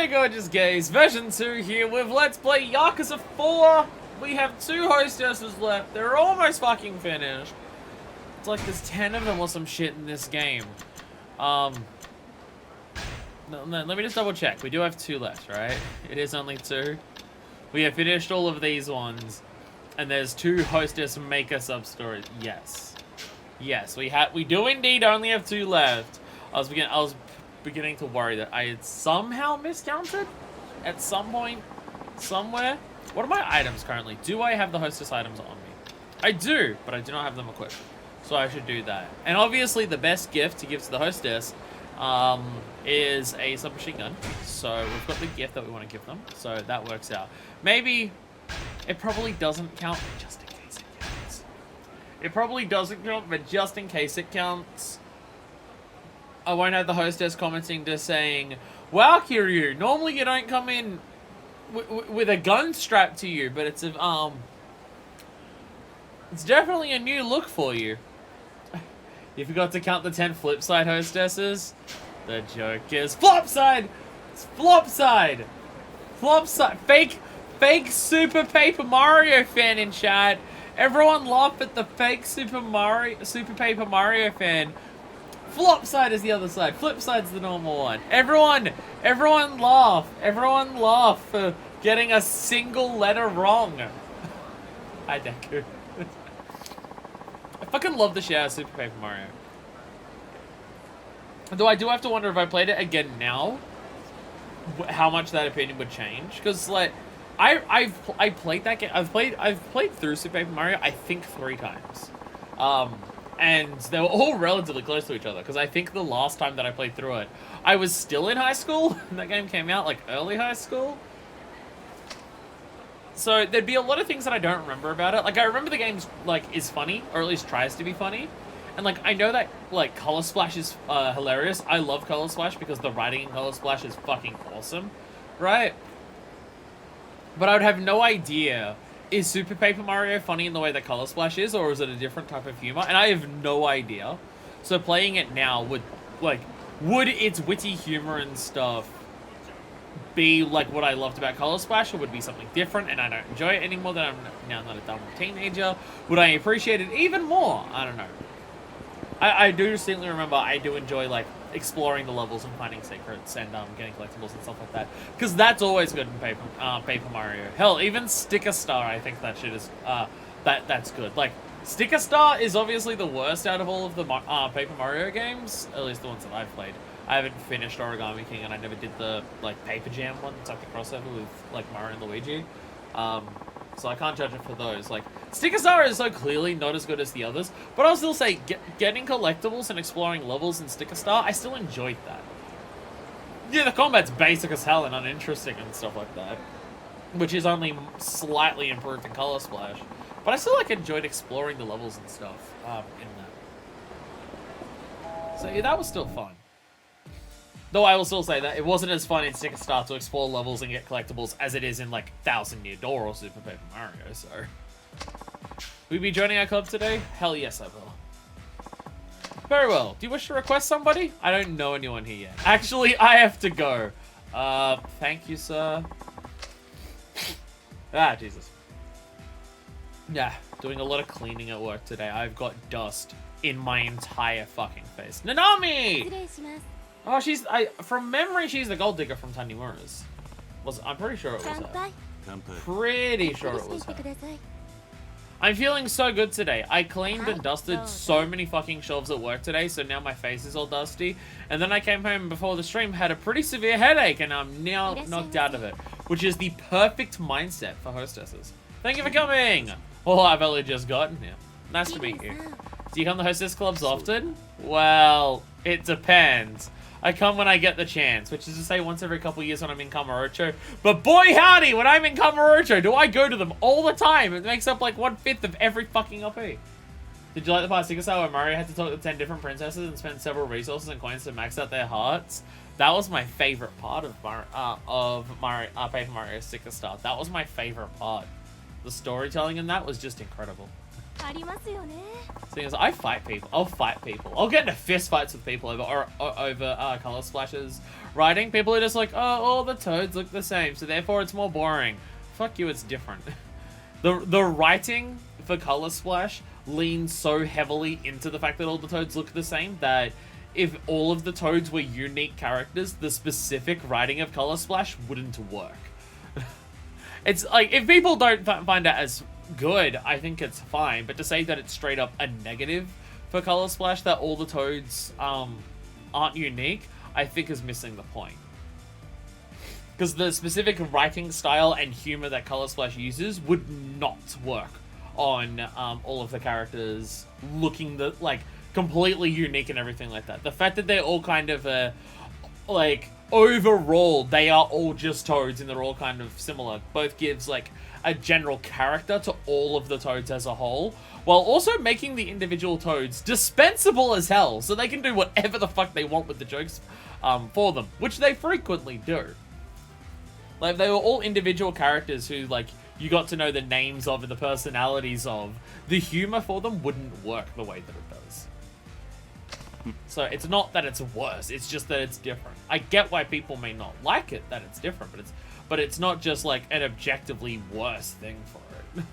Hey gorgeous gays, version 2 here with Let's Play Yakuza 4. We have 2 hostesses left. They're almost fucking finished. It's like there's 10 of them or some shit in this game. No, let me just double check. We do have 2 left, right? It is only 2. We have finished all of these ones. And there's 2 hostess maker sub-stories. Yes. Yes, we do indeed only have 2 left. I was beginning to worry that I had somehow miscounted at some point, somewhere. What are my items currently? Do I have the hostess items on me? I do, but I do not have them equipped. So I should do that. And obviously the best gift to give to the hostess is a submachine gun. So we've got the gift that we want to give them. So that works out. Maybe it probably doesn't count, just in case it counts. It probably doesn't count, but just in case it counts, I won't have the hostess commenting just saying, "Wow, Kiryu, normally you don't come in with a gun strapped to you, but it's definitely a new look for you." You forgot to count the 10 flip side hostesses? The joke is flop side! It's flop side! Flop side! Fake Super Paper Mario fan in chat. Everyone laugh at the fake Super Paper Mario fan. Flop side is the other side. Flip side's the normal one. Everyone laugh. Everyone laugh for getting a single letter wrong. Hi, Deku. I fucking love the shit out of Super Paper Mario. Though I do have to wonder if I played it again now, how much that opinion would change. Because like, I played that game. I've played through Super Paper Mario I think 3 times. And they were all relatively close to each other, because I think the last time that I played through it, I was still in high school, and that game came out, like, early high school. So there'd be a lot of things that I don't remember about it. Like, I remember the game's, like, is funny, or at least tries to be funny. And, like, I know that, like, Color Splash is hilarious. I love Color Splash because the writing in Color Splash is fucking awesome, right? But I would have no idea, is Super Paper Mario funny in the way that Color Splash is, or is it a different type of humor? And I have no idea. So playing it now would its witty humor and stuff be like what I loved about Color Splash, or would it be something different and I don't enjoy it anymore that I'm now not a dumb teenager? Would I appreciate it even more? I don't know. I do distinctly remember I do enjoy, like, exploring the levels and finding secrets and getting collectibles and stuff like that, because that's always good in Paper Mario. Hell, even Sticker Star, I think that shit is that's good. Like, Sticker Star is obviously the worst out of all of the Paper Mario games, at least the ones that I've played. I haven't finished Origami King, and I never did the, like, Paper Jam one. It's like the crossover with, like, Mario and Luigi. So I can't judge it for those. Like, Sticker Star is so clearly not as good as the others, but I'll still say getting collectibles and exploring levels in Sticker Star, I still enjoyed that. Yeah, the combat's basic as hell and uninteresting and stuff like that, which is only slightly improved in Color Splash, but I still, like, enjoyed exploring the levels and stuff in that. So yeah, that was still fun. Though I will still say that it wasn't as fun in Sticker Star to explore levels and get collectibles as it is in, like, 1000 Year Door or Super Paper Mario, so. Will you be joining our club today? Hell yes, I will. Very well. Do you wish to request somebody? I don't know anyone here yet. Actually, I have to go. Thank you, sir. Jesus. Yeah, doing a lot of cleaning at work today. I've got dust in my entire fucking face. Nanami! Oh, from memory, she's the gold digger from Tanimura's. I'm pretty sure it was her. Pretty sure it was her. I'm feeling so good today. I cleaned and dusted so many fucking shelves at work today, so now my face is all dusty. And then I came home before the stream, had a pretty severe headache, and I'm now knocked out of it. Which is the perfect mindset for hostesses. Thank you for coming! Oh, I've only just gotten here. Nice to meet you. Do you come to hostess clubs often? Well, it depends. I come when I get the chance, which is to say once every couple years when I'm in Kamurocho. But boy howdy, when I'm in Kamurocho, do I go to them all the time. It makes up like 1/5 of every fucking OP. Did you like the part of Sticker Star where Mario had to talk to 10 different princesses and spend several resources and coins to max out their hearts? That was my favorite part of Paper Mario Sticker Star. That was my favorite part. The storytelling in that was just incredible. Seeing as I fight people, I'll fight people. I'll get into fist fights with people over color splashes writing, people are just like, oh, all the toads look the same, so therefore it's more boring. Fuck you, it's different. The writing for Color Splash leans so heavily into the fact that all the toads look the same that if all of the toads were unique characters, the specific writing of Color Splash wouldn't work. It's like, if people don't find it as good, I think it's fine, but to say that it's straight up a negative for Color Splash, that all the toads aren't unique, I think is missing the point. Because the specific writing style and humor that Color Splash uses would not work on all of the characters looking completely unique and everything like that. The fact that they're all kind of overall they are all just toads and they're all kind of similar both gives like a general character to all of the toads as a whole, while also making the individual toads dispensable as hell, so they can do whatever the fuck they want with the jokes for them, which they frequently do. Like, they were all individual characters who, like, you got to know the names of and the personalities of. The humor for them wouldn't work the way that it does. So it's not that it's worse, it's just that it's different. I get why people may not like it, that it's different, but it's not just, like, an objectively worse thing for it.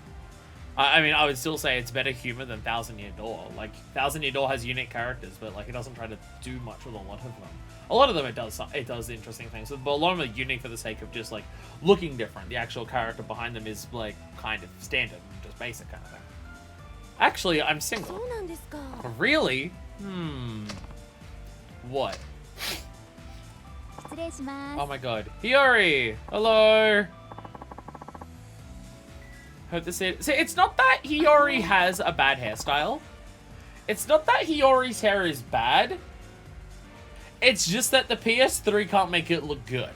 I mean, I would still say it's better humor than Thousand Year Door. Like, Thousand Year Door has unique characters, but, like, it doesn't try to do much with a lot of them. A lot of them it does interesting things, but a lot of them are unique for the sake of just, like, looking different. The actual character behind them is, like, kind of standard, just basic kind of thing. Actually, I'm single. Really? What? Oh my god. Hiyori! Hello! Hope to see it. See, it's not that Hiyori has a bad hairstyle. It's not that Hiyori's hair is bad. It's just that the PS3 can't make it look good.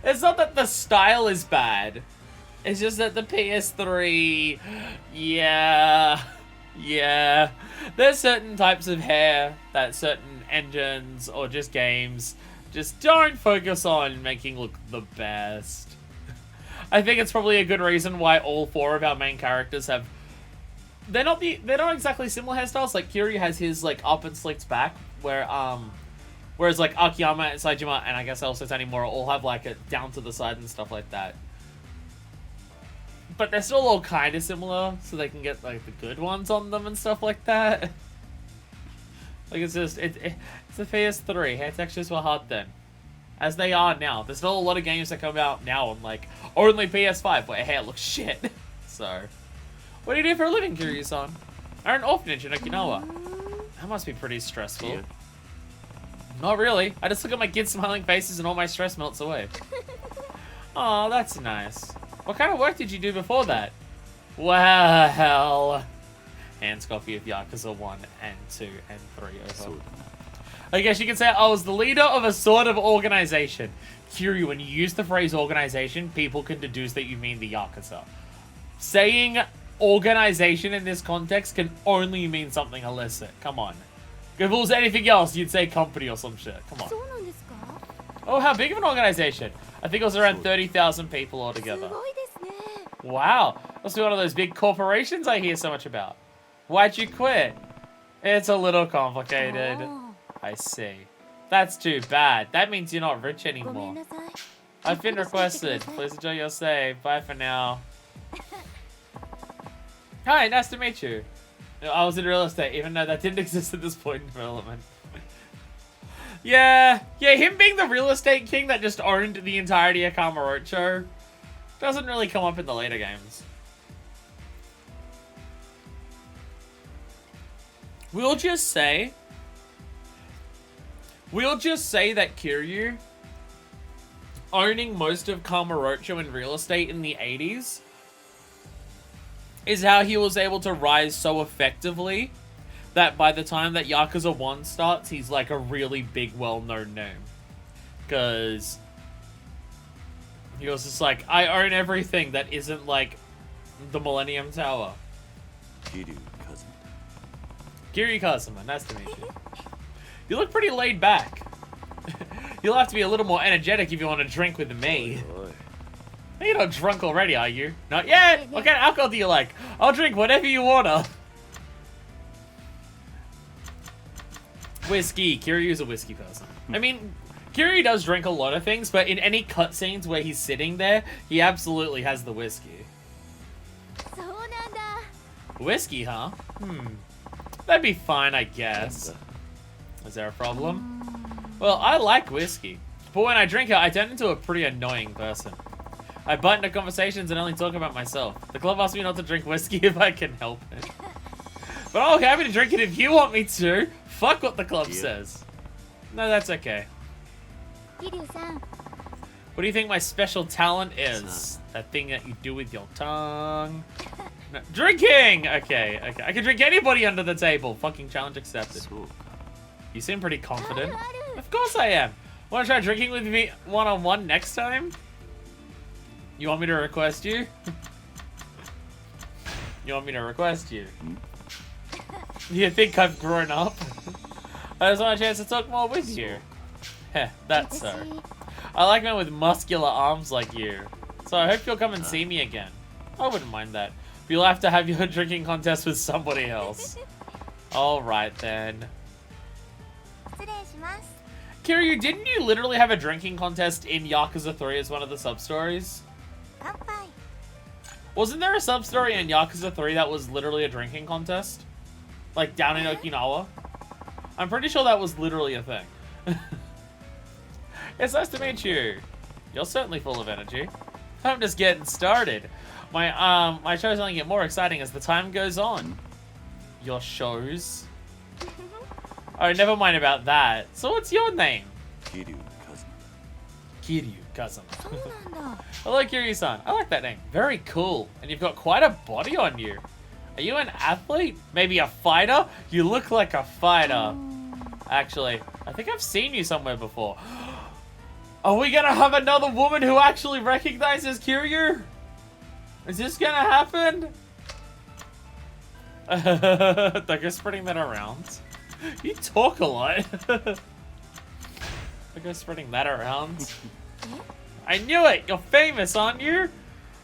It's not that the style is bad. It's just that the PS3... Yeah. There's certain types of hair that certain engines or just games just don't focus on making look the best. I think it's probably a good reason why all four of our main characters have... They're not exactly similar hairstyles. Like, Kiryu has his, like, up and slicked back, whereas, like, Akiyama and Saejima, and I guess also Tanimura all have, like, it down to the side and stuff like that. But they're still all kind of similar, so they can get, like, the good ones on them and stuff like that. Like, it's just, it's a PS3. Hair textures were hard then. As they are now. There's still a lot of games that come out now on, like, only PS5 where hair looks shit. So... What do you do for a living, Kiryu-san? Or an orphanage in Okinawa. That must be pretty stressful. Yeah. Not really. I just look at my kids' smiling faces and all my stress melts away. Aw, that's nice. What kind of work did you do before that? Well... Hand's copy of Yakuza 1 and 2 and 3 over. I guess you could say I was the leader of a sort of organization. Kiryu, when you use the phrase organization, people can deduce that you mean the Yakuza. Saying... organization in this context can only mean something illicit. Come on. If it was anything else, you'd say company or some shit. Come on. Oh, how big of an organization? I think it was around 30,000 people altogether. Wow. Must be one of those big corporations I hear so much about. Why'd you quit? It's a little complicated. I see. That's too bad. That means you're not rich anymore. I've been requested. Please enjoy your stay. Bye for now. Hi, nice to meet you. I was in real estate, even though that didn't exist at this point in development. Yeah, him being the real estate king that just owned the entirety of Kamurocho doesn't really come up in the later games. We'll just say that Kiryu owning most of Kamurocho in real estate in the 80s is how he was able to rise so effectively that by the time that Yakuza 1 starts, he's like a really big, well-known name. Because he was just like, I own everything that isn't like the Millennium Tower. Kiryu Kazuma, nice to meet you. You look pretty laid back. You'll have to be a little more energetic if you want to drink with me. You're not drunk already, are you? Not yet! What kind of alcohol do you like? I'll drink whatever you order. Whiskey. Kiryu's a whiskey person. I mean, Kiryu does drink a lot of things, but in any cutscenes where he's sitting there, he absolutely has the whiskey. Whiskey, huh? That'd be fine, I guess. Is there a problem? Well, I like whiskey, but when I drink it, I turn into a pretty annoying person. I butt into conversations and only talk about myself. The club asks me not to drink whiskey if I can help it. But I'm happy to drink it if you want me to. Fuck what the club says. No, that's okay. Kiryu-san. What do you think my special talent is? That thing that you do with your tongue? No, drinking! Okay. I can drink anybody under the table. Fucking challenge accepted. You seem pretty confident. Of course I am. Want to try drinking with me one-on-one next time? You want me to request you? You want me to request you? You think I've grown up? I just want a chance to talk more with you. Heh, that's so. I like men with muscular arms like you. So I hope you'll come and see me again. I wouldn't mind that. But you'll have to have your drinking contest with somebody else. Alright then. Kiryu, didn't you literally have a drinking contest in Yakuza 3 as one of the sub-stories? Wasn't there a sub-story in Yakuza 3 that was literally a drinking contest? Like, down in Okinawa? I'm pretty sure that was literally a thing. It's nice to meet you. You're certainly full of energy. I'm just getting started. My shows only get more exciting as the time goes on. Your shows? Oh, never mind about that. So what's your name? Kiryu, cousin. Kiryu, cousin. Hello, Kiryu-san. I like that name. Very cool. And you've got quite a body on you. Are you an athlete? Maybe a fighter? You look like a fighter. Actually, I think I've seen you somewhere before. Are we gonna have another woman who actually recognizes Kiryu? Is this gonna happen? They're just spreading that around. You talk a lot. They're just spreading that around. I knew it! You're famous, aren't you?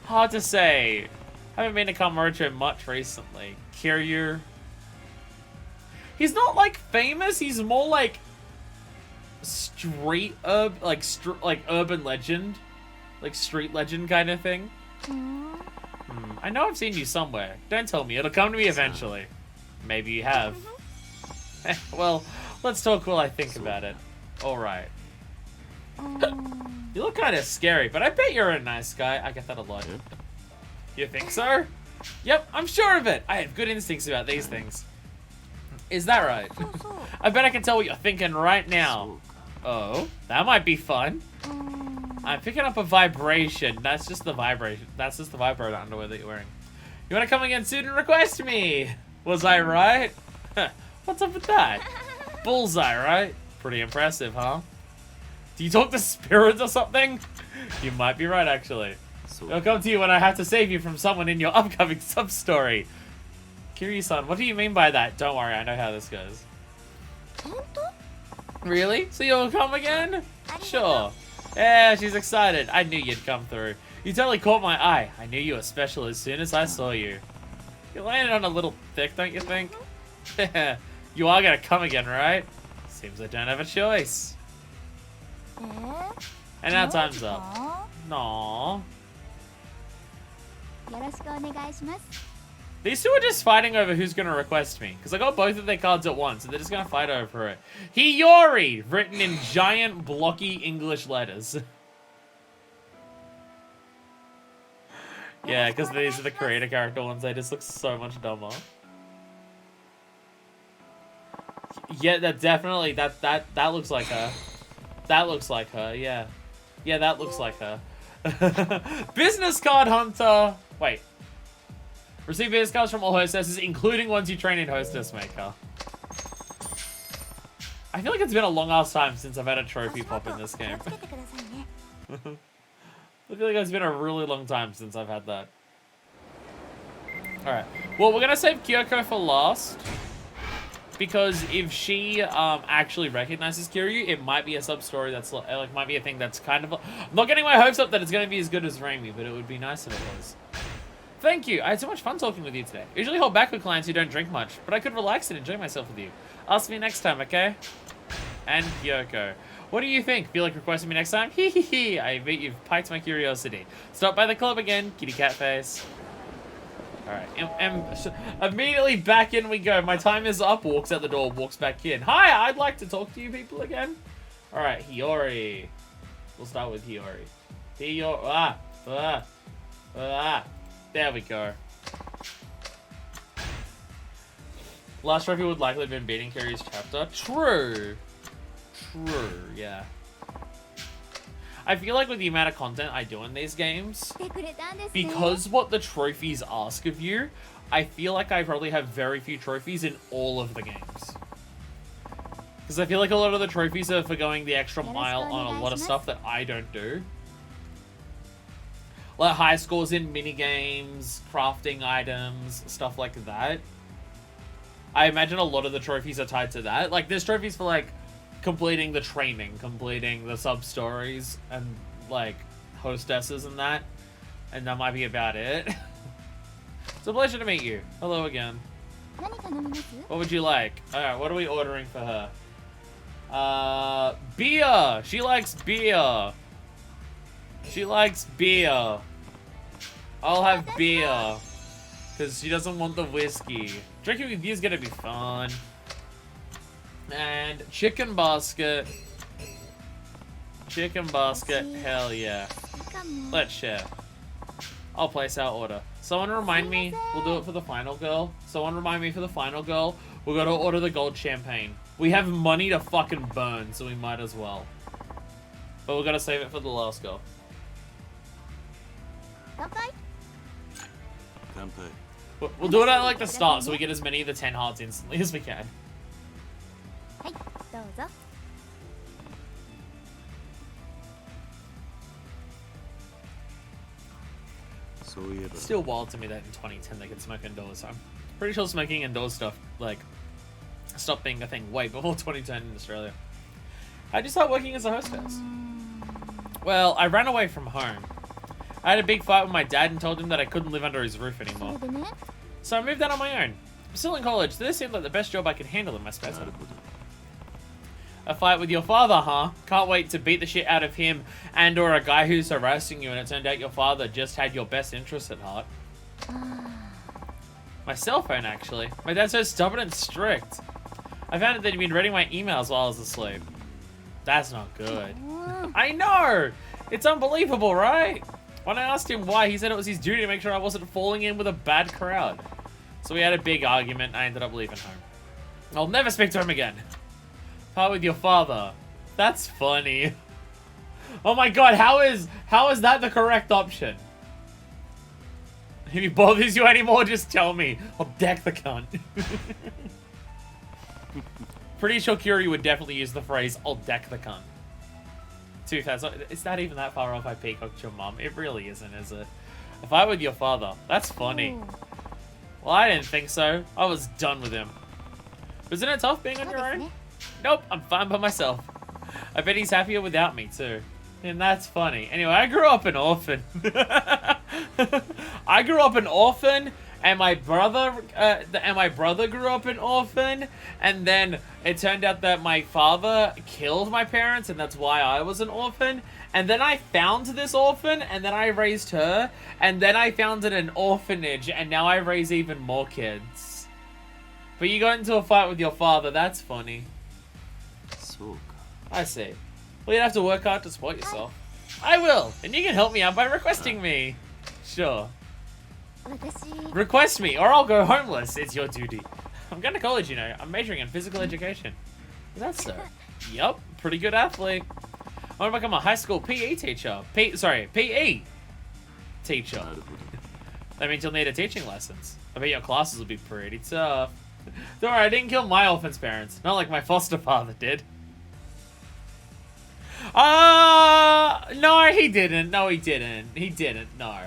Hard to say. Haven't been to Kamurocho much recently. Kiryu. He's not like famous, he's more like urban legend. Like street legend kind of thing. I know I've seen you somewhere. Don't tell me, it'll come to me eventually. Maybe you have. Well, let's talk while I think about it. Alright. You look kind of scary, but I bet you're a nice guy. I get that a lot. You think so? Yep, I'm sure of it. I have good instincts about these things. Is that right? I bet I can tell what you're thinking right now. Oh, that might be fun. I'm picking up a vibration. That's just the vibration. That's just the vibrator underwear that you're wearing. You want to come again soon and request me? Was I right? What's up with that? Bullseye, right? Pretty impressive, huh? Do you talk to spirits or something? You might be right, actually. I'll come to you when I have to save you from someone in your upcoming sub-story. Kiryu-san, what do you mean by that? Don't worry, I know how this goes. Really? So you'll come again? Sure. Yeah, she's excited. I knew you'd come through. You totally caught my eye. I knew you were special as soon as I saw you. You landed on a little thick, don't you think? You are gonna come again, right? Seems I don't have a choice. And now time's up. Aww. These two are just fighting over who's gonna request me. Because I got both of their cards at once, and they're just gonna fight over it. Hiyori! Written in giant, blocky English letters. Yeah, because these are the creator character ones, they just look so much dumber. Yeah, that definitely, that looks like her. That looks like her, yeah. Yeah, that looks like her. Business card hunter! Wait. Receive business cards from all hostesses, including ones you train in Hostess Maker. I feel like it's been a long ass time since I've had a trophy pop in this game. I feel like it's been a really long time since I've had that. Alright. Well, we're gonna save Kyoko for last. Because if she actually recognizes Kiryu, it might be a sub-story that's like might be a thing that's kind of... I'm not getting my hopes up that it's going to be as good as Raimi, but it would be nice if it was. Thank you. I had so much fun talking with you today. I usually hold back with clients who don't drink much, but I could relax and enjoy myself with you. Ask me next time, okay? And Kyoko. What do you think? Feel like requesting me next time? Hee hee hee. I bet you've piqued my curiosity. Stop by the club again, kitty cat face. Alright, immediately back in we go. My time is up. Walks out the door, walks back in. Hi, I'd like to talk to you people again. Alright, Hiyori. We'll start with Hiyori. There we go. Last trophy would likely have been beating Kiryu's chapter. True. True, yeah. I feel like with the amount of content I do in these games, because what the trophies ask of you, I feel like I probably have very few trophies in all of the games. Because I feel like a lot of the trophies are for going the extra mile on a lot of stuff that I don't do. Like high scores in minigames, crafting items, stuff like that. I imagine a lot of the trophies are tied to that. Like, there's trophies for, like, completing the training, completing the sub-stories, and, like, hostesses and that. And that might be about it. It's a pleasure to meet you. Hello again. What would you like? Alright, what are we ordering for her? Beer! She likes beer! She likes beer. I'll have beer. Because she doesn't want the whiskey. Drinking with you is going to be fun. And chicken basket. Chicken basket, hell yeah. Let's share. I'll place our order. Someone remind me, we'll do it for the final girl. Someone remind me for the final girl, we're going to order the gold champagne. We have money to fucking burn, so we might as well. But we're going to save it for the last girl. We'll do it at like the start so we get as many of the 10 hearts instantly as we can. It's still wild to me that in 2010 they could smoke indoors. I'm pretty sure smoking indoors stuff, like, stopped being a thing way before 2010 in Australia. How'd you start working as a hostess? Well, I ran away from home. I had a big fight with my dad and told him that I couldn't live under his roof anymore. So I moved out on my own. I'm still in college, so this seemed like the best job I could handle in my spare time. A fight with your father, huh? Can't wait to beat the shit out of him and or a guy who's harassing you, and it turned out your father just had your best interests at heart. My cell phone, actually. My dad's so stubborn and strict. I found out that he'd been reading my emails while I was asleep. That's not good. I know! It's unbelievable, right? When I asked him why, he said it was his duty to make sure I wasn't falling in with a bad crowd. So we had a big argument, and I ended up leaving home. I'll never speak to him again. Part with your father. That's funny. Oh my god, how is that the correct option? If he bothers you anymore, just tell me. I'll deck the cunt. Pretty sure Kiryu would definitely use the phrase, I'll deck the cunt. Too fast. Is that even that far off I peacocked your mum? It really isn't, is it? A fight with your father. That's funny. Well, I didn't think so. I was done with him. Isn't it tough being on your own? Nope, I'm fine by myself. I bet he's happier without me, too. And that's funny. Anyway, I grew up an orphan. I grew up an orphan, and my brother grew up an orphan, and then it turned out that my father killed my parents, and that's why I was an orphan. And then I found this orphan, and then I raised her, and then I founded an orphanage, and now I raise even more kids. But you got into a fight with your father, that's funny. I see. Well, you'd have to work hard to support yourself. I will, and you can help me out by requesting me. Sure. Request me, or I'll go homeless. It's your duty. I'm going to college, you know. I'm majoring in physical education. Is that so? Yup, pretty good athlete. I want to become a high school PE teacher. PE teacher. That means you'll need a teaching license. I bet your classes will be pretty tough. Don't worry, I didn't kill my orphan's parents. Not like my foster father did. No, he didn't. No, he didn't. He didn't. No.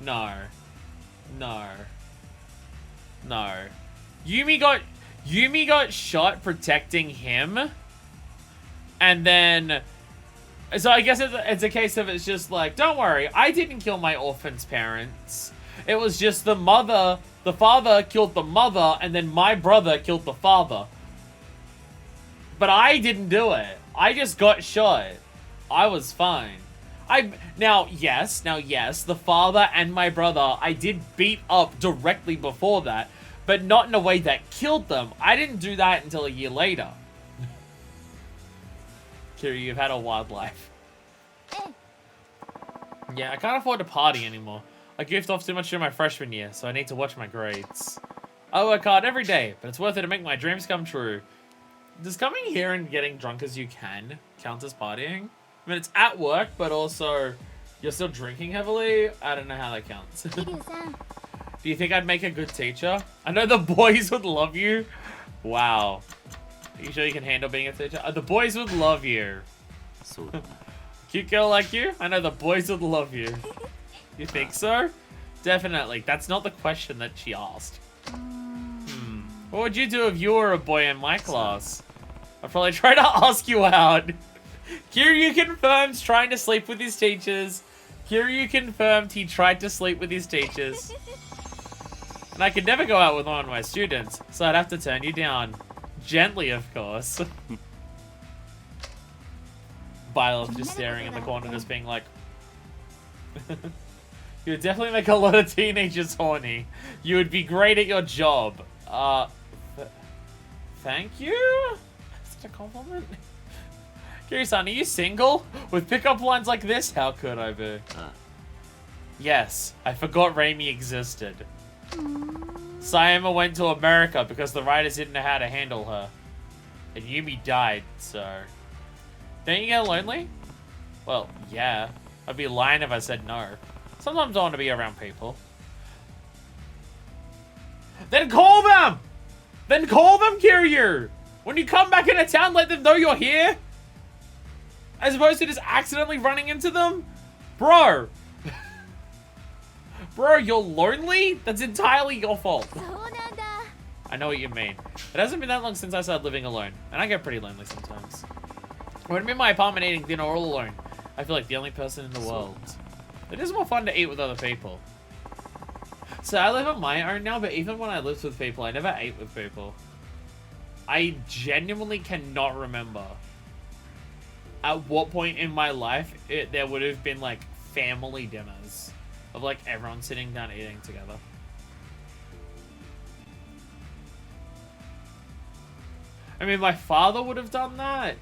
No. No. No. Yumi got shot protecting him. And then... So I guess it's a case of it's just like, don't worry, I didn't kill my orphan's parents. It was just the father killed the mother, and then my brother killed the father. But I didn't do it. I just got shot. I was fine. Now, yes, the father and my brother, I did beat up directly before that, but not in a way that killed them. I didn't do that until a year later. Kiryu, you've had a wild life. Yeah, I can't afford to party anymore. I goofed off too much during my freshman year, so I need to watch my grades. I work hard every day, but it's worth it to make my dreams come true. Does coming here and getting drunk as you can count as partying? I mean, it's at work, but also you're still drinking heavily. I don't know how that counts. Do you think I'd make a good teacher? I know the boys would love you. Wow. Are you sure you can handle being a teacher? The boys would love you. Cute girl like you? I know the boys would love you. You think so? Definitely. That's not the question that she asked. What would you do if you were a boy in my class? I'd probably try to ask you out. Kiryu confirms trying to sleep with his teachers. Kiryu confirmed he tried to sleep with his teachers. And I could never go out with one of my students, so I'd have to turn you down. Gently, of course. Violet's just staring in the corner, just being like... You would definitely make a lot of teenagers horny. You would be great at your job. Thank you? Is that a compliment? Kiryu-san, are you single? With pickup lines like this, how could I be? Yes, I forgot Raimi existed. Sayama went to America because the writers didn't know how to handle her. And Yumi died, so... Don't you get lonely? Well, yeah. I'd be lying if I said no. Sometimes I want to be around people. Then call them! Then call them, Kiryu! When you come back into town, let them know you're here! As opposed to just accidentally running into them? Bro! Bro, you're lonely? That's entirely your fault. I know what you mean. It hasn't been that long since I started living alone. And I get pretty lonely sometimes. When I'm in my apartment eating dinner all alone, I feel like the only person in the world. It is more fun to eat with other people. So I live on my own now, but even when I lived with people, I never ate with people. I genuinely cannot remember at what point in my life there would have been like family dinners of like everyone sitting down eating together. I mean, my father would have done that.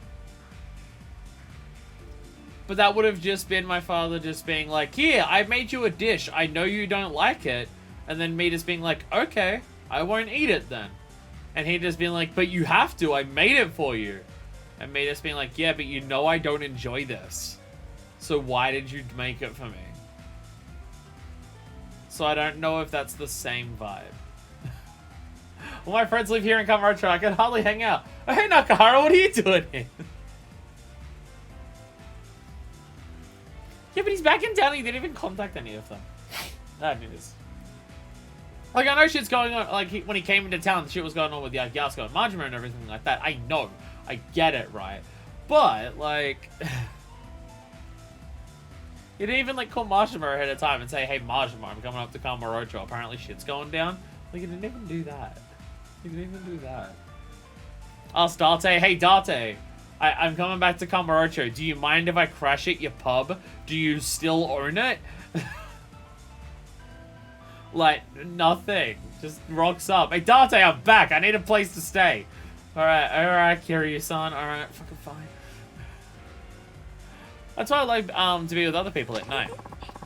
But that would have just been my father just being like, here, I made you a dish. I know you don't like it. And then me just being like, okay, I won't eat it then. And he just being like, but you have to. I made it for you. And me just being like, yeah, but you know I don't enjoy this. So why did you make it for me? So I don't know if that's the same vibe. Well, my friends live here in Kamurocho. I can hardly hang out. Oh, hey, Nakahara, what are you doing here? Yeah, but he's back in town and he didn't even contact any of them. That news. Like, I know shit's going on. Like, when he came into town, shit was going on with Yasuko and Majima and everything like that. I know. I get it, right? But, like... he didn't even, like, call Majima ahead of time and say, hey, Majima, I'm coming up to Kamurocho. Apparently shit's going down. Like, he didn't even do that. He didn't even do that. Ask Date. Hey, Date. I'm coming back to Kamurocho. Do you mind if I crash at your pub? Do you still own it? Like, nothing. Just rocks up. Hey, Date, I'm back. I need a place to stay. Alright, Kiryu-san. Alright, fucking fine. That's why I like to be with other people at night.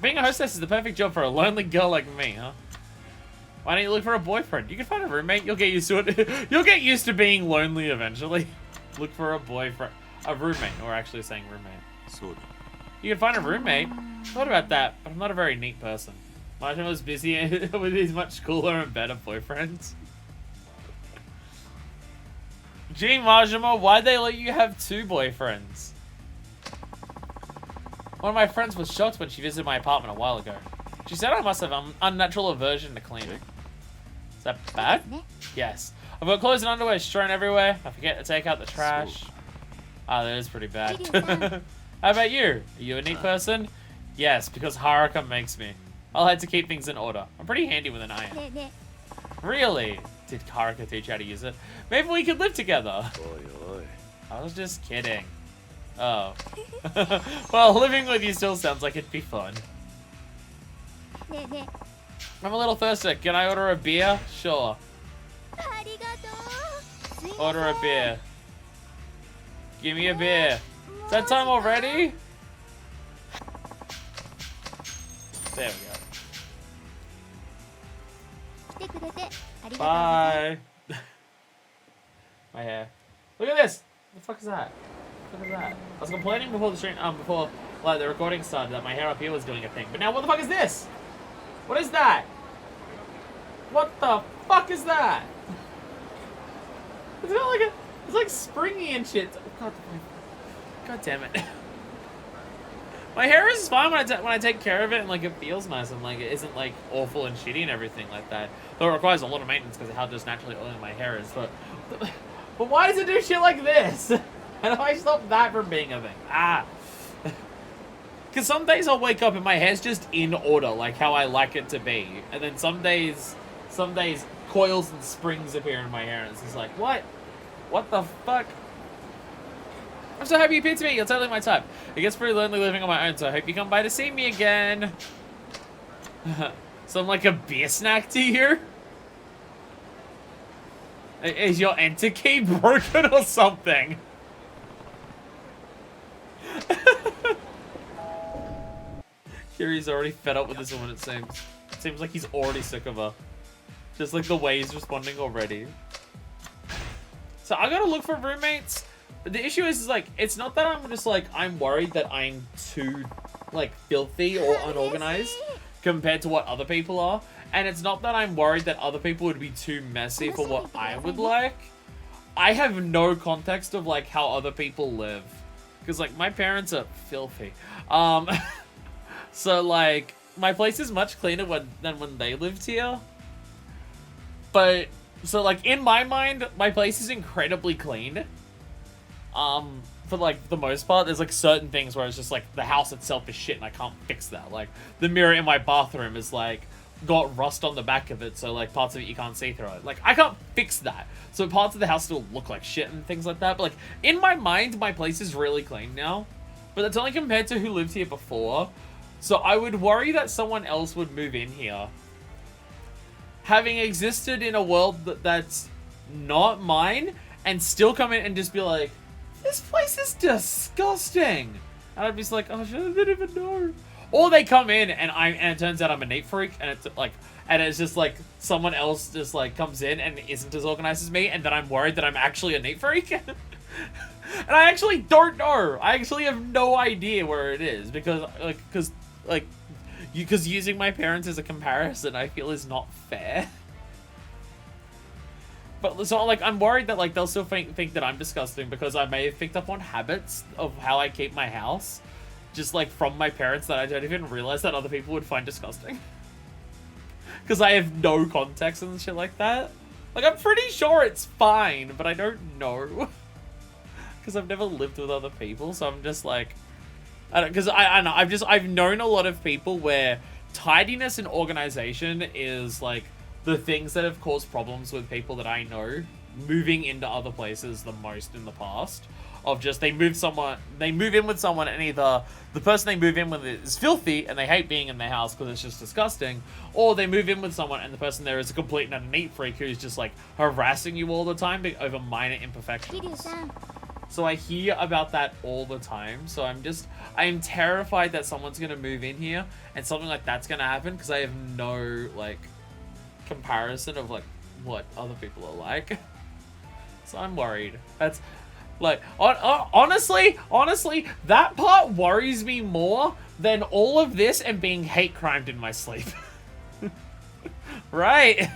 Being a hostess is the perfect job for a lonely girl like me, huh? Why don't you look for a boyfriend? You can find a roommate. You'll get used to it. You'll get used to being lonely eventually. Look for a boyfriend. A roommate. Or actually saying roommate. You can find a roommate. Thought about that, but I'm not a very neat person. Majima was busy with his much cooler and better boyfriends. Gee, Majima, why'd they let you have 2 boyfriends? One of my friends was shocked when she visited my apartment a while ago. She said I must have an unnatural aversion to cleaning. Is that bad? Yes. I've got clothes and underwear strewn everywhere. I forget to take out the trash. Ah, that is pretty bad. How about you? Are you a neat person? Yes, because Haruka makes me. I'll have to keep things in order. I'm pretty handy with an iron. Really? Did Haruka teach you how to use it? Maybe we could live together. I was just kidding. Oh. Well, living with you still sounds like it'd be fun. ねえね I'm a little thirsty. Can I order a beer? Sure. えありがとうすいません Order a beer. Give me a beer. Is that time already? There we 来てくれてあり go. がとうござい Bye. My hair. Look at this. What the fuck is that? Look at that. I was complaining before the stream, before like the recording started that my hair up here was doing a thing. But now what the fuck is this? What is that? What the fuck is that? It's got like a, it's like springy and shit. God damn it. My hair is fine when I take care of it and like it feels nice and like it isn't like awful and shitty and everything like that. Though it requires a lot of maintenance because of how just naturally oily my hair is. But why does it do shit like this? How do I stop that from being a thing? Ah. Because some days I'll wake up and my hair's just in order, like how I like it to be. And then some days coils and springs appear in my hair and it's just like, what? What the fuck? I'm so happy you picked me. You're totally my type. It gets pretty lonely living on my own, so I hope you come by to see me again. So I'm like a beer snack to you? Is your enter key broken or something? Kiryu's already fed up with this woman, it seems. It seems like he's already sick of her. Just like the way he's responding already. So I gotta look for roommates. But the issue is like, it's not that I'm just like, I'm worried that I'm too like filthy or unorganized compared to what other people are. And it's not that I'm worried that other people would be too messy for what I would like. I have no context of like how other people live. Because like my parents are filthy. So like my place is much cleaner than when they lived here. But so like in my mind, my place is incredibly clean. For like the most part, there's like certain things where it's just like the house itself is shit and I can't fix that. Like the mirror in my bathroom is like got rust on the back of it, so like parts of it you can't see through it. Like I can't fix that. So parts of the house still look like shit and things like that. But like in my mind, my place is really clean now. But that's only compared to who lived here before. So I would worry that someone else would move in here. Having existed in a world that's not mine and still come in and just be like, this place is disgusting. And I'd be just like, oh shit, I didn't even know. Or they come in and it turns out I'm a neat freak and it's like, and it's just like someone else just like comes in and isn't as organized as me and then I'm worried that I'm actually a neat freak. And I actually don't know. I actually have no idea where it is because using my parents as a comparison I feel is not fair. But so like I'm worried that like they'll still think that I'm disgusting because I may have picked up on habits of how I keep my house, just like from my parents that I don't even realize that other people would find disgusting. Because I have no context and shit like that. Like I'm pretty sure it's fine, but I don't know. Because I've never lived with other people, so I'm just like, I don't. Because I don't know. I've known a lot of people where tidiness and organization is like the things that have caused problems with people that I know moving into other places the most in the past. Of just they move in with someone and either the person they move in with is filthy and they hate being in their house because it's just disgusting, or they move in with someone and the person there is a complete and utter neat freak who's just like harassing you all the time over minor imperfections. Kiryu-san, So I hear about that all the time. So I'm terrified that someone's gonna move in here and something like that's gonna happen because I have no like comparison of like what other people are like. So I'm worried. That's like honestly, that part worries me more than all of this and being hate crimed in my sleep. Right?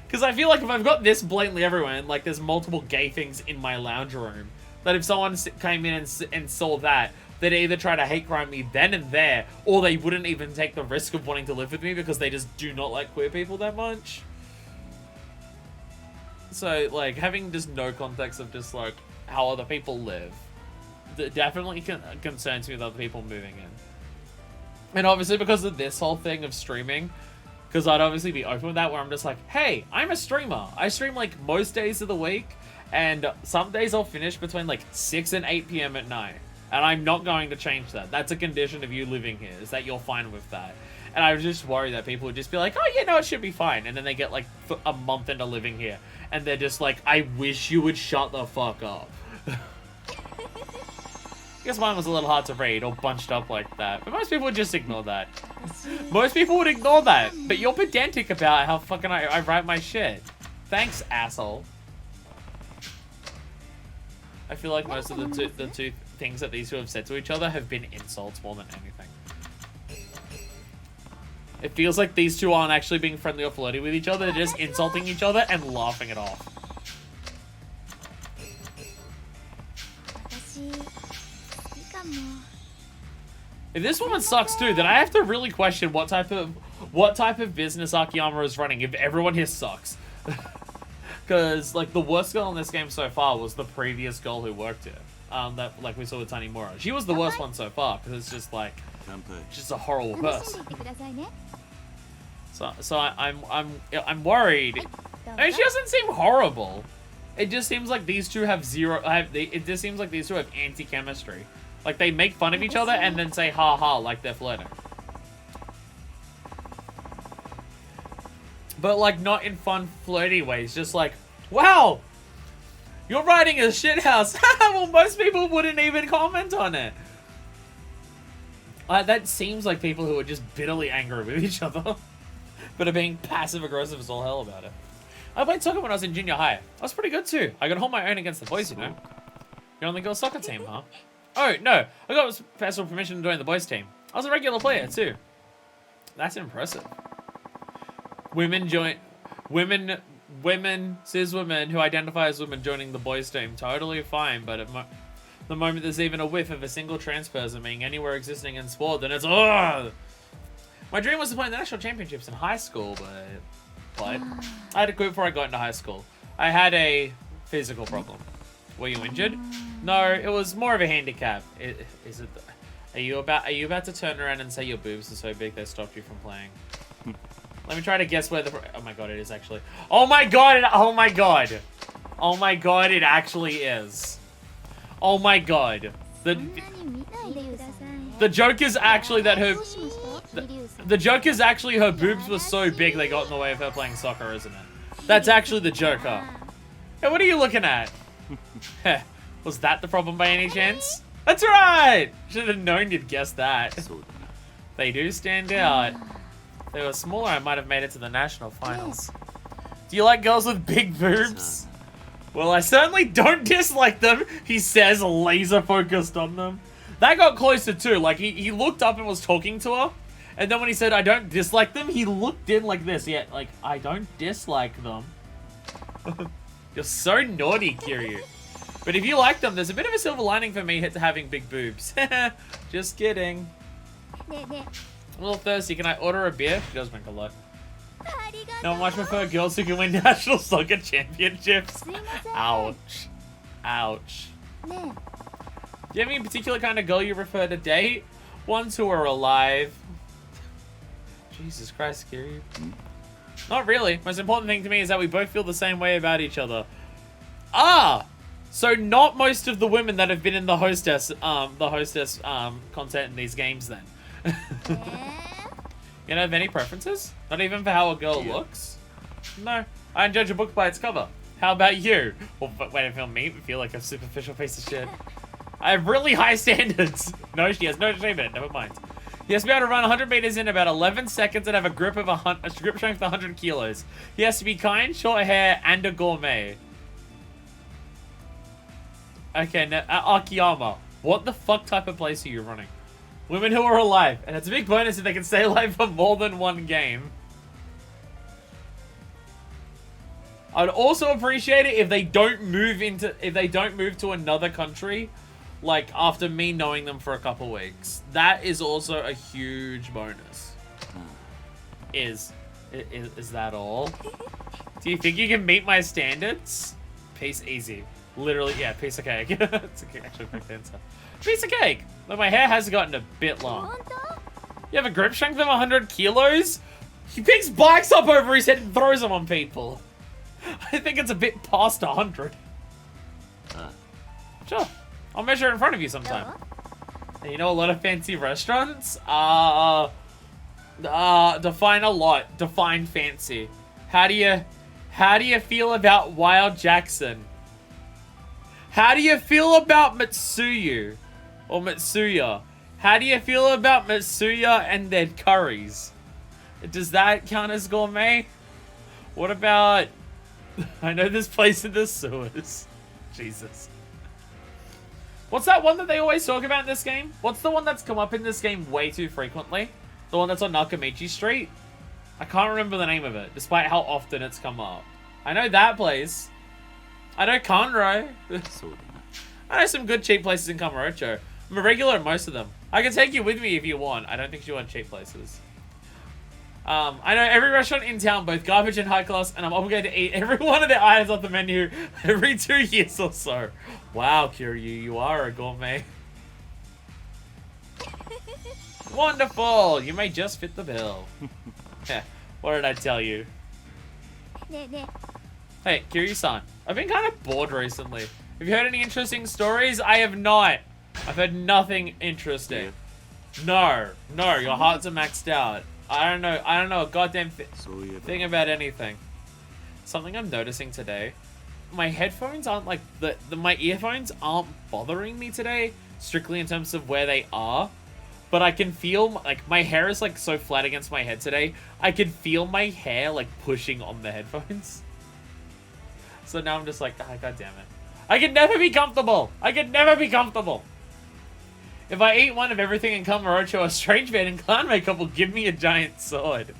Because I feel like if I've got this blatantly everywhere and like there's multiple gay things in my lounge room, that if someone came in and saw that, they'd either try to hate crime me then and there, or they wouldn't even take the risk of wanting to live with me because they just do not like queer people that much. So like having just no context of just like how other people live, that definitely concerns me with other people moving in. And obviously because of this whole thing of streaming, because I'd obviously be open with that where I'm just like, hey, I'm a streamer. I stream like most days of the week And some days I'll finish between like 6 and 8 p.m. at night. And I'm not going to change that. That's a condition of you living here, is that you're fine with that. And I was just worried that people would just be like, oh, yeah, no, it should be fine. And then they get like a month into living here. And they're just like, I wish you would shut the fuck up. I guess mine was a little hard to read or bunched up like that. But most people would just ignore that. Most people would ignore that. But you're pedantic about how fucking I write my shit. Thanks, asshole. I feel like most of the two things that these two have said to each other have been insults more than anything. It feels like these two aren't actually being friendly or flirty with each other. They're just insulting each other and laughing it off. If this woman sucks too, then I have to really question what type of business Akiyama is running if everyone here sucks. Because like the worst girl in this game so far was the previous girl who worked here. That like we saw with Tanimura. She was the worst one so far because it's just like just a horrible person. So I'm worried. I mean, she doesn't seem horrible. It just seems like these two have it just seems like these two have anti-chemistry. Like they make fun of each other and then say ha ha like they're flirting. But like not in fun flirty ways, just like, wow, you're riding a shithouse. Well, most people wouldn't even comment on it. That seems like people who are just bitterly angry with each other. But are being passive aggressive as all hell about it. I played soccer when I was in junior high. I was pretty good too. I could hold my own against the boys, you know. You're on the girls' soccer team, huh? Oh, no. I got special permission to join the boys' team. I was a regular player too. That's impressive. Cis women who identify as women joining the boys' team, totally fine, but at the moment there's even a whiff of a single trans person being anywhere existing in sport, then it's ugh! My dream was to play in the national championships in high school, but I had to quit before I got into high school. I had a physical problem. Were you injured? No, it was more of a handicap. Is it? Are you about to turn around and say your boobs are so big they stopped you from playing? Let me try to guess where the... Oh my god, it is actually... Oh my god! Oh my god! Oh my god, it actually is. Oh my god. The joke is actually that her... The joke is actually her boobs were so big they got in the way of her playing soccer, isn't it? That's actually the joke, huh? Hey, what are you looking at? Was that the problem by any chance? That's right! Should have known you'd guess that. They do stand out. If they were smaller, I might have made it to the national finals. Do you like girls with big boobs? Well, I certainly don't dislike them, he says, laser focused on them. That got closer too. Like, he looked up and was talking to her. And then when he said, I don't dislike them, he looked in like this. Yeah, like, I don't dislike them. You're so naughty, Kiryu. But if you like them, there's a bit of a silver lining for me to having big boobs. Just kidding. I'm a little thirsty. Can I order a beer? She does drink a lot. No, I much prefer girls who can win national soccer championships. Ouch. Ouch. Do you have any particular kind of girl you prefer to date? Ones who are alive. Jesus Christ, Kiryu. Not really. Most important thing to me is that we both feel the same way about each other. Ah! So not most of the women that have been in the hostess content in these games then. You don't have any preferences? Not even for how a girl looks? No. I don't judge a book by its cover. How about you? Well, wait, if you're me, I feel like a superficial piece of shit. I have really high standards. No, she has no shame in it. Never mind. He has to be able to run 100 meters in about 11 seconds and have a grip strength of 100 kilos. He has to be kind, short hair, and a gourmet. Okay, now, Akiyama, what the fuck type of place are you running? Women who are alive, and it's a big bonus if they can stay alive for more than one game. I'd also appreciate it if they don't move to another country, like after me knowing them for a couple weeks. That is also a huge bonus. Is that all? Do you think you can meet my standards? Piece easy. Literally, yeah, piece of cake. It's actually a correct answer. Piece of cake. But my hair has gotten a bit long. You have a grip strength of 100 kilos? He picks bikes up over his head and throws them on people. I think it's a bit past 100. Sure. I'll measure in front of you どう sometime. And you know a lot of fancy restaurants? Define a lot. Define fancy. How do you feel about Wild Jackson? How do you feel about Mitsuyu? Or Mitsuya? How do you feel about Mitsuya and their curries? Does that count as gourmet? What about... I know this place in the sewers. Jesus. What's that one that they always talk about in this game? What's the one that's come up in this game way too frequently? The one that's on Nakamichi Street? I can't remember the name of it, despite how often it's come up. I know that place. I know Conroe. I know some good cheap places in Kamurocho. I'm a regular at most of them. I can take you with me if you want. I don't think you want cheap places. I know every restaurant in town, both garbage and high class, and I'm obligated to eat every one of their items off the menu every 2 years or so. Wow, Kiryu, you are a gourmet. Wonderful! You may just fit the bill. What did I tell you? ねえね Hey, Kiryu-san, I've been kind of bored recently. Have you heard any interesting stories? I have not. I've heard nothing interesting. No, your hearts are maxed out. I don't know a goddamn thing about anything. Something I'm noticing today. My headphones aren't like, my earphones aren't bothering me today, strictly in terms of where they are. But I can feel, like, my hair is, like, so flat against my head today. I can feel my hair, like, pushing on the headphones. So now I'm just like, ah, god damn it. I can never be comfortable! I can never be comfortable! If I eat one of everything in Kamurocho, a strange man in clown makeup will give me a giant sword.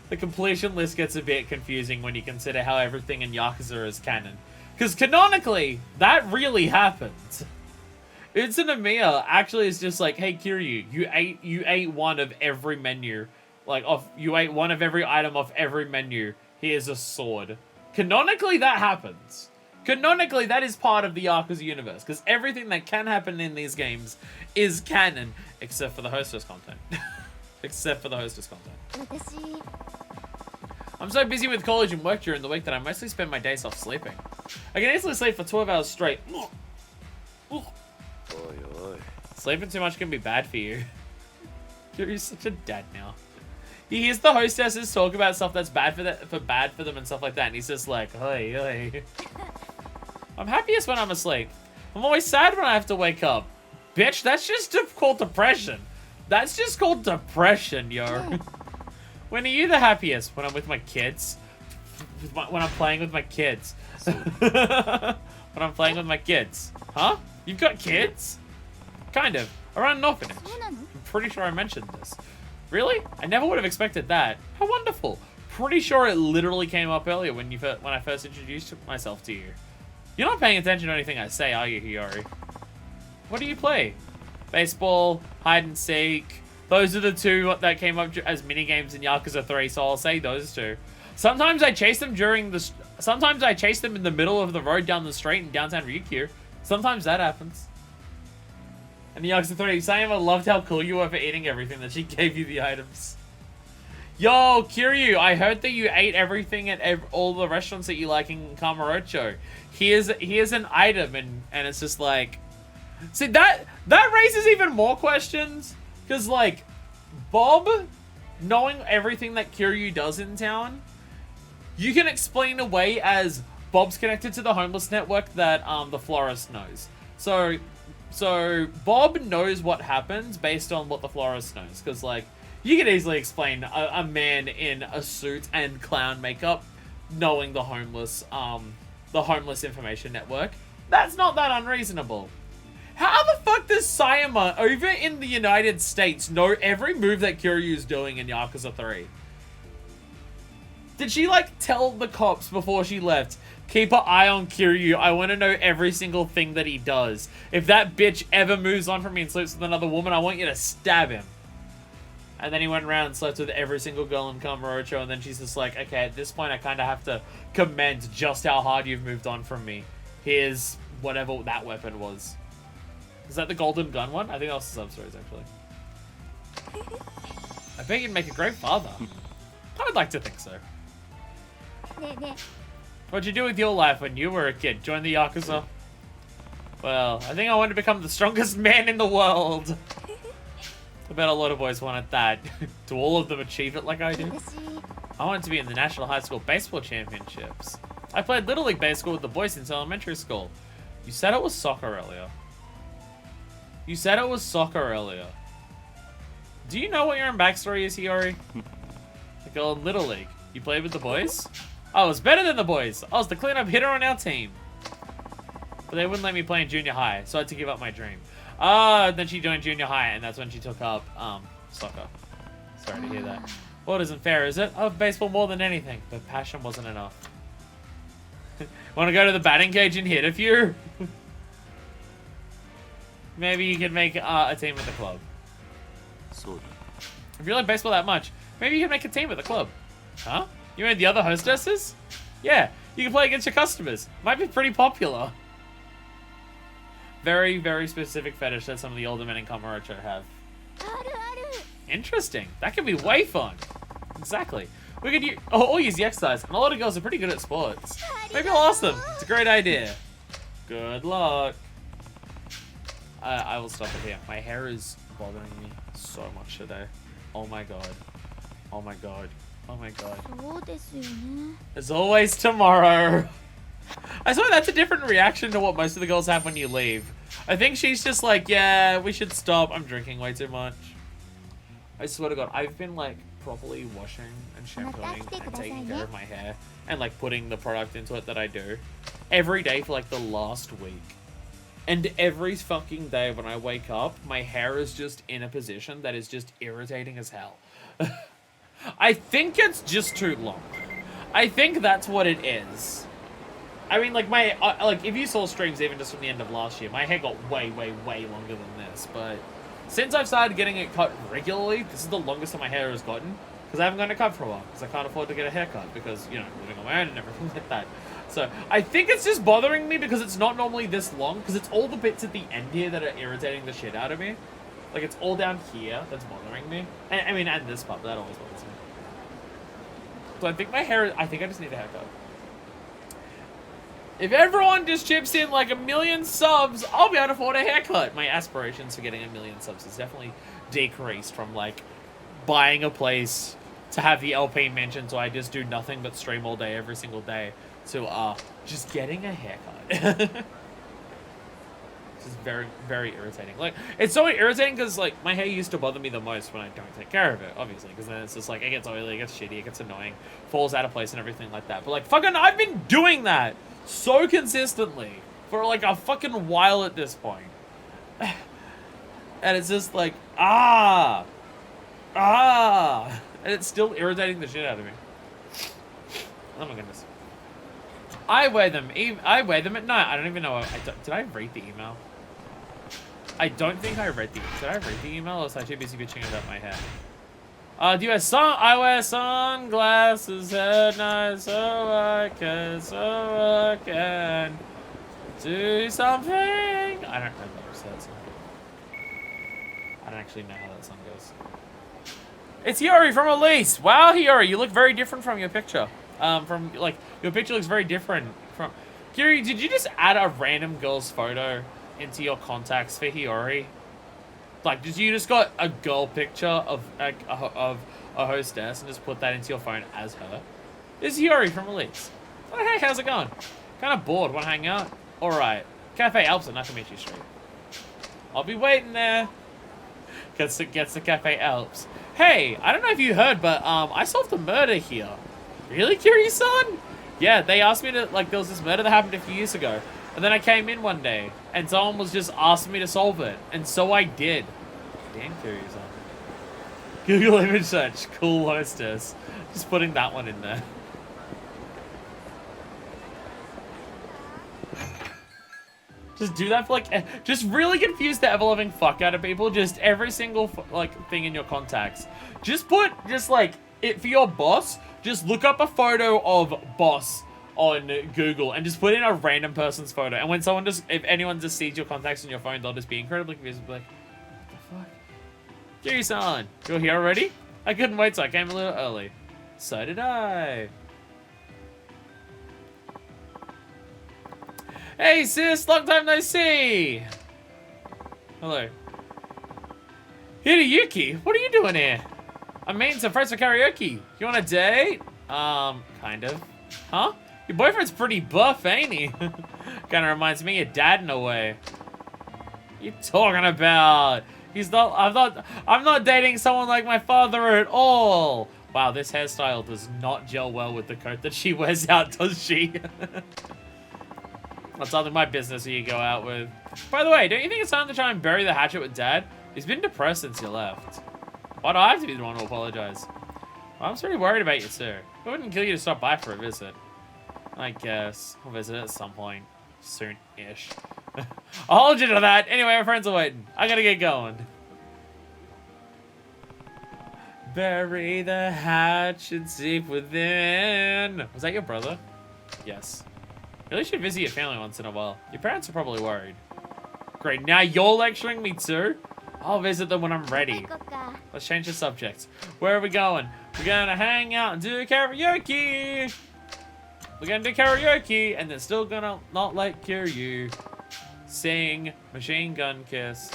The completion list gets a bit confusing when you consider how everything in Yakuza is canon. Because canonically, that really happened. Utsunamiya actually is just like, hey Kiryu, you ate one of every menu. Like, you ate one of every item off every menu. Here's a sword. Canonically, that happens. Canonically, that is part of the Yakuza universe. Because everything that can happen in these games is canon. Except for the hostess content. Except for the hostess content. 私 I'm so busy with college and work during the week that I mostly spend my days off sleeping. I can easily sleep for 12 hours straight. Sleeping too much can be bad for you. You're such a dad now. He hears the hostesses talk about stuff that's bad for them and stuff like that, and he's just like, oi, oi. I'm happiest when I'm asleep. I'm always sad when I have to wake up. Bitch, that's just called depression. That's just called depression, yo. When are you the happiest? When I'm with my kids? When I'm playing with my kids? When I'm playing with my kids? Huh? You've got kids? Kind of. Around an orphanage. そうなの I'm pretty sure I mentioned this. Really? I never would have expected that. How wonderful. Pretty sure it literally came up earlier when I first introduced myself to you. You're not paying attention to anything I say, are you, Hiyori? What do you play? Baseball, hide and seek. Those are the two that came up as mini games in Yakuza 3, so I'll say those two. Sometimes I chase them sometimes I chase them in the middle of the road down the street in downtown Ryukyu. Sometimes that happens. And the Yakuza 3, Sayama loved how cool you were for eating everything, that she gave you the items. Yo, Kiryu, I heard that you ate everything at all the restaurants that you like in Kamurocho. Here's an item, and it's just like... See, that raises even more questions. Because, like, Bob, knowing everything that Kiryu does in town, you can explain away as Bob's connected to the homeless network that the florist knows. So Bob knows what happens based on what the florist knows. Because, like, you can easily explain a man in a suit and clown makeup knowing the homeless information network. That's not that unreasonable. How the fuck does Sayama over in the United States know every move that Kiryu's doing in Yakuza 3? Did she, like, tell the cops before she left, keep an eye on Kiryu, I want to know every single thing that he does. If that bitch ever moves on from me and sleeps with another woman, I want you to stab him. And then he went around and slept with every single girl in Kamurocho, and then she's just like, okay, at this point I kind of have to commend just how hard you've moved on from me. Here's whatever that weapon was. Is that the golden gun one? I think that was the sub-stories, actually. I bet you'd make a great father. I would like to think so. ねえね What'd you do with your life when you were a kid? Join the Yakuza? Well, I think I wanted to become the strongest man in the world. I bet a lot of boys wanted that. Do all of them achieve it like I do? 私 I wanted to be in the National High School Baseball Championships. I played Little League Baseball with the boys since elementary school. You said it was soccer earlier. You said it was soccer earlier. Do you know what your own backstory is, Hiyori? Like, in Little League. You played with the boys? I was better than the boys. I was the cleanup hitter on our team. But they wouldn't let me play in junior high, so I had to give up my dream. Then she joined junior high, and that's when she took up, soccer. Sorry to hear that. Well, it isn't fair, is it? I love baseball more than anything, but passion wasn't enough. Want to go to the batting cage and hit a few? Maybe you could make a team with the club. If you like baseball that much, maybe you can make a team with the club. Huh? You mean the other hostesses? Yeah, you can play against your customers. Might be pretty popular. Very, very specific fetish that some of the older men in Kamurocho have. あるある Interesting. That could be way fun. Exactly. We could all use the exercise, and a lot of girls are pretty good at sports. Maybe I'll ask them. It's a great idea. Good luck. I will stop it here. My hair is bothering me so much today. Oh my god. Oh my god. Oh my god. そうですよね There's always tomorrow. I swear that's a different reaction to what most of the girls have when you leave. I think she's just like, yeah, we should stop. I'm drinking way too much. I swear to God, I've been like properly washing and shampooing and taking care of my hair and like putting the product into it that I do every day for like the last week. And every fucking day when I wake up, my hair is just in a position that is just irritating as hell. I think it's just too long. I think that's what it is. I mean, like, my, like, if you saw streams even just from the end of last year, my hair got way, way, way longer than this, but since I've started getting it cut regularly, this is the longest that my hair has gotten, because I haven't gotten it cut for a while, because I can't afford to get a haircut, because, you know, living on my own and everything like that. So, I think it's just bothering me because it's not normally this long, because it's all the bits at the end here that are irritating the shit out of me. Like, it's all down here that's bothering me. And, I mean, and this part, but that always bothers me. So I think my hair, I think I just need a haircut. If everyone just chips in like 1 million subs, I'll be able to afford a haircut. My aspirations for getting 1 million subs has definitely decreased from like buying a place to have the LP mentioned so I just do nothing but stream all day every single day to just getting a haircut. This is very, very irritating. Like, it's so irritating because like my hair used to bother me the most when I don't take care of it, obviously, because then it's just like it gets oily, it gets shitty, it gets annoying, falls out of place and everything like that. But like fucking I've been doing that so consistently for like a fucking while at this point. And it's just like, and it's still irritating the shit out of me. Oh my goodness. I wear them at night. I don't even know. Did I read the email? I don't think I read the. Did I read the email, or was I too busy bitching about my hair? Do you wear I wear sunglasses at night so I can do something. I don't know that song. I don't actually know how that song goes. It's Hiyori from Elise. Wow, Hiyori, you look very different from your picture. From like your picture looks very different from. Kiryu, did you just add a random girl's photo into your contacts for Hiyori? Like, did you just got a girl picture of a hostess and just put that into your phone as her? This is Hiyori from Elise. Oh, hey, how's it going? Kind of bored. Want to hang out? All right. Cafe Alps, nice to meet you, straight. I'll be waiting there. Gets the Cafe Alps. Hey, I don't know if you heard, but I solved a murder here. Really, Kiryu-san? Yeah, they asked me to, like, there was this murder that happened a few years ago. And then I came in one day, and someone was just asking me to solve it. And so I did. Damn, Kiryu-san. Google image search. Cool hostess. Just putting that one in there. Just do that for, like, just really confuse the ever-loving fuck out of people. Just every single, like, thing in your contacts. Just put, just, like, it for your boss. Just look up a photo of boss on Google and just put in a random person's photo. And when someone just, if anyone just sees your contacts on your phone, they'll just be incredibly confused and be like, what the fuck? Kiryu-san, you're here already? I couldn't wait, so I came a little early. So did I. Hey sis, long time no see. Hello. Hideyuki, what are you doing here? I'm meeting some friends for karaoke. You want a date? Kind of. Huh? Your boyfriend's pretty buff, ain't he? Kinda reminds me of Dad in a way. What are you talking about? I'm not dating someone like my father at all. Wow, this hairstyle does not gel well with the coat that she wears out, does she? That's none of my business who you go out with. By the way, don't you think it's time to try and bury the hatchet with Dad? He's been depressed since you left. Why do I have to be the one to apologize? Well, I'm pretty worried about you, sir. It wouldn't kill you to stop by for a visit. I guess. I'll visit at some point. Soon-ish. I'll hold you to that. Anyway, my friends are waiting. I gotta get going. Bury the hatchet deep within. Was that your brother? Yes. Really should visit your family once in a while. Your parents are probably worried. Great, now you're lecturing me too? I'll visit them when I'm ready. Let's change the subject. Where are we going? We're gonna hang out and do karaoke. We're gonna do karaoke and they're still gonna not let Kiryu sing Machine Gun Kiss.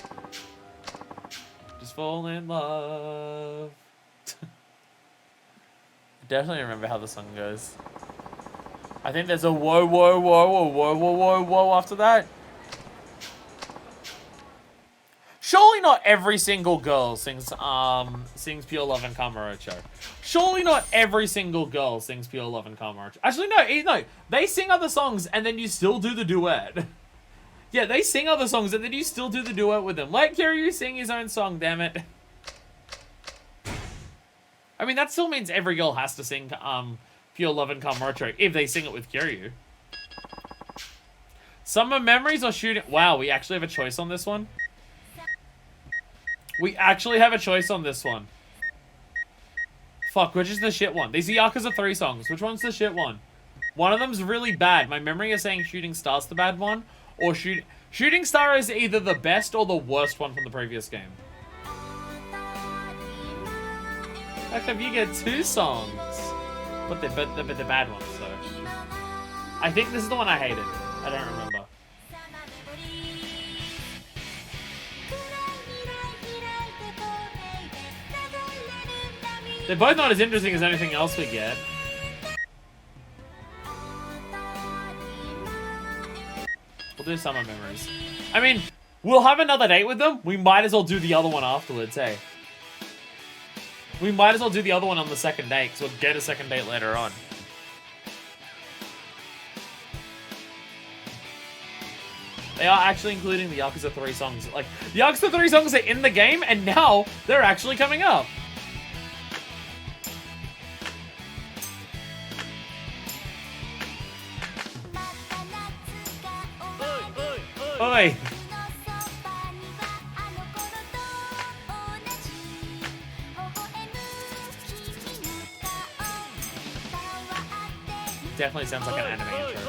Just fall in love. I definitely remember how the song goes. I think there's a whoa, whoa, whoa, whoa, whoa, whoa, whoa, whoa after that. Surely not every single girl sings Pure Love and Kamurocho. Surely not every single girl sings Pure Love and Kamurocho. Actually, no. They sing other songs and then you still do the duet. Yeah, they sing other songs and then you still do the duet with them. Let Kiryu sing his own song, damn it. I mean, that still means every girl has to sing Pure Love and Kamurocho if they sing it with Kiryu. Summer Memories or Shooting... Wow, we actually have a choice on this one? We actually have a choice on this one. Fuck, which is the shit one? These are Yakuza 3 songs. Which one's the shit one? One of them's really bad. My memory is saying Shooting Star's the bad one. Or Shooting Star is either the best or the worst one from the previous game. How come you get 2 songs? But they're bad ones, so. I think this is the one I hated. I don't remember. They're both not as interesting as anything else we get. We'll do Summer Memories. I mean, we'll have another date with them. We might as well do the other one afterwards, hey? We might as well do the other one on the second date, because we'll get a second date later on. They are actually including the Yakuza 3 songs. Like, the Yakuza 3 songs are in the game, and now they're actually coming up. Oi! Definitely sounds like an anime intro.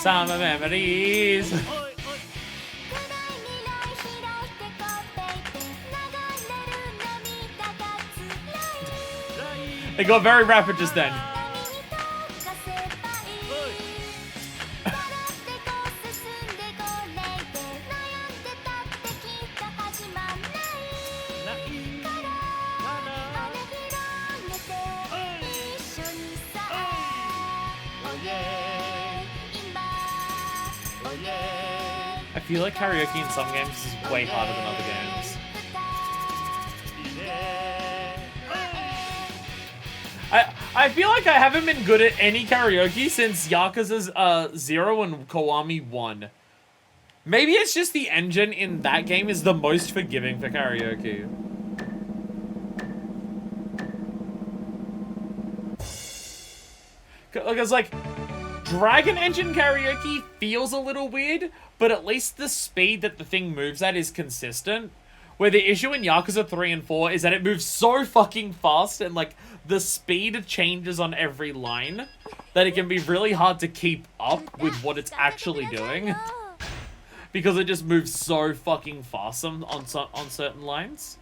Summer Memories. They got very rapid just then. I feel like karaoke in some games is way harder than other games. I feel like I haven't been good at any karaoke since Yakuza's 0 and Kiwami 1. Maybe it's just the engine in that game is the most forgiving for karaoke. Because, like, Dragon Engine karaoke feels a little weird, but at least the speed that the thing moves at is consistent. Where the issue in Yakuza 3 and 4 is that it moves so fucking fast and, like, the speed changes on every line that it can be really hard to keep up with what it's actually doing. Because it just moves so fucking fast on certain lines.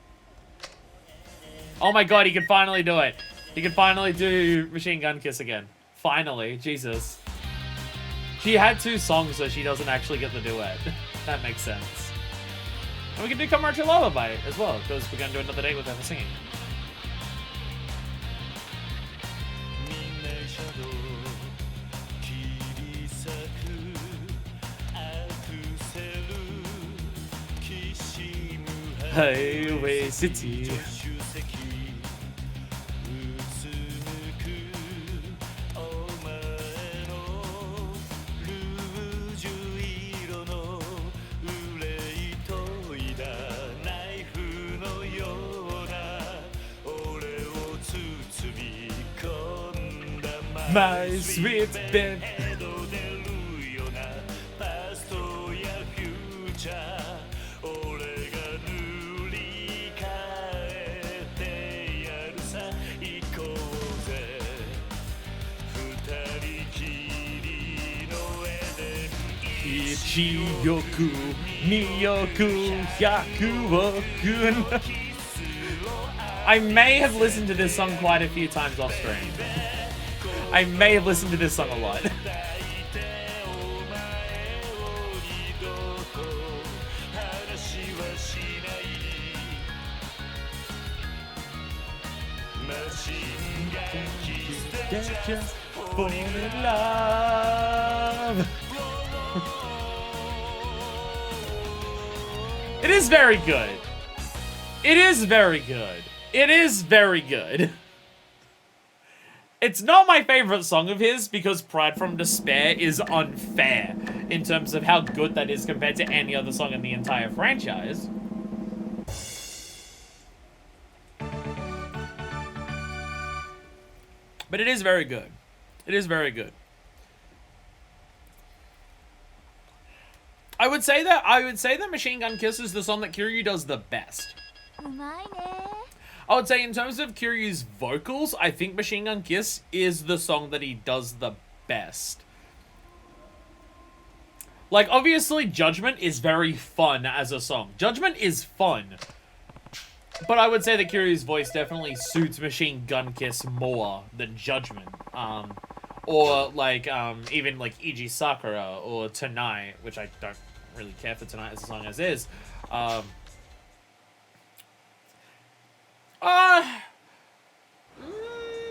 Oh my god, he can finally do it. He can finally do Machine Gun Kiss again. Finally, Jesus. She had 2 songs, so she doesn't actually get the duet. That makes sense. And we can do Comrade Lullaby as well, because we're going to do another day with her singing. Highway City. My sweet babe. Ichiyoku, Miyoku, Yakuo-kun. I may have listened to this song quite a few times off screen. I may have listened to this song a lot. Just fall in love. It is very good. It is very good. It is very good. It's not my favorite song of his because Pride from Despair is unfair in terms of how good that is compared to any other song in the entire franchise. But it is very good. It is very good. I would say that Machine Gun Kiss is the song that Kiryu does the best. I would say in terms of Kiryu's vocals, I think Machine Gun Kiss is the song that he does the best. Like, obviously, Judgment is very fun as a song. Judgment is fun. But I would say that Kiryu's voice definitely suits Machine Gun Kiss more than Judgment. Or, like, even, like, Iji Sakura or Tonight, which I don't really care for Tonight as a song as is.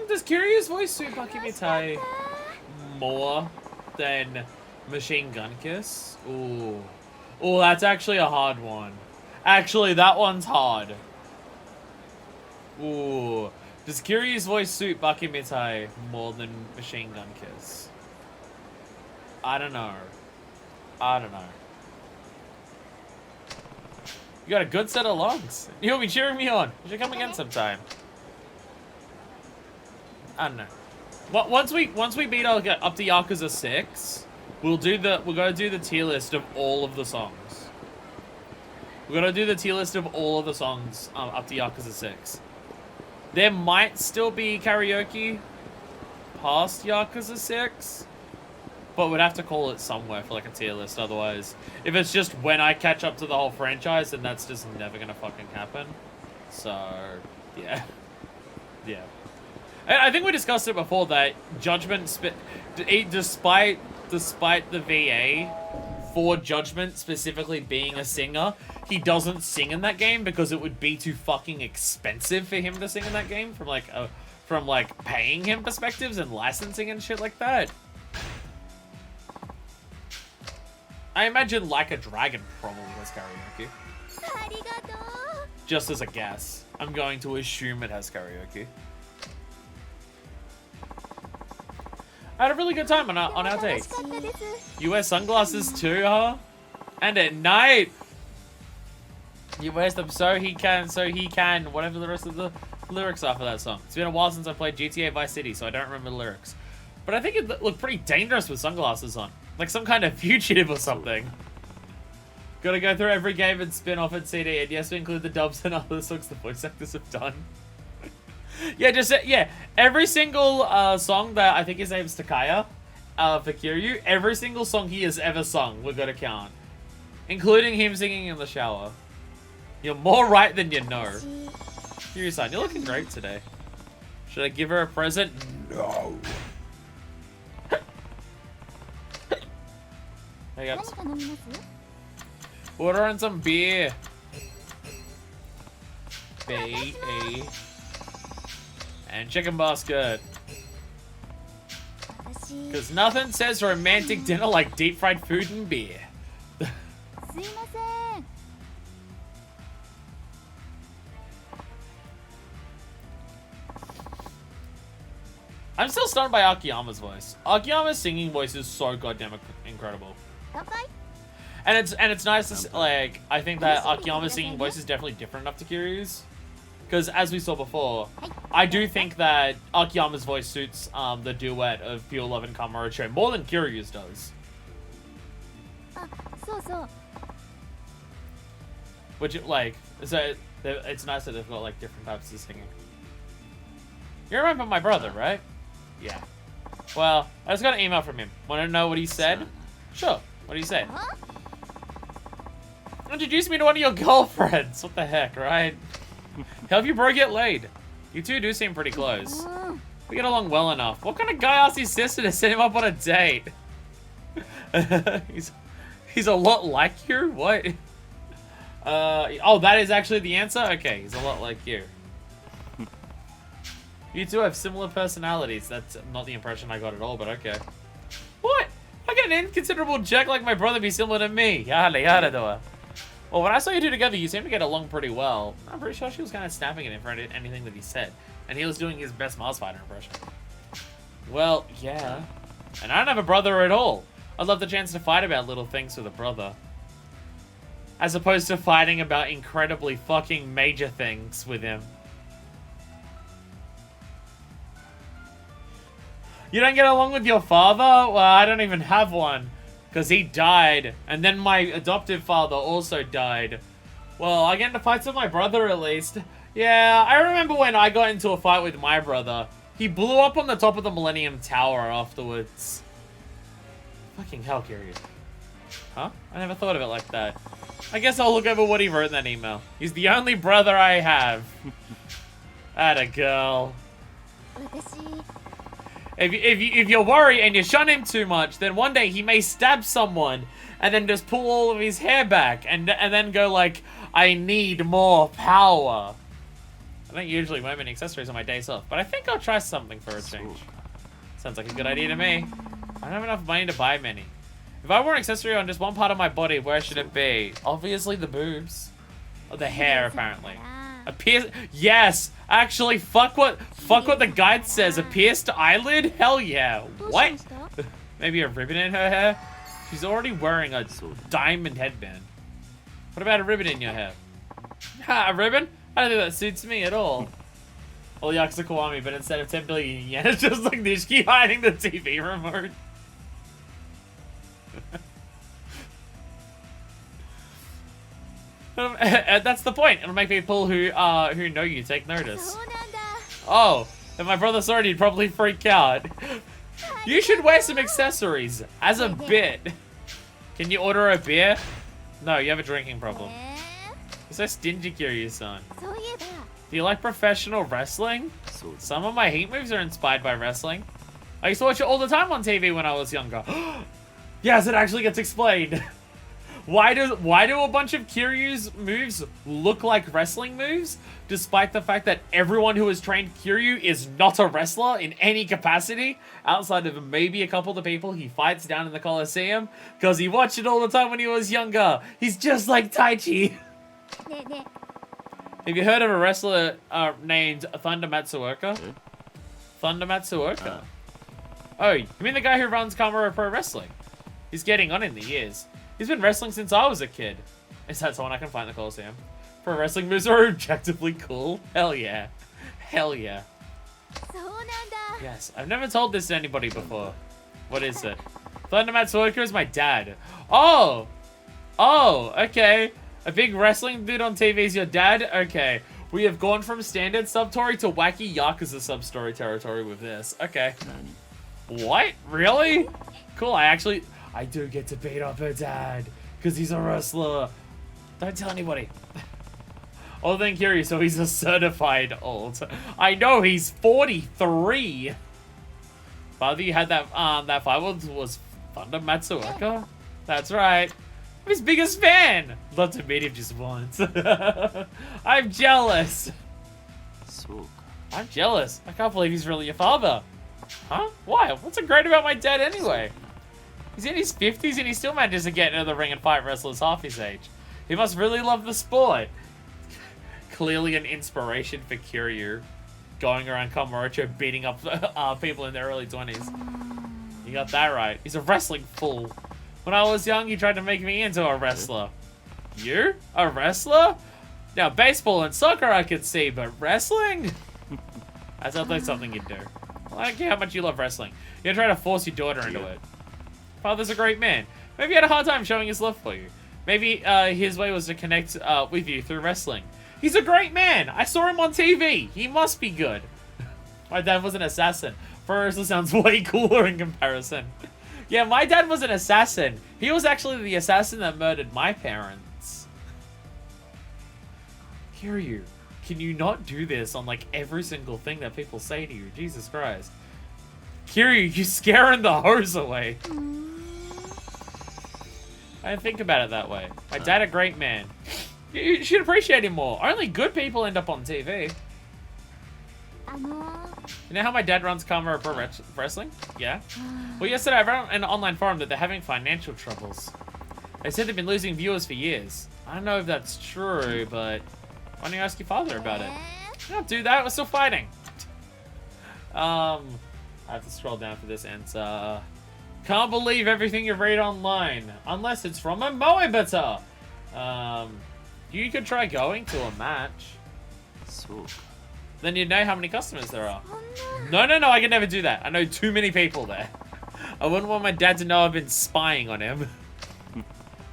Does Kiryu's voice suit Baki Mitai more than Machine Gun Kiss? Ooh. Ooh, that's actually a hard one. Actually, that one's hard. Ooh. Does Kiryu's voice suit Baki Mitai more than Machine Gun Kiss? I don't know. I don't know. You got a good set of lungs. You'll be cheering me on. You should come again sometime. I don't know. Well, once we beat up to Yakuza 6, we're gonna do the tier list of all of the songs. We're gonna do the tier list of all of the songs up to Yakuza 6. There might still be karaoke past Yakuza 6, but we'd have to call it somewhere for like a tier list. Otherwise, if it's just when I catch up to the whole franchise, then that's just never gonna fucking happen. So, yeah. Yeah. I think we discussed it before that Judgment, despite the VA for Judgment specifically being a singer, he doesn't sing in that game because it would be too fucking expensive for him to sing in that game from like paying him perspectives and licensing and shit like that. I imagine Like a Dragon probably has karaoke. Just as a guess. I'm going to assume it has karaoke. I had a really good time on our date. You wear sunglasses too, huh? And at night, he wears them so he can, whatever the rest of the lyrics are for that song. It's been a while since I played GTA Vice City, so I don't remember the lyrics. But I think it looked pretty dangerous with sunglasses on. Like some kind of fugitive or something. Gotta go through every game and spin-off and CD, and yes, we include the dubs and other songs the voice actors have done. Yeah, every single song that I think his name's Takaya, for Kiryu, every single song he has ever sung, we're gonna count. Including him singing in the shower. You're more right than you know. Kiryu-san, you're looking great today. Should I give her a present? No. Hey, guys. Order on some beer. B-E. And chicken basket. Because nothing says romantic dinner like deep fried food and beer. I'm still stunned by Akiyama's voice. Akiyama's singing voice is so goddamn incredible. And it's nice to like, I think that Akiyama's singing voice is definitely different enough to Kiryu's. Because as we saw before, I do think that Akiyama's voice suits the duet of Pure Love and Kamurocho more than Kiryu's does. Which, like, so it's nice that they've got, like, different types of singing. You remember my brother, right? Yeah. Well, I just got an email from him. Want to know what he said? Sure. What did he say? Introduce me to one of your girlfriends. What the heck, right? Help your bro get laid. You two do seem pretty close. We get along well enough. What kind of guy asked his sister to set him up on a date? He's a lot like you? What? Oh, that is actually the answer? Okay, he's a lot like you. You two have similar personalities. That's not the impression I got at all, but okay. What? How can an inconsiderable jerk like my brother be similar to me? Yada yada doa. Well, when I saw you two together, you seemed to get along pretty well. I'm pretty sure she was kind of snapping at him for anything that he said. And he was doing his best Mars Fighter impression. Well, yeah. And I don't have a brother at all. I'd love the chance to fight about little things with a brother. As opposed to fighting about incredibly fucking major things with him. You don't get along with your father? Well, I don't even have one. Because he died. And then my adoptive father also died. Well, I get into fights with my brother at least. Yeah, I remember when I got into a fight with my brother. He blew up on the top of the Millennium Tower afterwards. Fucking hell, Kiryu. Huh? I never thought of it like that. I guess I'll look over what he wrote in that email. He's the only brother I have. Atta girl. If you're worried and you shun him too much, then one day he may stab someone and then just pull all of his hair back and then go like, I need more power. I don't usually wear many accessories on my days off, but I think I'll try something for a change. Sounds like a good idea to me. I don't have enough money to buy many. If I wore an accessory on just one part of my body, where should it be? Obviously the boobs. Or the hair, apparently. A pierced... Yes! Actually, fuck what the guide says. A pierced eyelid? Hell yeah. What? Maybe a ribbon in her hair? She's already wearing a diamond headband. What about a ribbon in your hair? Ha, a ribbon? I don't think that suits me at all. Well, Yakuza Kiwami, but instead of 10 billion yen, it's just like Nishiki hiding the TV remote. That's the point. It'll make people who know you take notice. Oh, if my brother saw it, he'd probably freak out. You should wear some accessories as a bit. Can you order a beer? No, you have a drinking problem. You're so stingy, Kiryu-san. Do you like professional wrestling? Some of my heat moves are inspired by wrestling. I used to watch it all the time on TV when I was younger. Yes, it actually gets explained. Why do a bunch of Kiryu's moves look like wrestling moves, despite the fact that everyone who has trained Kiryu is not a wrestler in any capacity, outside of maybe a couple of the people he fights down in the Coliseum, because he watched it all the time when he was younger. He's just like Taichi. Have you heard of a wrestler named Thunder Matsuoka? Thunder Matsuoka? Oh, you mean the guy who runs Kamura Pro Wrestling? He's getting on in the years. He's been wrestling since I was a kid. Is that someone I can find in the Coliseum? Pro wrestling moves are objectively cool. Hell yeah. Hell yeah. Yes, I've never told this to anybody before. What is it? Thunder Matsuoka is my dad. Oh! Oh, okay. A big wrestling dude on TV is your dad? Okay. We have gone from standard sub-story to wacky Yakuza sub-story territory with this. Okay. What? Really? Cool, I do get to beat up her dad. Because he's a wrestler. Don't tell anybody. Other than Kiryu, so he's a certified old. I know, he's 43. Father, you had that fight was Thunder Matsuoka? That's right. I'm his biggest fan. Love to meet him just once. I'm jealous. I'm jealous. I can't believe he's really your father. Huh? Why? What's so great about my dad anyway? He's in his 50s and he still manages to get into the ring and fight wrestlers half his age. He must really love the sport. Clearly an inspiration for Kiryu. Going around Kamurocho beating up people in their early 20s. You got that right. He's a wrestling fool. When I was young, he tried to make me into a wrestler. You? A wrestler? Now, baseball and soccer I could see, but wrestling? That's not like something you'd do. Well, I don't care how much you love wrestling. You're trying to force your daughter into it. Father's a great man. Maybe he had a hard time showing his love for you. Maybe his way was to connect with you through wrestling. He's a great man. I saw him on TV. He must be good. My dad was an assassin. First, it sounds way cooler in comparison. Yeah, my dad was an assassin. He was actually the assassin that murdered my parents. Kiryu, can you not do this on like every single thing that people say to you? Jesus Christ. Kiryu, you're scaring the hose away. I didn't think about it that way. My dad a great man. You should appreciate him more. Only good people end up on TV. You know how my dad runs Kama Pro Wrestling? Yeah. Well, yesterday I read on an online forum that they're having financial troubles. They said they've been losing viewers for years. I don't know if that's true, but why don't you ask your father about it? Don't do that. We're still fighting. I have to scroll down for this answer. Can't believe everything you read online, unless it's from a Moebitter. You could try going to a match. Then you'd know how many customers there are. No, I can never do that. I know too many people there. I wouldn't want my dad to know I've been spying on him.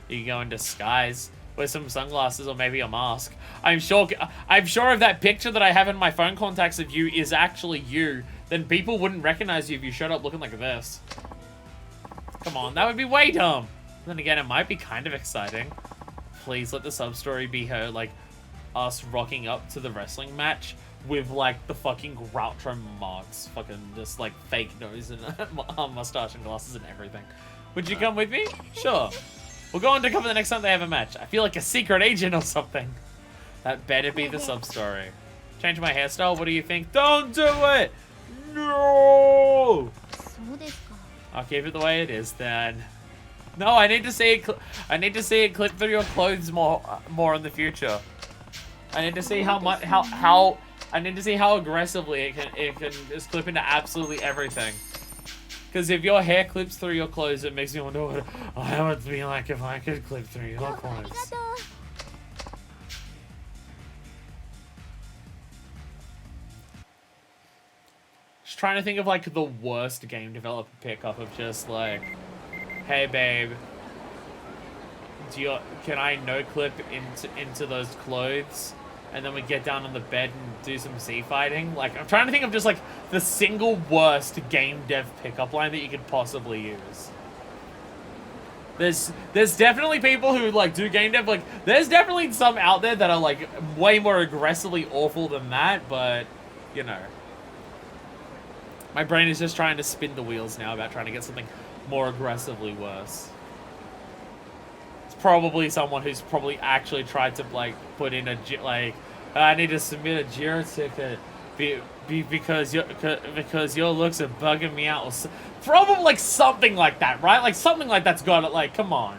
You can go in disguise, wear some sunglasses or maybe a mask. I'm sure if that picture that I have in my phone contacts of you is actually you, then people wouldn't recognize you if you showed up looking like this. Come on, that would be way dumb. Then again, it might be kind of exciting. Please let the sub-story be her, like, us rocking up to the wrestling match with, like, the fucking Groucho Marx fucking just, like, fake nose and mustache and glasses and everything. Would you come with me? Sure. We'll go undercover the next time they have a match. I feel like a secret agent or something. That better be the sub-story. Change my hairstyle, what do you think? Don't do it! No! I'll keep it the way it is then. No, I need to see it. I need to see it clip through your clothes more in the future. I need to see how much I need to see how aggressively it can just clip into absolutely everything. Because if your hair clips through your clothes, it makes me wonder what I would be like if I could clip through your clothes. Just trying to think of like the worst game developer pickup of just like, hey babe, can I no clip into those clothes, and then we get down on the bed and do some sea fighting? Like, I'm trying to think of just like the single worst game dev pickup line that you could possibly use. There's definitely people who like do game dev, like there's definitely some out there that are like way more aggressively awful than that, but you know. My brain is just trying to spin the wheels now about trying to get something more aggressively worse. It's probably someone who's probably actually tried to like put in like, I need to submit a Jira ticket because your looks are bugging me out. Probably like something like that, right? Like something like that's got it. Like, come on.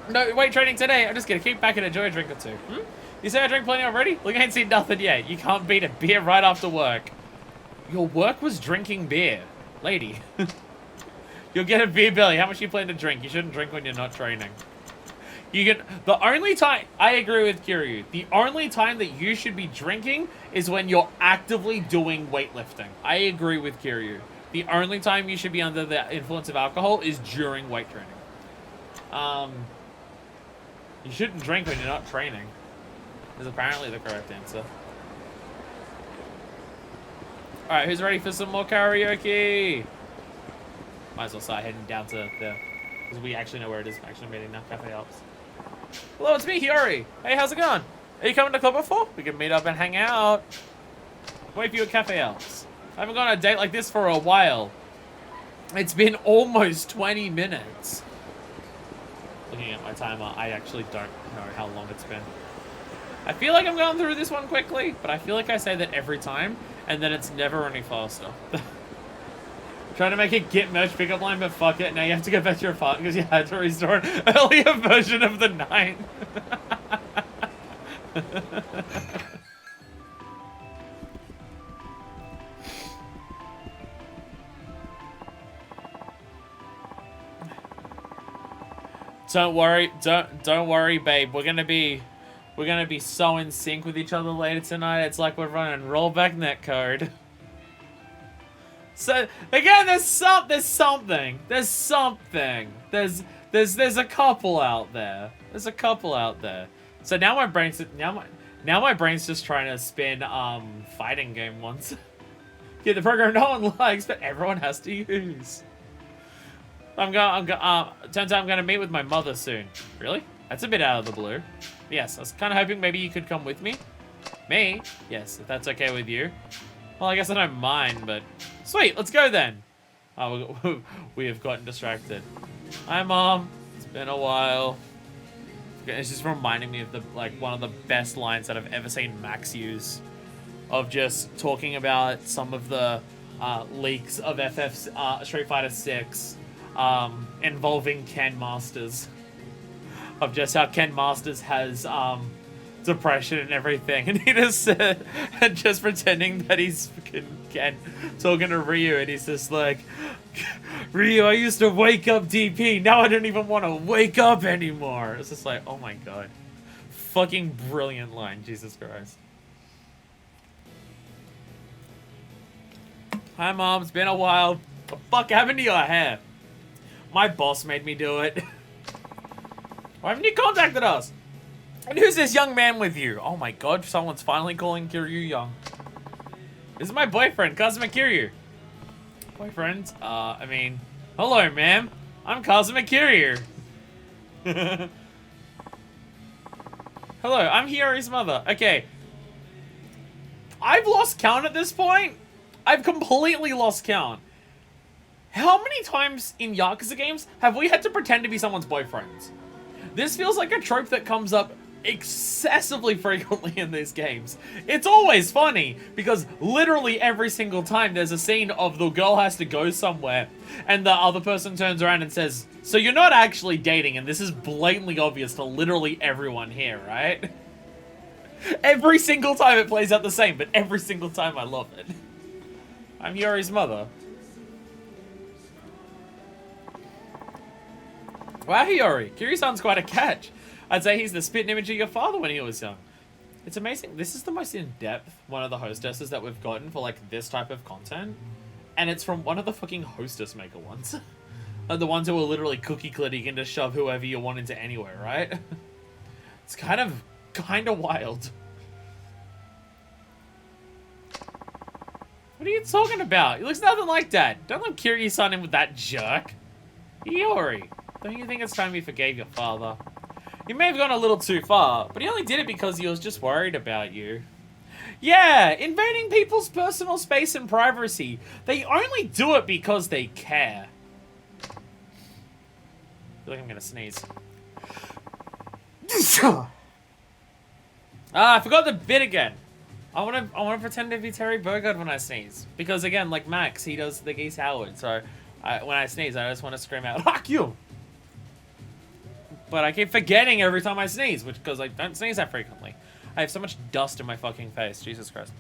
No, weight training today. I'm just gonna keep back and enjoy a drink or two. You say I drank plenty already? Look, I ain't seen nothing yet. You can't beat a beer right after work. Your work was drinking beer. Lady. You'll get a beer belly. How much do you plan to drink? You shouldn't drink when you're not training. The only time, I agree with Kiryu, the only time that you should be drinking is when you're actively doing weightlifting. I agree with Kiryu. The only time you should be under the influence of alcohol is during weight training. You shouldn't drink when you're not training. Is apparently the correct answer. Alright, who's ready for some more karaoke? Might as well start heading down to the... Because we actually know where it is. I'm actually meeting now. Cafe Alps. Hello, it's me, Hiyori. Hey, how's it going? Are you coming to club before? We can meet up and hang out. Wait for you at Cafe Alps. I haven't gone on a date like this for a while. It's been almost 20 minutes. Looking at my timer, I actually don't know how long it's been. I feel like I'm going through this one quickly, but I feel like I say that every time, and then it's never any faster. Trying to make a Git merge pickup line, but fuck it. Now you have to go back to your apartment because you had to restore an earlier version of the night. Don't worry, babe. We're gonna be so in sync with each other later tonight. It's like we're running rollback netcode. So again, there's something. There's a couple out there. There's a couple out there. So now my brain's just trying to spin fighting game ones. Yeah, the program no one likes, but everyone has to use. Turns out I'm gonna meet with my mother soon. Really? That's a bit out of the blue. Yes, I was kind of hoping maybe you could come with me. Me? Yes, if that's okay with you. Well, I guess I don't mind, but... Sweet, let's go then. Oh, we have gotten distracted. Hi, Mom. It's been a while. It's just reminding me of one of the best lines that I've ever seen Max use. Of just talking about some of the leaks of Street Fighter 6 involving Ken Masters. Of just how Ken Masters has depression and everything, and he just and just pretending that he's fucking Ken talking to Ryu, and he's just like, Ryu, I used to wake up DP, now I don't even want to wake up anymore. It's just like, oh my god, fucking brilliant line, Jesus Christ. Hi, Mom, it's been a while. What the fuck happened to your hair? My boss made me do it. Why haven't you contacted us? And who's this young man with you? Oh my god, someone's finally calling Kiryu young. This is my boyfriend, Kazuma Kiryu. Boyfriend? I mean, hello, ma'am. I'm Kazuma Kiryu. Hello, I'm Hiyori's mother. Okay. I've lost count at this point. I've completely lost count. How many times in Yakuza games have we had to pretend to be someone's boyfriends? This feels like a trope that comes up excessively frequently in these games. It's always funny, because literally every single time there's a scene of the girl has to go somewhere, and the other person turns around and says, so you're not actually dating, and this is blatantly obvious to literally everyone here, right? Every single time it plays out the same, but every single time I love it. I'm Yuri's mother. Wow, Hiyori, Kiryu-san's quite a catch. I'd say he's the spitting image of your father when he was young. It's amazing. This is the most in-depth one of the hostesses that we've gotten for, like, this type of content. And it's from one of the fucking hostess maker ones. Like the ones who are literally cookie-clitter, you can just shove whoever you want into anywhere, right? It's kind of wild. What are you talking about? He looks nothing like that. Don't let Kiryu-san in with that jerk. Hiyori, don't you think it's time you forgave your father? You may have gone a little too far, but he only did it because he was just worried about you. Yeah, invading people's personal space and privacy. They only do it because they care. I feel like I'm gonna sneeze. I forgot the bit again. I wanna pretend to be Terry Bogard when I sneeze. Because again, like Max, he does the Geese Howard, so when I sneeze, I just want to scream out, "Fuck you!" But I keep forgetting every time I sneeze, because I don't sneeze that frequently. I have so much dust in my fucking face, Jesus Christ.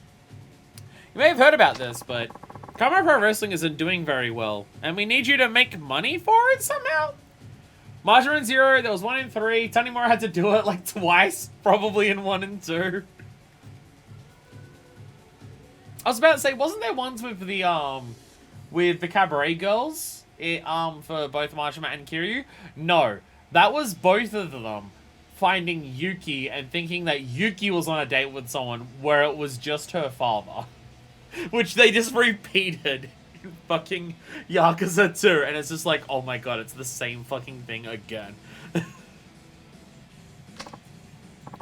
You may have heard about this, but Kama Pro Wrestling isn't doing very well, and we need you to make money for it somehow? Margarine Zero, there was 1 in 3. Tanimura had to do it like twice, probably in 1 and 2. I was about to say, wasn't there ones with the cabaret girls? For both Majima and Kiryu? No. That was both of them finding Yuki and thinking that Yuki was on a date with someone where it was just her father. Which they just repeated in fucking Yakuza 2. And it's just like, oh my god, it's the same fucking thing again.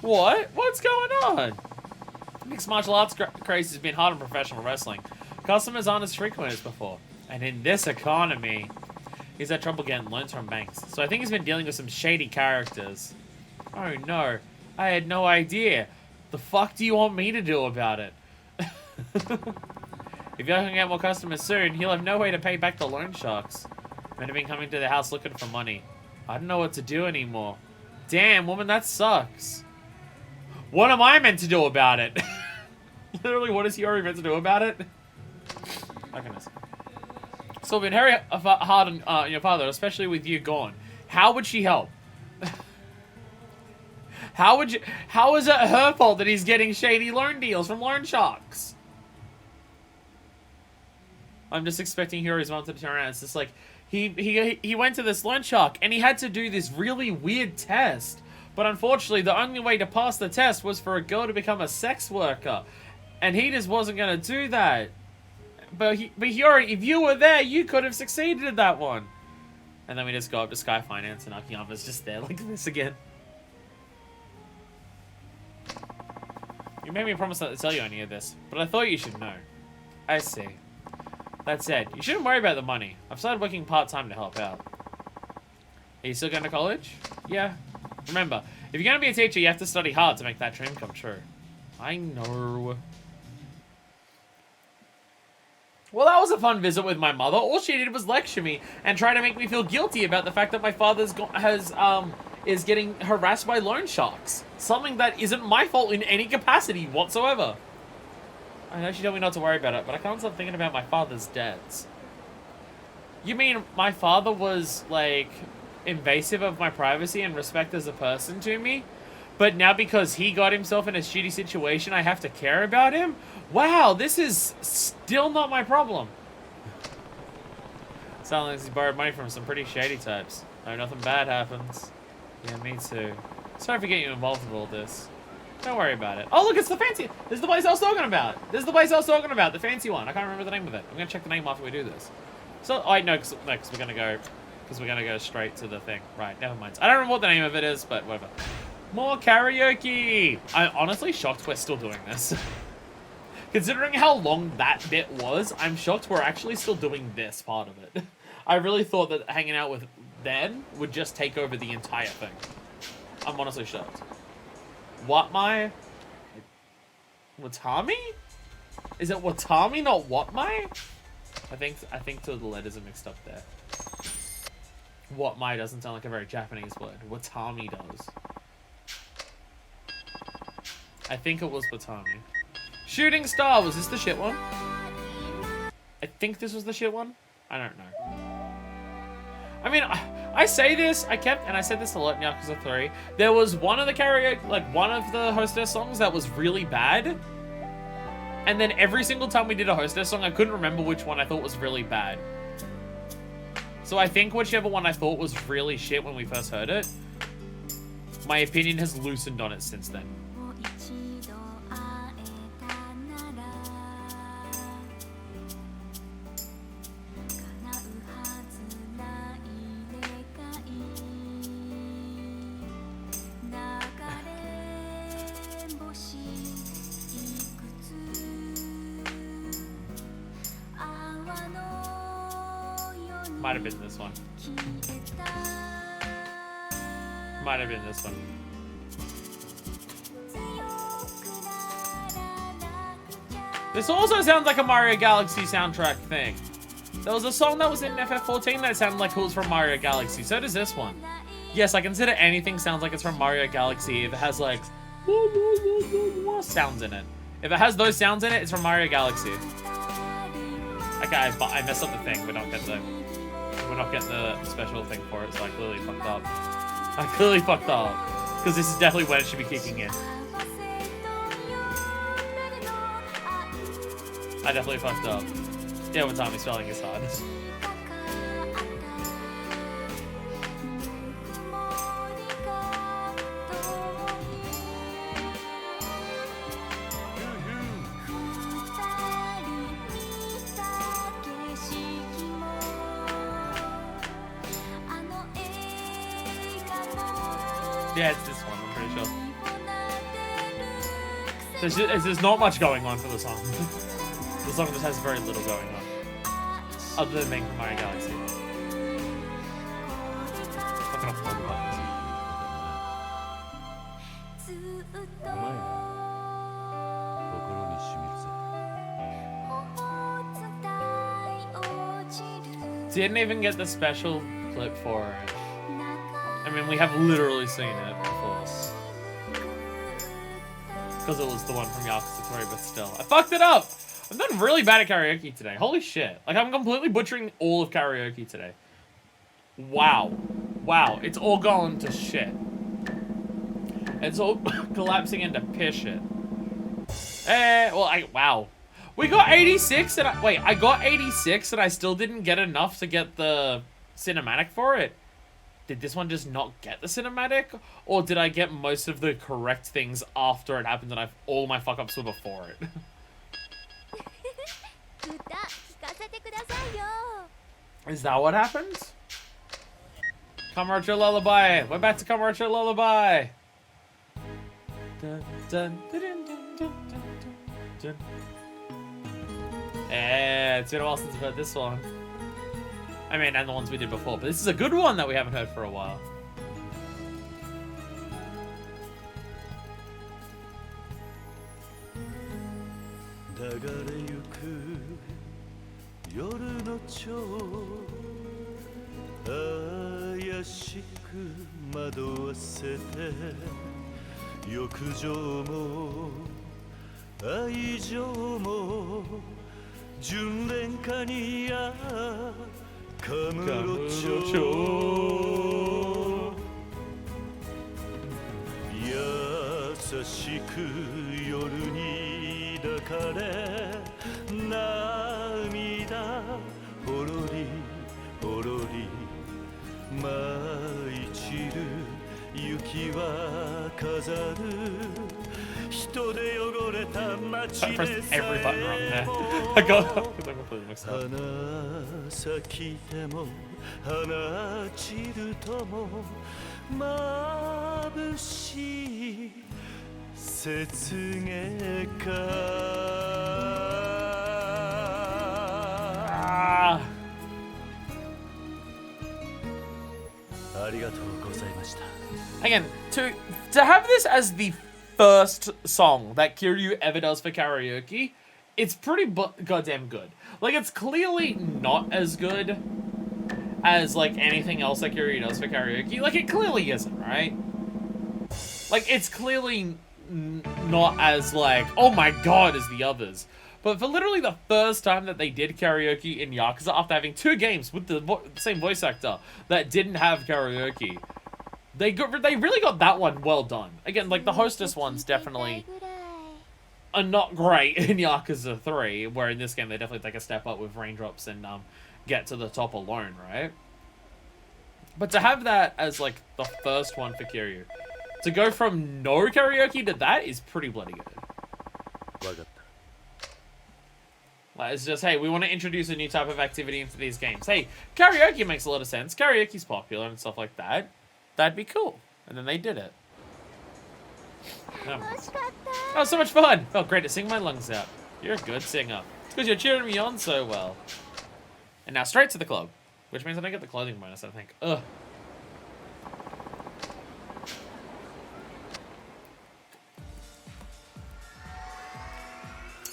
What? What's going on? Mixed martial arts craze has been hard on professional wrestling. Customers aren't as frequent as before. And in this economy, he's had trouble getting loans from banks. So I think he's been dealing with some shady characters. Oh no, I had no idea. The fuck do you want me to do about it? If you're gonna get more customers soon, he'll have no way to pay back the loan sharks. Men have been coming to the house looking for money. I don't know what to do anymore. Damn, woman, that sucks. What am I meant to do about it? Literally, what is he already meant to do about it? Oh, goodness. So it's been very hard on your father, especially with you gone. How would she help? How is it her fault that he's getting shady loan deals from loan sharks? I'm just expecting Hiro's mom to turn around. It's just like, he went to this loan shark and he had to do this really weird test. But unfortunately, the only way to pass the test was for a girl to become a sex worker. And he just wasn't going to do that. But Hiyori, if you were there, you could have succeeded at that one. And then we just go up to Sky Finance and Akiyama's just there like this again. You made me promise not to tell you any of this, but I thought you should know. I see. That said, you shouldn't worry about the money. I've started working part-time to help out. Are you still going to college? Yeah. Remember, if you're going to be a teacher, you have to study hard to make that dream come true. I know. Well, that was a fun visit with my mother. All she did was lecture me and try to make me feel guilty about the fact that my father is getting harassed by loan sharks. Something that isn't my fault in any capacity whatsoever. I know she told me not to worry about it, but I can't stop thinking about my father's debts. You mean my father was, like, invasive of my privacy and respect as a person to me? But now because he got himself in a shitty situation, I have to care about him? Wow, this is still not my problem. Sounds like he's borrowed money from some pretty shady types. I hope nothing bad happens. Yeah, me too. Sorry for getting you involved with all this. Don't worry about it. Oh, look, it's the fancy... This is the place I was talking about. This is the place I was talking about. The fancy one. I can't remember the name of it. I'm going to check the name after we do this. So, oh, no, because we're going to go... Because we're going to go straight to the thing. Right, never mind. I don't remember what the name of it is, but whatever. More karaoke! I'm honestly shocked we're still doing this. Considering how long that bit was, I'm shocked we're actually still doing this part of it. I really thought that hanging out with Ben would just take over the entire thing. I'm honestly shocked. What my? Watami? Is it Watami, not what my? I think the letters are mixed up there. What my doesn't sound like a very Japanese word. Watami does. I think it was Watami. Shooting Star, was this the shit one? I think this was the shit one. I don't know. I mean, I say this, I said this a lot in Yakuza 3. There was one of the karaoke, like one of the hostess songs that was really bad. And then every single time we did a hostess song, I couldn't remember which one I thought was really bad. So I think whichever one I thought was really shit when we first heard it, my opinion has loosened on it since then. Might have been this one. Might have been this one. This also sounds like a Mario Galaxy soundtrack thing. There was a song that was in FF14 that sounded like it was from Mario Galaxy. So does this one. Yes, I consider anything sounds like it's from Mario Galaxy if it has like sounds in it. If it has those sounds in it, it's from Mario Galaxy. Okay, I messed up the thing. We're not getting the special thing for it, so I clearly fucked up. I clearly fucked up. Because this is definitely when it should be kicking in. I definitely fucked up. Yeah, when Tommy's spelling is hard. Yeah, it's this one, I'm pretty sure. There's not much going on for the song. The song just has very little going on. Other than being from Mario Galaxy. Look at all the buttons. うまいな心にしみるぜ Didn't even get the special clip for it. I mean, we have literally seen it before. Because it was the one from Yakuza 3, but still. I fucked it up! I've done really bad at karaoke today. Holy shit. Like, I'm completely butchering all of karaoke today. Wow. Wow. It's all gone to shit. It's all collapsing into piss shit. Wow. We got 86 and I got 86 and I still didn't get enough to get the cinematic for it. Did this one just not get the cinematic? Or did I get most of the correct things after it happened and all my fuck-ups were before it? Is that what happened? Kamurocho Lullaby. We're back to Kamurocho Lullaby. Dun, dun, dun, dun, dun, dun, dun. Yeah, it's been a while since I've heard this one. I mean, and the ones we did before, but this is a good one that we haven't heard for a while. I pressed every button wrong there. I got because I completely mixed up. Ah. Again, to have this as the first song that Kiryu ever does for karaoke, it's pretty goddamn good. Like, it's clearly not as good as, like, anything else that Kiryu does for karaoke. Like, it clearly isn't, right? Like, it's clearly not as, like, oh my god as the others. But for literally the first time that they did karaoke in Yakuza after having 2 games with the same voice actor that didn't have karaoke, they really got that one well done. Again, like, the hostess ones definitely are not great in Yakuza 3, where in this game they definitely take a step up with raindrops and get to the top alone, right? But to have that as, like, the first one for Kiryu, to go from no karaoke to that is pretty bloody good. Like, it's just, hey, we want to introduce a new type of activity into these games. Hey, karaoke makes a lot of sense. Karaoke's popular and stuff like that. That'd be cool. And then they did it. Oh, so much fun. Felt great to sing my lungs out. You're a good singer. It's because you're cheering me on so well. And now straight to the club. Which means I don't get the clothing bonus, I think. Ugh.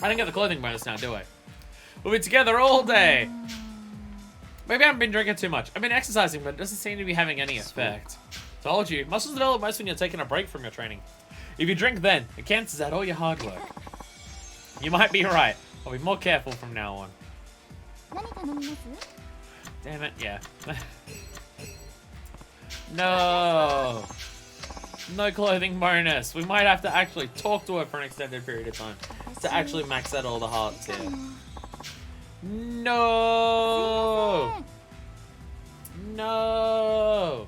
I didn't get the clothing bonus now, do I? We'll be together all day. Maybe I haven't been drinking too much. I've been exercising, but it doesn't seem to be having any effect. Told you. Muscles develop most when you're taking a break from your training. If you drink then, it cancels out all your hard work. You might be right. I'll be more careful from now on. Damn it, yeah. No. No clothing bonus. We might have to actually talk to her for an extended period of time to actually max out all the hearts here. No. No.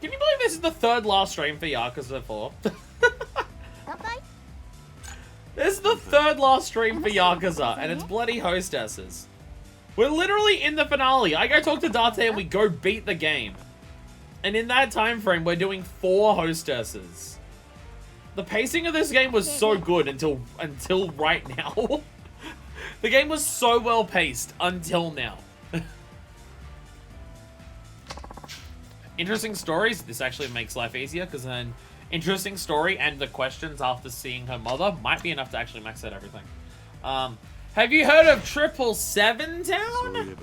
Can you believe this is the third last stream for Yakuza 4? This is the third last stream for Yakuza, and it's bloody hostesses. We're literally in the finale. I go talk to Date and we go beat the game. And in that time frame, we're doing 4 hostesses. The pacing of this game was so good until right now. The game was so well paced until now. Interesting stories. This actually makes life easier because then interesting story and the questions after seeing her mother might be enough to actually max out everything. Have you heard of 777 Town?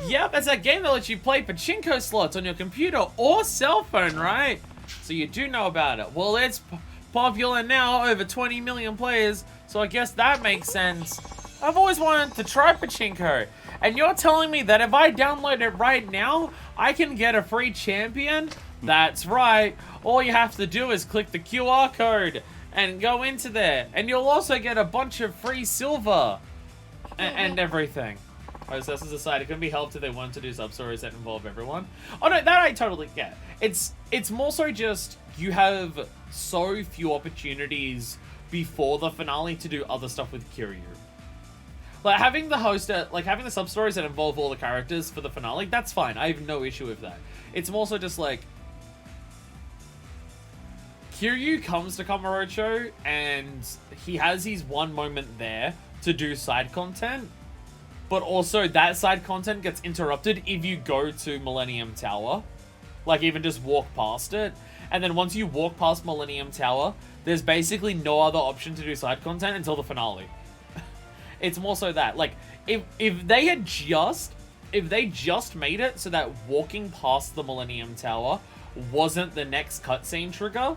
Yep, that's that game that lets you play pachinko slots on your computer or cell phone, right? So you do know about it. Well, it's popular now, over 20 million players, so I guess that makes sense. I've always wanted to try pachinko, and you're telling me that if I download it right now, I can get a free champion? That's right. All you have to do is click the QR code and go into there, and you'll also get a bunch of free silver and everything. Hostesses aside, it couldn't be helped if they wanted to do sub-stories that involve everyone. Oh no, that I totally get. It's more so just you have so few opportunities before the finale to do other stuff with Kiryu. Like having the having the sub-stories that involve all the characters for the finale, that's fine. I have no issue with that. It's more so just like Kiryu comes to Kamurocho and he has his one moment there to do side content. But also, that side content gets interrupted if you go to Millennium Tower. Like, even just walk past it. And then once you walk past Millennium Tower, there's basically no other option to do side content until the finale. It's more so that. Like, if they just made it so that walking past the Millennium Tower wasn't the next cutscene trigger,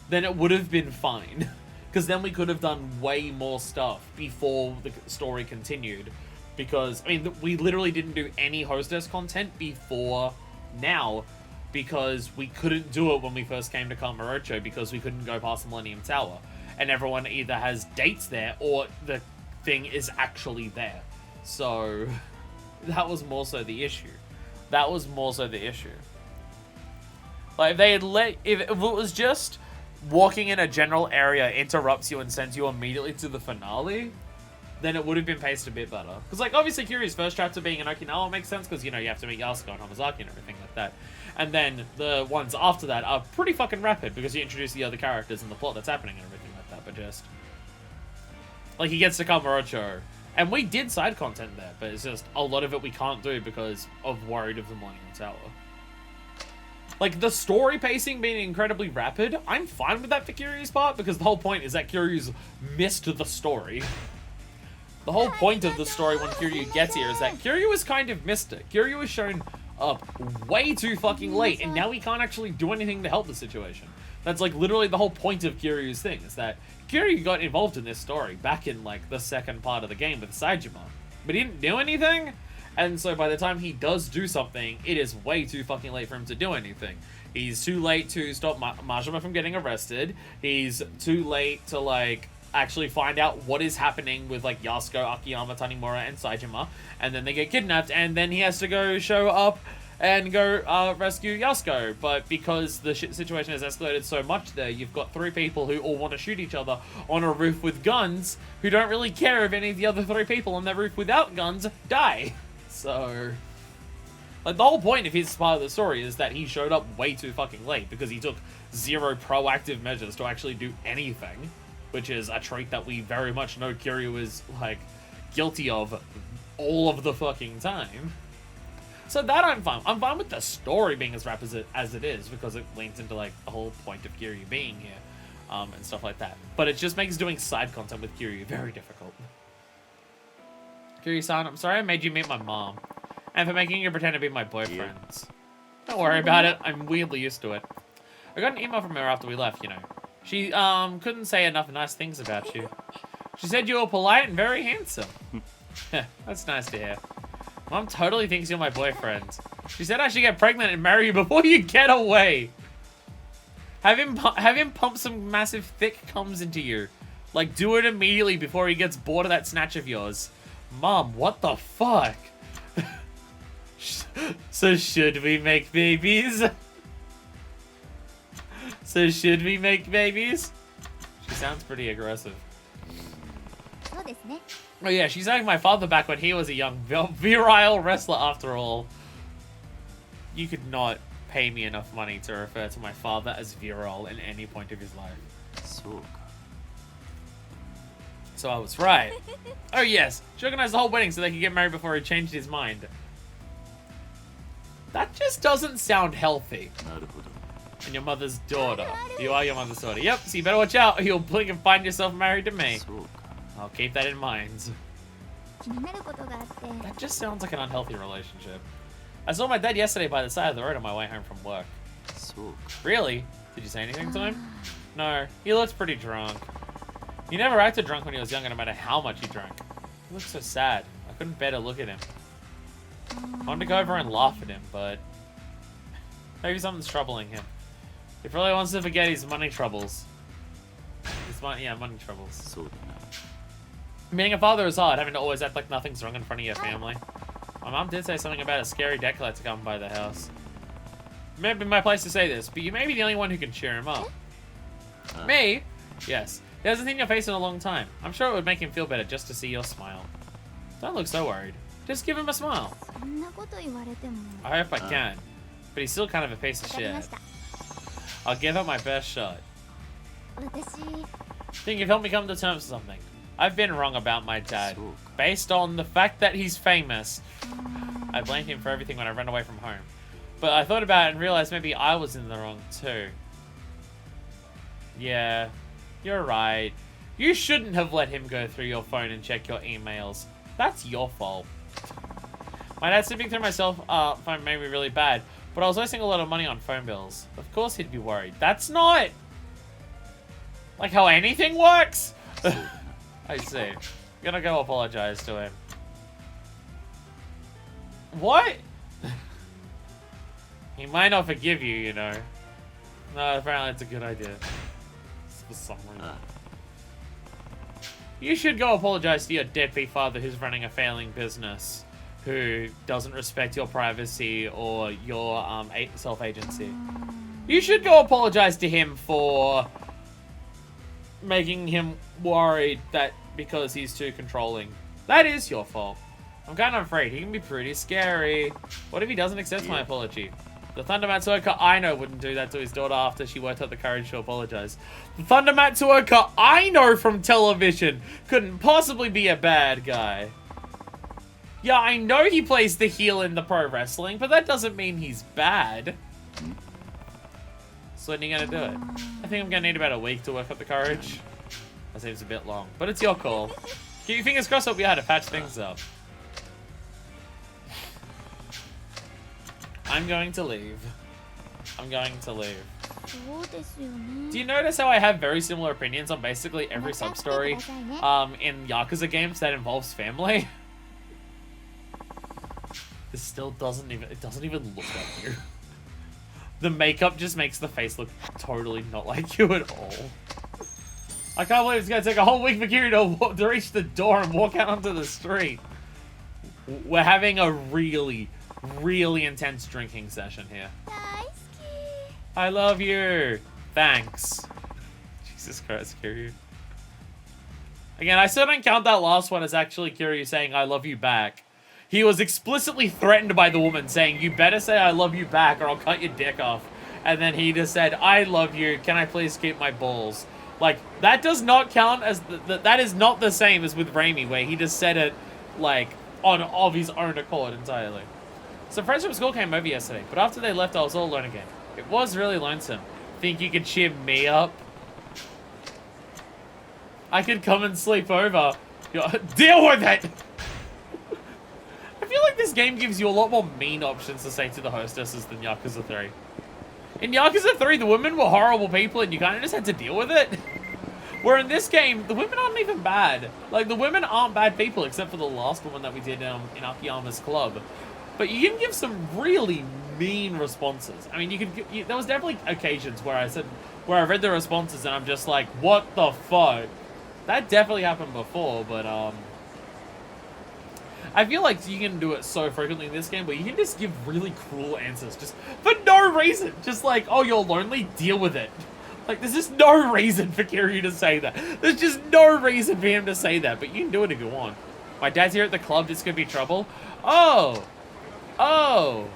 then it would have been fine. Because then we could have done way more stuff before the story continued. Because, I mean, we literally didn't do any hostess content before now because we couldn't do it when we first came to Kamurocho because we couldn't go past the Millennium Tower. And everyone either has dates there or the thing is actually there. So, that was more so the issue. Like, if they had if it was just walking in a general area interrupts you and sends you immediately to the finale, then it would have been paced a bit better. Because, like, obviously Kiryu's first chapter being in Okinawa makes sense because, you know, you have to meet Yasuko and Hamazaki and everything like that. And then the ones after that are pretty fucking rapid because you introduce the other characters and the plot that's happening and everything like that. But just, like, he gets to Kamurocho. And we did side content there, but it's just a lot of it we can't do because of worried of the Millennium Tower. Like, the story pacing being incredibly rapid, I'm fine with that for Kiryu's part because the whole point is that Kiryu's missed the story. The whole point of the story when Kiryu gets here is that Kiryu has kind of missed it. Kiryu was shown up way too fucking late, and now he can't actually do anything to help the situation. That's, like, literally the whole point of Kiryu's thing, is that Kiryu got involved in this story back in, like, the second part of the game with Saejima. But he didn't do anything, and so by the time he does do something, it is way too fucking late for him to do anything. He's too late to stop Majima from getting arrested. He's too late to, like, actually find out what is happening with, like, Yasuko, Akiyama, Tanimura, and Saejima, and then they get kidnapped, and then he has to go show up and go rescue Yasuko. But because the situation has escalated so much there, you've got 3 people who all want to shoot each other on a roof with guns, who don't really care if any of the other 3 people on that roof without guns die. So, like, the whole point of his part of the story is that he showed up way too fucking late because he took 0 proactive measures to actually do anything. Which is a trait that we very much know Kiryu is, like, guilty of all of the fucking time. So that I'm fine. I'm fine with the story being as rapid as it is, because it leans into, like, the whole point of Kiryu being here, and stuff like that. But it just makes doing side content with Kiryu very difficult. Kiryu-san, I'm sorry I made you meet my mom, and for making you pretend to be my boyfriend. Don't worry about it. I'm weirdly used to it. I got an email from her after we left, you know. She, couldn't say enough nice things about you. She said you were polite and very handsome. That's nice to hear. Mom totally thinks you're my boyfriend. She said I should get pregnant and marry you before you get away. Have him pump some massive thick cums into you. Like, do it immediately before he gets bored of that snatch of yours. Mom, what the fuck? So should we make babies? So should we make babies? She sounds pretty aggressive. そうですね。 Oh yeah, she's like my father back when he was a young virile wrestler after all. You could not pay me enough money to refer to my father as virile in any point of his life. そうか So I was right. Oh yes, she organized the whole wedding so they could get married before he changed his mind. That just doesn't sound healthy. なるほど And your mother's daughter. You are your mother's daughter. Yep, so you better watch out or you'll blink and find yourself married to me. そうか I'll keep that in mind. 気になることがあって。 That just sounds like an unhealthy relationship. I saw my dad yesterday by the side of the road on my way home from work. そうか Really? Did you say anything to him? No, he looks pretty drunk. He never acted drunk when he was younger, no matter how much he drank. He looked so sad. I couldn't bear to look at him. I wanted to go over and laugh at him, but maybe something's troubling him. He probably wants to forget his money troubles. Money troubles. そうだな Being a father is hard, having to always act like nothing's wrong in front of your family. My mom did say something about a scary debt collector coming by the house. It may be my place to say this, but you may be the only one who can cheer him up. Me? Yes. He hasn't seen your face in a long time. I'm sure it would make him feel better just to see your smile. Don't look so worried. Just give him a smile. そんなこと言われても。 I hope I can. But he's still kind of a piece of わかりま shit. した。 I'll give it my best shot. 私。 Think you've helped me come to terms with something. I've been wrong about my dad. そうか Based on the fact that he's famous, I blamed him for everything when I ran away from home. But I thought about it and realized maybe I was in the wrong too. Yeah, you're right. You shouldn't have let him go through your phone and check your emails. That's your fault. My dad slipping through my cell phone made me really bad, but I was wasting a lot of money on phone bills. Of course he'd be worried. That's not like how anything works. I see. Gonna go apologize to him. What? He might not forgive you, you know. No, apparently it's a good idea. For some reason. You should go apologize to your deadbeat father who's running a failing business, who doesn't respect your privacy or your self-agency. You should go apologize to him for making him worried that because he's too controlling. That is your fault. I'm kind of afraid. He can be pretty scary. What if he doesn't accept my apology? The Thunder Matsuoka I know wouldn't do that to his daughter after she worked up the courage to apologize. The Thunder Matsuoka I know from television couldn't possibly be a bad guy. Yeah, I know he plays the heel in the pro wrestling, but that doesn't mean he's bad. So when are you gonna do it? I think I'm gonna need about a week to work up the courage. That seems a bit long, but it's your call. Keep your fingers crossed, I'll be able to patch things up. I'm going to leave. I'm going to leave. そうですよね。 Do you notice how I have very similar opinions on basically every sub-story in Yakuza games that involves family? This still doesn't even look like you. The makeup just makes the face look totally not like you at all. I can't believe it's gonna take a whole week for Kiryu to reach the door and walk out onto the street. We're having a really, really intense drinking session here. 大好き。 I love you. Thanks. Jesus Christ, Kiryu. Again, I still don't count that last one as actually Kiryu saying I love you back. He was explicitly threatened by the woman saying, you better say I love you back or I'll cut your dick off. And then he just said, I love you. Can I please keep my balls? Like, that does not count as... that is not the same as with Raimi, where he just said it, like, of his own accord entirely. Some friends from school came over yesterday, but after they left, I was all alone again. It was really lonesome. Think you could cheer me up? I could come and sleep over. Deal with it! I feel like this game gives you a lot more mean options to say to the hostesses than Yakuza 3. In Yakuza 3, the women were horrible people and you kind of just had to deal with it. Where in this game, the women aren't even bad. Like, the women aren't bad people, except for the last woman that we did in Akiyama's club. But you can give some really mean responses. I mean, there was definitely occasions where I read the responses and I'm just like, what the fuck? That definitely happened before, but, I feel like you can do it so frequently in this game, but you can just give really cruel answers just for no reason. Just like, oh, you're lonely? Deal with it. Like, there's just no reason for Kiryu to say that. There's just no reason for him to say that, but you can do it if you want. My dad's here at the club, this could be trouble. Oh! Oh!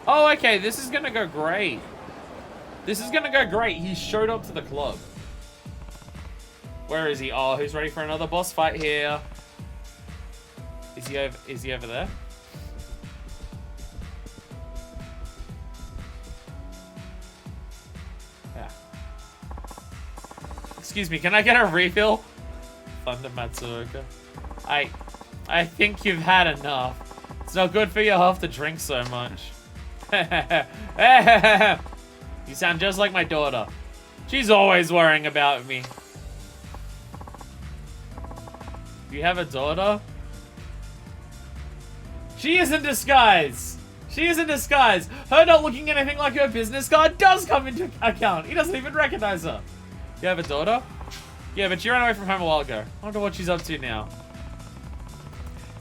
Oh, okay, this is gonna go great. This is gonna go great. He showed up to the club. Where is he? Oh, who's ready for another boss fight here? Is he over there? Yeah. Excuse me, can I get a refill? Thunder Matsuoka. I think you've had enough. It's not good for your health to drink so much. You sound just like my daughter. She's always worrying about me. Do you have a daughter? She is in disguise. She is in disguise. Her not looking anything like her business card does come into account. He doesn't even recognize her. You have a daughter? Yeah, but she ran away from home a while ago. I wonder what she's up to now.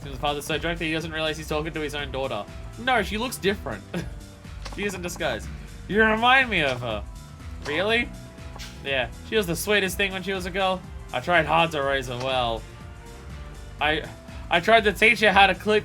Seems the father's so drunk that he doesn't realize he's talking to his own daughter. No, she looks different. She is in disguise. You remind me of her. Really? Yeah, she was the sweetest thing when she was a girl. I tried hard to raise her well. I tried to teach her how to clip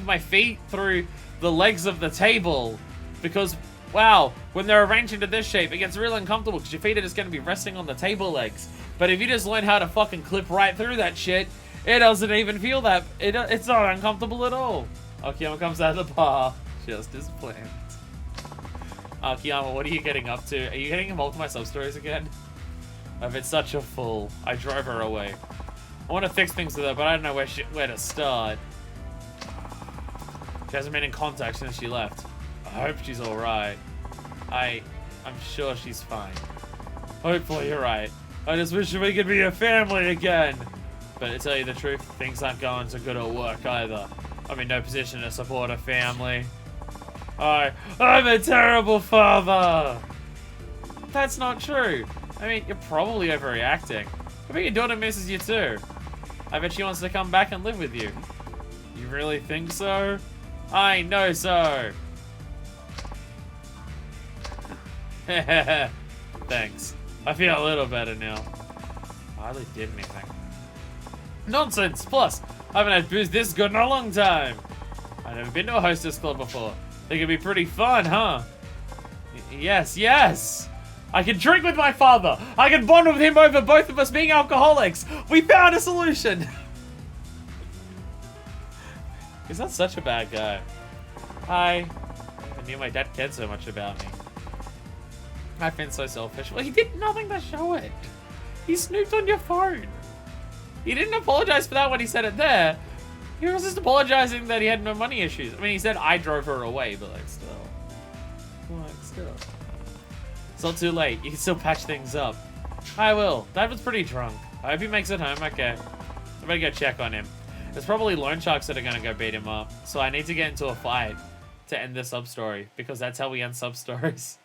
my feet through the legs of the table. Because, wow, when they're arranged into this shape, it gets real uncomfortable because your feet are just going to be resting on the table legs. But if you just learn how to fucking clip right through that shit, it doesn't even feel that... It's not uncomfortable at all. Akiyama comes out of the bar, just as planned. Akiyama, what are you getting up to? Are you getting involved in my sub-stories again? I've been such a fool. I drove her away. I want to fix things with her, but I don't know where to start. She hasn't been in contact since she left. I hope she's alright. I'm sure she's fine. Hopefully you're right. I just wish we could be a family again. But to tell you the truth, things aren't going so good at work either. I'm in no position to support a family. I'm a terrible father! That's not true. I mean, you're probably overreacting. I bet your daughter misses you too. I bet she wants to come back and live with you. You really think so? I know so. Thanks. I feel a little better now. I hardly did anything. Nonsense! Plus, I haven't had booze this good in a long time. I've never been to a hostess club before. They could be pretty fun, huh? Yes! I can drink with my father! I can bond with him over both of us being alcoholics! We found a solution! He's not such a bad guy. I never knew my dad cared so much about me. I've been so selfish. Well, he did nothing to show it. He snooped on your phone. He didn't apologize for that when he said it there. He was just apologizing that he had no money issues. I mean, he said I drove her away, but like still. It's not too late. You can still patch things up. I will. Dad was pretty drunk. I hope he makes it home okay. I better go check on him. There's probably loan sharks that are gonna go beat him up. So I need to get into a fight to end this sub-story, because that's how we end sub-stories.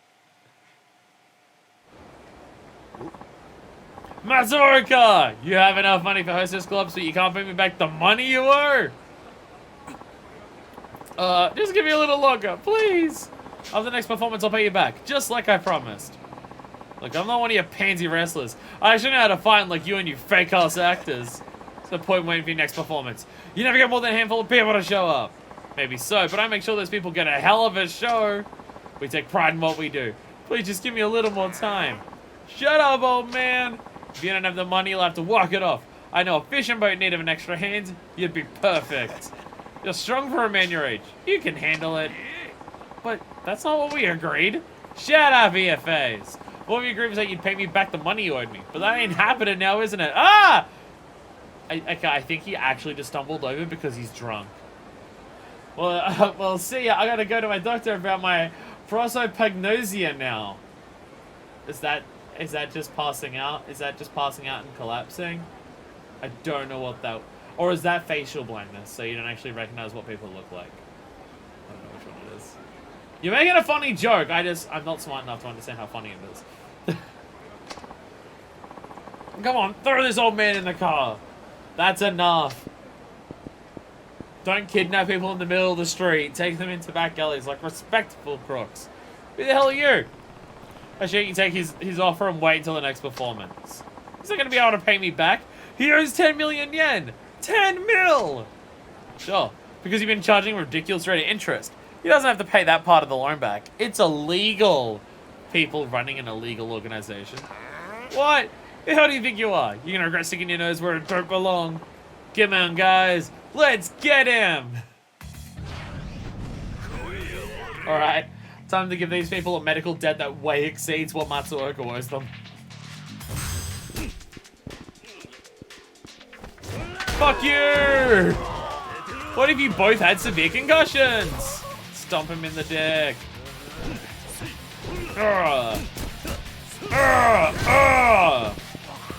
Mazurka! You have enough money for Hostess Club so you can't pay me back the money you owe? Just give me a little longer, please. After the next performance, I'll pay you back, just like I promised. Look, I'm not one of your pansy wrestlers. I actually know how to fight like you and you fake-ass actors. What's the point waiting for your next performance? You never get more than a handful of people to show up. Maybe so, but I make sure those people get a hell of a show. We take pride in what we do. Please just give me a little more time. Shut up, old man. If you don't have the money, you'll have to walk it off. I know a fishing boat needed an extra hand. You'd be perfect. You're strong for a man your age. You can handle it. But that's not what we agreed. Shut up, EFAs. What we agreed was that you'd pay me back the money you owed me. But that ain't happening now, isn't it? Ah! I think he actually just stumbled over because he's drunk. Well, see ya. I gotta go to my doctor about my prosopagnosia now. Is that just passing out? Is that just passing out and collapsing? I don't know what that... Or is that facial blindness, so you don't actually recognize what people look like? I don't know which one it is. You're making a funny joke. I'm not smart enough to understand how funny it is. Come on, throw this old man in the car. That's enough. Don't kidnap people in the middle of the street. Take them into back alleys like respectable crooks. Who the hell are you? Actually, you take his offer and wait until the next performance. He's not going to be able to pay me back. He owes 10 million yen. 10 mil! Sure, because you've been charging ridiculous rate of interest. He doesn't have to pay that part of the loan back. It's illegal. People running an illegal organization. What? Who do you think you are? You're gonna regret sticking your nose where it don't belong. Come on, guys. Let's get him! Alright, time to give these people a medical debt that way exceeds what Matsuoka owes them. Fuck you! What if you both had severe concussions? Stomp him in the dick.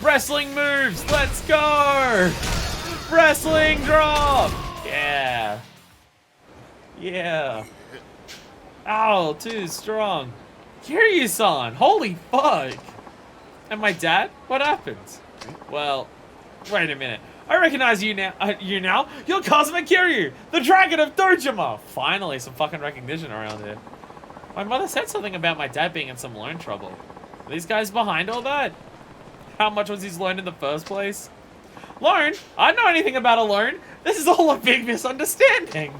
Wrestling moves, let's go! Wrestling drop! Yeah. Yeah. Ow, too strong. Kiryu-san, holy fuck! And my dad? What happened? Well, wait a minute. I recognize you now. You're Cosmic Kiryu, the Dragon of Dojima. Finally, some fucking recognition around here. My mother said something about my dad being in some loan trouble. Are these guys behind all that? How much was his loan in the first place? Loan? I don't know anything about a loan. This is all a big misunderstanding.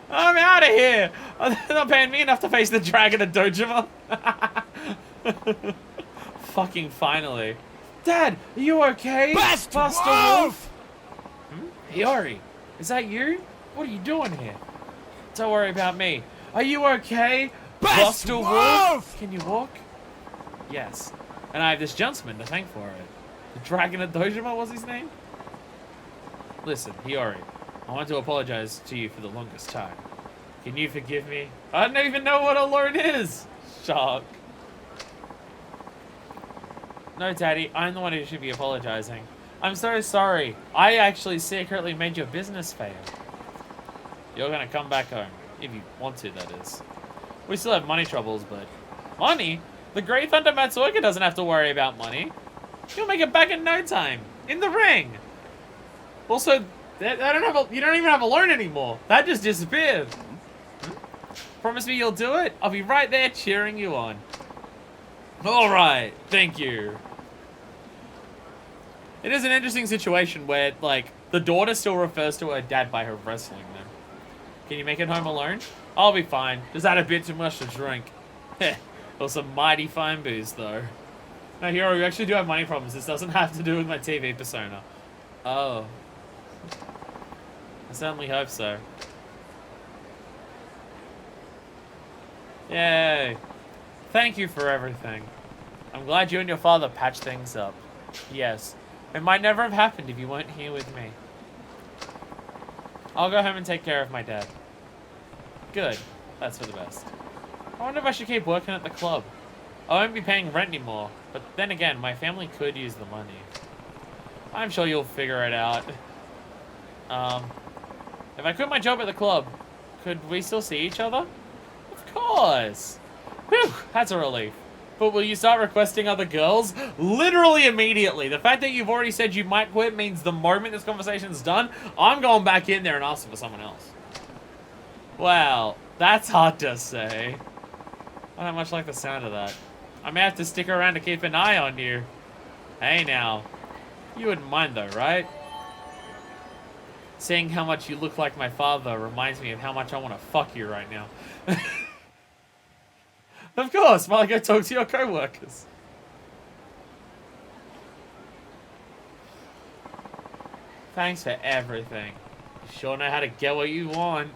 I'm out of here. They're not paying me enough to face the Dragon of Dojima. Fucking finally. Dad, are you okay? Buster Wolf! Hiyori, is that you? What are you doing here? Don't worry about me. Are you okay? Buster Wolf! Can you walk? Yes. And I have this gentleman to thank for it. The Dragon of Dojima was his name? Listen, Hiyori, I want to apologize to you for the longest time. Can you forgive me? I don't even know what a loan is! Shock. No, Daddy, I'm the one who should be apologizing. I'm so sorry. I actually secretly made your business fail. You're gonna come back home. If you want to, that is. We still have money troubles, but... Money? The Great Thunder Matsuoka doesn't have to worry about money. He'll make it back in no time. In the ring. Also, you don't even have a loan anymore. That just disappeared. Promise me you'll do it? I'll be right there cheering you on. Alright, thank you. It is an interesting situation where, like, the daughter still refers to her dad by her wrestling name. Can you make it home alone? I'll be fine. Just had a bit too much to drink. Heh. Or some mighty fine booze, though. No, Hero, we actually do have money problems. This doesn't have to do with my TV persona. Oh. I certainly hope so. Yay. Thank you for everything. I'm glad you and your father patched things up. Yes. It might never have happened if you weren't here with me. I'll go home and take care of my dad. Good. That's for the best. I wonder if I should keep working at the club. I won't be paying rent anymore, but then again, my family could use the money. I'm sure you'll figure it out. If I quit my job at the club, could we still see each other? Of course! Whew, that's a relief. But will you start requesting other girls? Literally immediately. The fact that you've already said you might quit means the moment this conversation's done, I'm going back in there and asking for someone else. Well, that's hard to say. I don't much like the sound of that. I may have to stick around to keep an eye on you. Hey now. You wouldn't mind though, right? Seeing how much you look like my father reminds me of how much I want to fuck you right now. Of course, while I go talk to your co-workers. Thanks for everything. You sure know how to get what you want.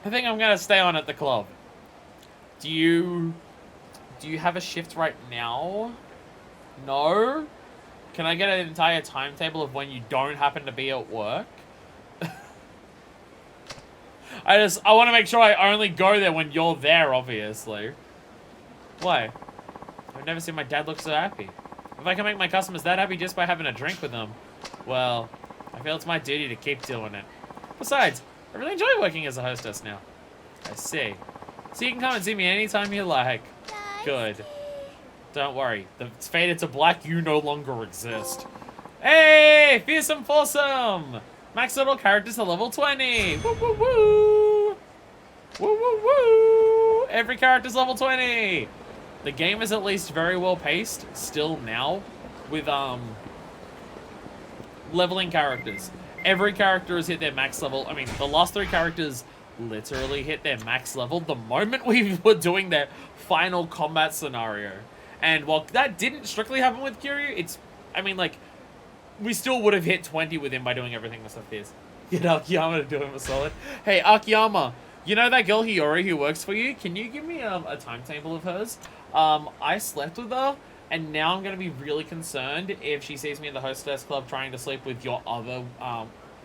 I think I'm gonna stay on at the club. Do you have a shift right now? No? Can I get an entire timetable of when you don't happen to be at work? I want to make sure I only go there when you're there, obviously. Why? I've never seen my dad look so happy. If I can make my customers that happy just by having a drink with them, well, I feel it's my duty to keep doing it. Besides, I really enjoy working as a hostess now. I see. So you can come and see me anytime you like. Good. Don't worry. It's faded to black. You no longer exist. Hey! Fearsome Foursome! Max little characters to level 20! Woo woo woo! Woo woo woo! Every character's level 20! The game is at least very well paced, still now, with, leveling characters. Every character has hit their max level. I mean, the last 3 characters literally hit their max level the moment we were doing their final combat scenario. And while that didn't strictly happen with Kiryu, it's, I mean, like, we still would have hit 20 with him by doing everything the stuff is. Get Akiyama to do him a solid. Hey, Akiyama, you know that girl Hiyori who works for you? Can you give me a timetable of hers? I slept with her, and now I'm going to be really concerned if she sees me in the hostess club trying to sleep with your other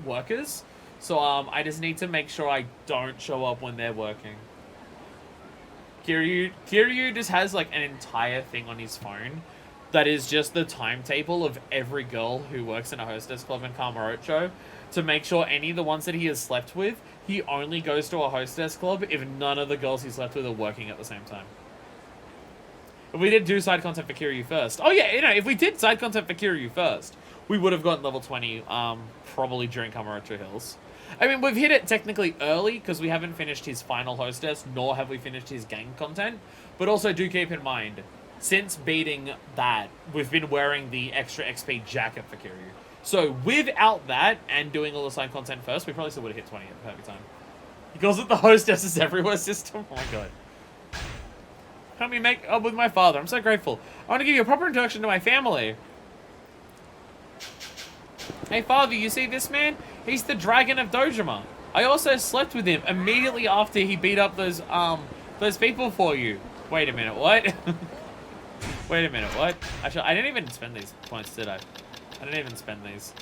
workers. So I just need to make sure I don't show up when they're working. Kiryu just has like an entire thing on his phone that is just the timetable of every girl who works in a hostess club in Kamurocho, to make sure any of the ones that he has slept with, he only goes to a hostess club if none of the girls he slept with are working at the same time. If we did do side content for Kiryu first. Oh yeah, you know, if we did side content for Kiryu first, we would have gotten level 20 probably during Kamurocho Hills. I mean, we've hit it technically early because we haven't finished his final hostess, nor have we finished his gang content. But also do keep in mind, since beating that, we've been wearing the extra XP jacket for Kiryu. So without that and doing all the side content first, we probably still would have hit 20 at the perfect time. He calls it the hostesses everywhere system. Oh my god. Help me make up with my father. I'm so grateful. I want to give you a proper introduction to my family. Hey father, you see this man? He's the Dragon of Dojima. I also slept with him immediately after he beat up those people for you. Wait a minute, what? Wait a minute, what? Actually, I didn't even spend these points, did I? I didn't even spend these.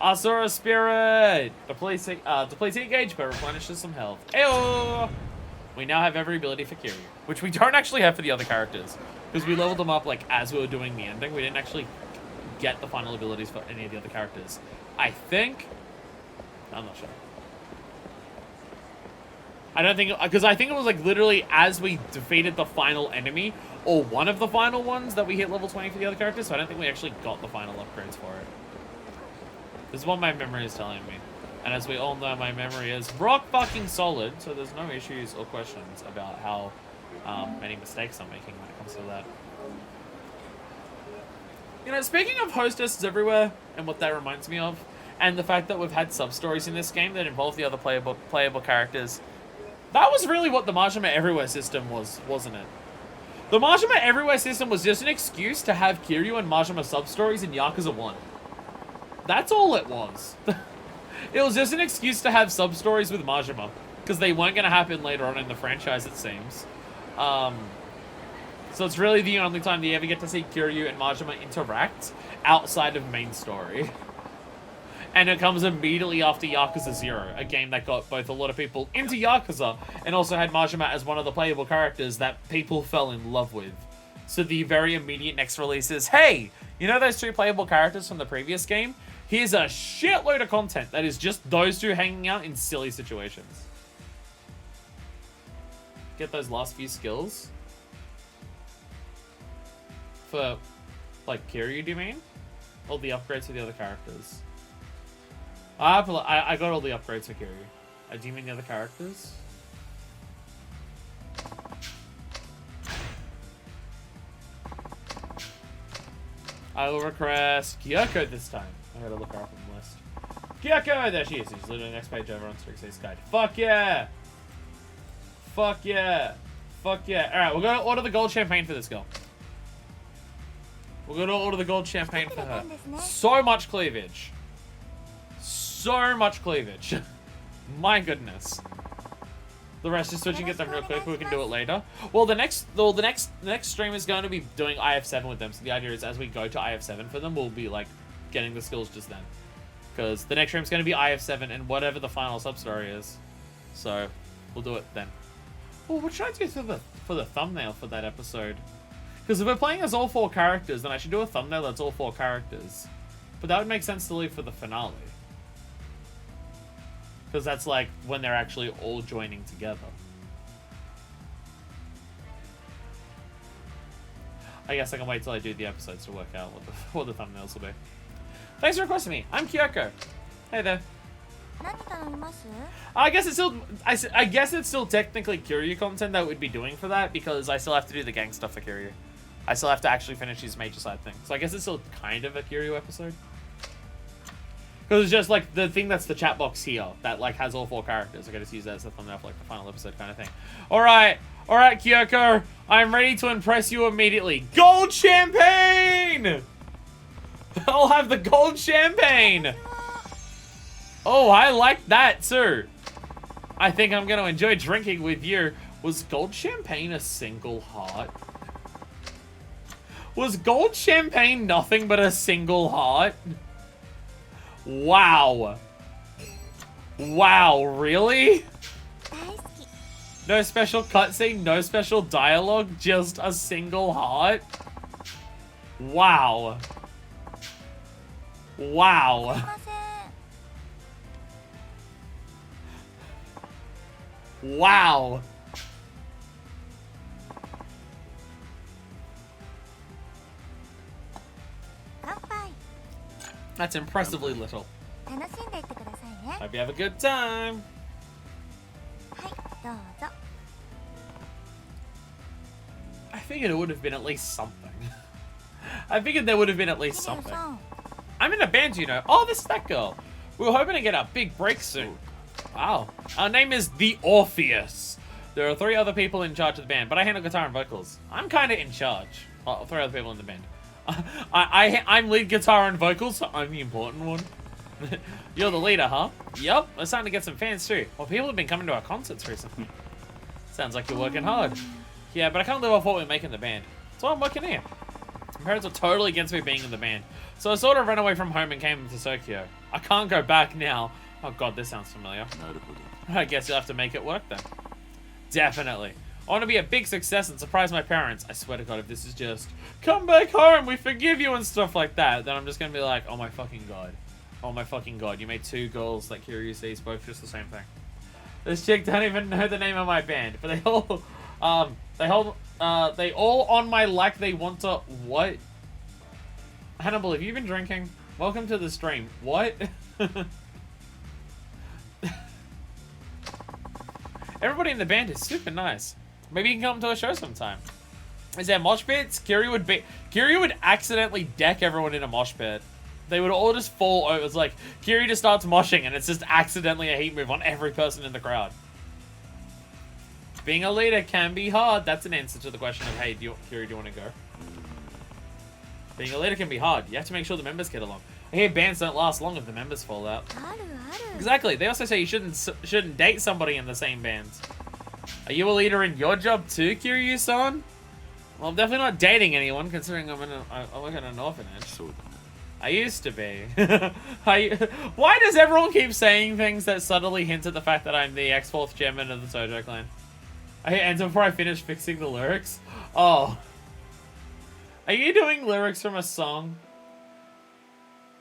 Asura Spirit! Depletes heat gauge, but replenishes some health. Ayo! We now have every ability for Kiryu, which we don't actually have for the other characters, because we leveled them up like as we were doing the ending. We didn't actually get the final abilities for any of the other characters. I think... I'm not sure. I don't think... Because I think it was like literally as we defeated the final enemy, or one of the final ones, that we hit level 20 for the other characters, so I don't think we actually got the final upgrades for it. This is what my memory is telling me. And as we all know, my memory is rock fucking solid, so there's no issues or questions about how many mistakes I'm making when it comes to that. You know, speaking of hostesses everywhere, and what that reminds me of, and the fact that we've had sub-stories in this game that involve the other playable characters, that was really what the Majima Everywhere system was, wasn't it? The Majima Everywhere system was just an excuse to have Kiryu and Majima sub-stories in Yakuza 1. That's all it was. It was just an excuse to have sub-stories with Majima, because they weren't going to happen later on in the franchise, it seems. So it's really the only time that you ever get to see Kiryu and Majima interact outside of main story. And it comes immediately after Yakuza 0, a game that got both a lot of people into Yakuza and also had Majima as one of the playable characters that people fell in love with. So the very immediate next release is, hey, you know those 2 playable characters from the previous game? Here's a shitload of content that is just those 2 hanging out in silly situations. Get those last few skills. For, like, Kiryu, do you mean? All the upgrades for the other characters. I got all the upgrades for Kiryu. Do you mean the other characters? I will request Kyoko this time. I gotta look her up on the list. Kyoko! There she is. She's literally the next page over on Strix's Guide. Fuck yeah! Fuck yeah! Fuck yeah. Alright, we're gonna order the gold champagne for this girl. We're gonna order the gold champagne for her. So much cleavage. So much cleavage. My goodness. The rest is switching, get them real quick. We can do it later. Well, the next stream is going to be doing IF7 with them. So the idea is, as we go to IF7 for them, we'll be like getting the skills just then. Because the next stream is going to be IF7 and whatever the final sub story is. So we'll do it then. Well, what should I do for the thumbnail for that episode? Because if we're playing as all 4 characters, then I should do a thumbnail that's all 4 characters. But that would make sense to leave for the finale. Because that's like when they're actually all joining together. I guess I can wait till I do the episodes to work out what the thumbnails will be. Thanks for requesting me. I'm Kyoko. Hey there. 何頼みます？ I guess it's still, I guess it's still technically Kiryu content that we'd be doing for that, because I still have to do the gang stuff for Kiryu. I still have to actually finish his major side thing. So I guess it's still kind of a Kiryu episode. Because it's just like the thing that's the chat box here that like has all 4 characters. I gotta use that as the thumbnail for like the final episode kind of thing. Alright, Kyoko, I'm ready to impress you immediately. Gold champagne! I'll have the gold champagne! Oh, I like that too. I think I'm gonna enjoy drinking with you. Was gold champagne a single heart? Was gold champagne nothing but a single heart? Wow. Wow, really? 大好き。 No special cutscene, no special dialogue, just a single heart? Wow. すい Wow. ません。 Wow. 乾杯。 That's impressively little. 楽しんでいってくださいね。 Hope you have a good time. はい、どうぞ。 I figured it would have been at least something. I figured there would have been at least キリュウ something. さん。 I'm in a band, you know. Oh, this is that girl. We were hoping to get a big break soon. Wow. Our name is The Orpheus. There are 3 other people in charge of the band, but I handle guitar and vocals. I'm kind of in charge. Well, 3 other people in the band. I'm lead guitar and vocals, so I'm the important one. You're the leader, huh? Yup. We're starting to get some fans too. Well, people have been coming to our concerts recently. Sounds like you're working hard. Yeah, but I can't live off what we make in the band. So I'm working here. My parents were totally against me being in the band. So I sort of ran away from home and came to Tokyo. I can't go back now. Oh god, this sounds familiar. なるほど。 I guess you'll have to make it work then. Definitely. I want to be a big success and surprise my parents. I swear to god, if this is just, come back home, we forgive you and stuff like that, then I'm just going to be like, oh my fucking god. Oh my fucking god, you made 2 girls like Kiryu sees, both just the same thing. This chick don't even know the name of my band, but they all, they all on my like they want to, what? Hannibal, have you been drinking? Welcome to the stream. What? Everybody in the band is super nice. Maybe you can come to a show sometime. Is there mosh pits? Kiryu would accidentally deck everyone in a mosh pit. They would all just fall over. It's like, Kiryu just starts moshing and it's just accidentally a heat move on every person in the crowd. Being a leader can be hard. That's an answer to the question of, hey, Kiryu, do you want to go? Being a leader can be hard. You have to make sure the members get along. I hear bands don't last long if the members fall out. あるある。 Exactly. They also say you shouldn't date somebody in the same bands. Are you a leader in your job too, Kiryu-san? Well, I'm definitely not dating anyone, considering I work at an orphanage. そうだな。 I used to be. Why does everyone keep saying things that subtly hint at the fact that I'm the ex-4th chairman of the Tojo clan? And before I finish fixing the lyrics? Oh. Are you doing lyrics from a song?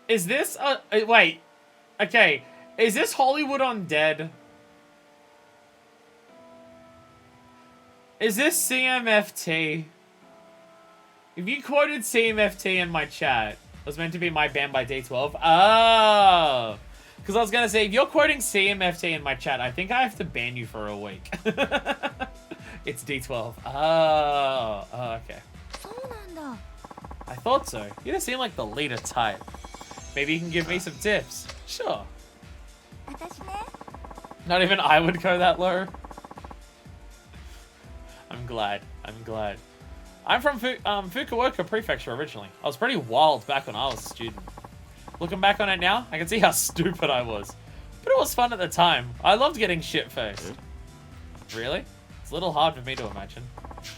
Is this a... Wait. Okay. Is this Hollywood Undead? Is this CMFT? If you quoted CMFT in my chat, it was meant to be my band by D12. Oh. Because I was going to say, if you're quoting CMFT in my chat, I think I have to ban you for a week. It's D12. Oh. Oh, okay. そうなんだ。 I thought so. You don't seem like the leader type. Maybe you can give me some tips. Sure. 私ね。 Not even I would go that low. I'm glad. I'm glad. I'm from Fukuoka Prefecture originally. I was pretty wild back when I was a student. Looking back on it now, I can see how stupid I was. But it was fun at the time. I loved getting shit-faced. Really? It's a little hard for me to imagine.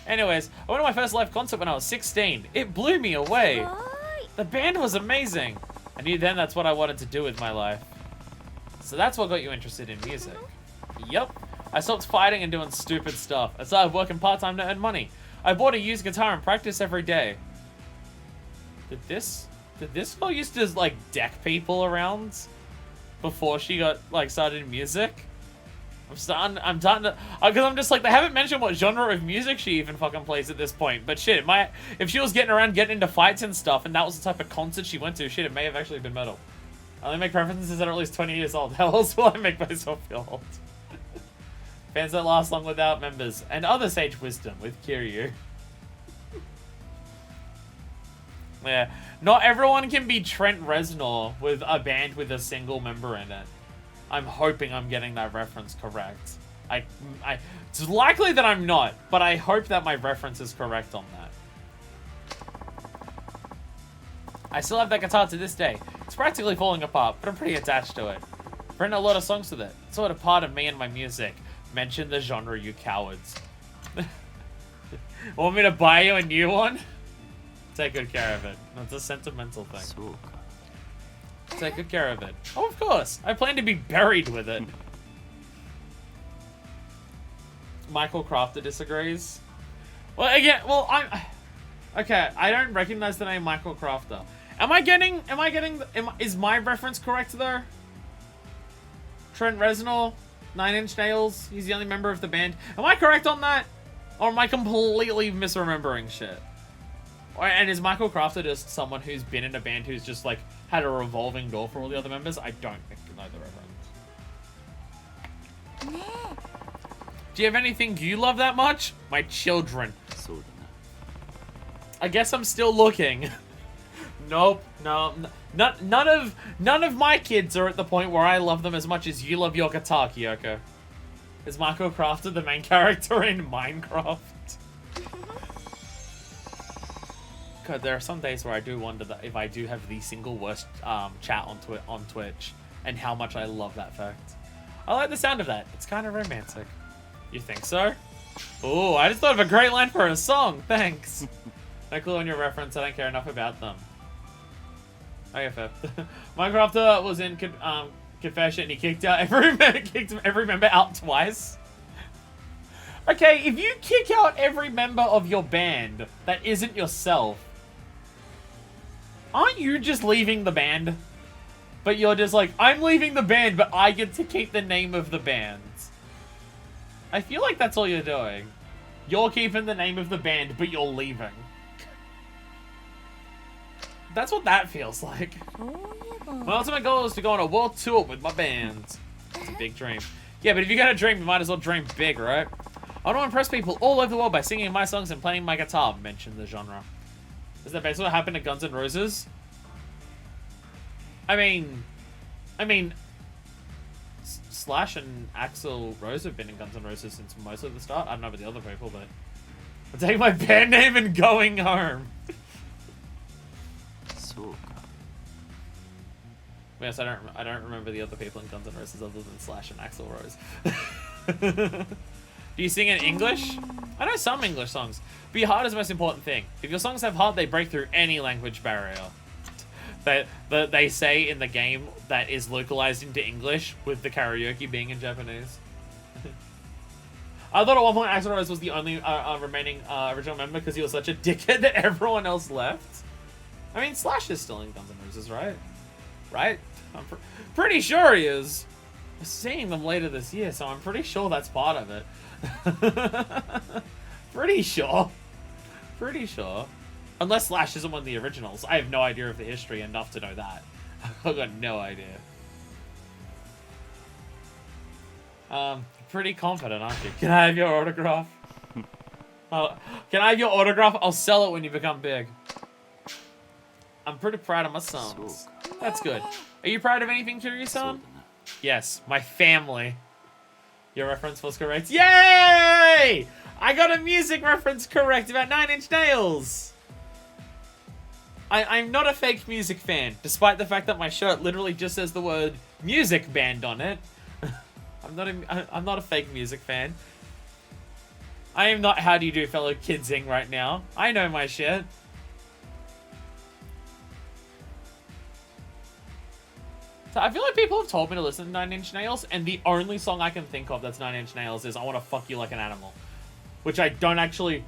Anyways, I went to my first live concert when I was 16. It blew me away. すごい。 The band was amazing. I knew then that's what I wanted to do with my life. So that's what got you interested in music. Yup. I stopped fighting and doing stupid stuff. I started working part-time to earn money. I bought a used guitar and practice every day. Did this girl used to like deck people around before she got like started in music? I'm starting to, because I'm just like, they haven't mentioned what genre of music she even fucking plays at this point. But shit, if she was getting into fights and stuff, and that was the type of concert she went to, shit, it may have actually been metal. I only make references that are at least 20 years old. How else will I make myself feel old? Fans don't last long without members. And other sage wisdom with Kiryu. Yeah. Not everyone can be Trent Reznor with a band with a single member in it. I'm hoping I'm getting that reference correct. It's likely that I'm not, but I hope that my reference is correct on that. I still have that guitar to this day. It's practically falling apart, but I'm pretty attached to it. I've written a lot of songs with it. It's sort of part of me and my music. Mention the genre, you cowards. Want me to buy you a new one? Take good care of it. That's a sentimental thing. そうか Take good care of it. Oh, of course. I plan to be buried with it. Michael Crafter disagrees. Well, again, okay, I don't recognize the name Michael Crafter. Is my reference correct though? Trent Reznor, 9 Inch Nails, he's the only member of the band. Am I correct on that? Or am I completely misremembering shit? And is Michael Crafter just someone who's been in a band who's just like had a revolving door for all the other members? I don't know the reference. Do you have anything you love that much? My children. そうだな I guess I'm still looking. Nope, no, none of my kids are at the point where I love them as much as you love your guitar, Kyoko. Is Michael Crafter the main character in Minecraft? God, there are some days where I do wonder that if I do have the single worst chat on Twitch, and how much I love that fact. I like the sound of that. It's kind of romantic. You think so? Oh, I just thought of a great line for a song. Thanks. No clue on your reference. I don't care enough about them. Okay, fair. Minecraft was in confession and he kicked every member out twice. Okay, if you kick out every member of your band that isn't yourself, aren't you just leaving the band? But you're just like, I'm leaving the band, but I get to keep the name of the band. I feel like that's all you're doing. You're keeping the name of the band, but you're leaving. That's what that feels like. My ultimate goal is to go on a world tour with my band. It's a big dream. Yeah, but if you got a dream, you might as well dream big, right? I want to impress people all over the world by singing my songs and playing my guitar. Mention the genre. Is that basically what happened to Guns N' Roses? I mean, Slash and Axl Rose have been in Guns N' Roses since mostly the start. I don't know about the other people, but I'm taking my band name and going home. そうか Yes, I don't remember the other people in Guns N' Roses other than Slash and Axl Rose. Do you sing in English? I know some English songs. But your heart is the most important thing. If your songs have heart, they break through any language barrier. They say in the game that is localized into English with the karaoke being in Japanese. I thought at one point Axl Rose was the only remaining original member because he was such a dickhead that everyone else left. I mean, Slash is still in Guns N' Roses, right? Right? I'm pretty sure he is. We're seeing them later this year, so I'm pretty sure that's part of it. Pretty sure. Pretty sure. Unless Slash isn't one of the originals. I have no idea of the history enough to know that. I've got no idea. Pretty confident, aren't you? Can I have your autograph? Can I have your autograph? I'll sell it when you become big. I'm pretty proud of my songs. That's good. Are you proud of anything, Kiryu-san? Yes, my family. Your reference was correct. Yay! I got a music reference correct about 9 Inch Nails. I'm not a fake music fan, despite the fact that my shirt literally just says the word music band on it. I'm not a fake music fan. I am not How Do You Do Fellow Kidsing right now. I know my shit. So I feel like people have told me to listen to 9 Inch Nails, and the only song I can think of that's 9 Inch Nails is I Want to Fuck You Like an Animal. Which I don't actually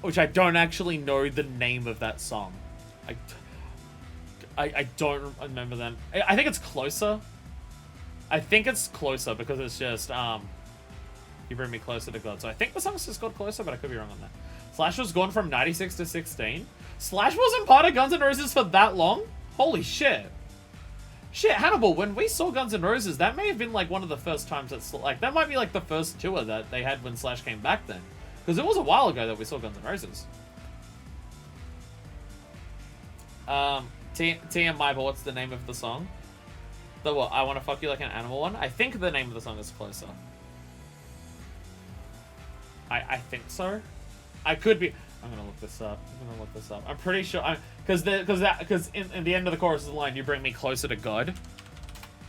know the name of that song. I don't remember them. I think it's Closer. I think it's Closer because it's just, You Bring Me Closer to God. So I think the song's just called Closer, but I could be wrong on that. Slash was gone from 96 to 16. Slash wasn't part of Guns N' Roses for that long? Holy shit. Shit, Hannibal, when we saw Guns N' Roses, that may have been like one of the first times that's like, that might be like the first tour that they had when Slash came back then. Because it was a while ago that we saw Guns N' Roses. TM Michael, what's the name of the song? The what? I Wanna Fuck You Like an Animal one? I think the name of the song is Closer. I think so. I could be. I'm gonna look this up. I'm pretty sure. Because in the end of the chorus of the line, you bring me closer to God. And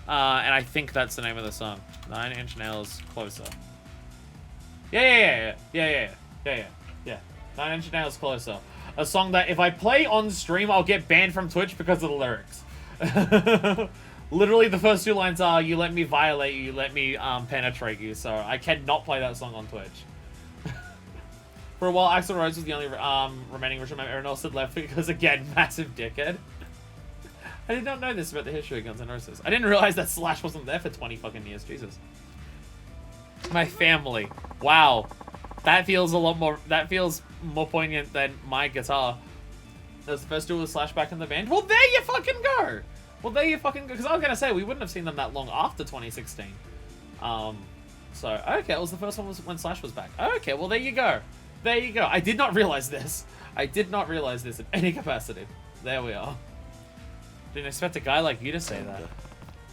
I think that's the name of the song. 9 Inch Nails Closer. Yeah. 9 Inch Nails Closer. A song that if I play on stream, I'll get banned from Twitch because of the lyrics. Literally, the first 2 lines are, you let me violate you, you let me penetrate you. So I cannot play that song on Twitch. For a while, Axl Rose was the only remaining original member. Everyone else had left because, again, massive dickhead. I did not know this about the history of Guns N' Roses. I didn't realize that Slash wasn't there for 20 fucking years. Jesus. My family. Wow. That feels a lot more... That feels more poignant than my guitar. That was the first duel with Slash back in the band. Well, there you fucking go! Because I was going to say, we wouldn't have seen them that long after 2016. So, okay, it was the first one was when Slash was back. Okay, well, there you go. There you go. I did not realize this. I did not realize this in any capacity. There we are. Didn't expect a guy like you to say that.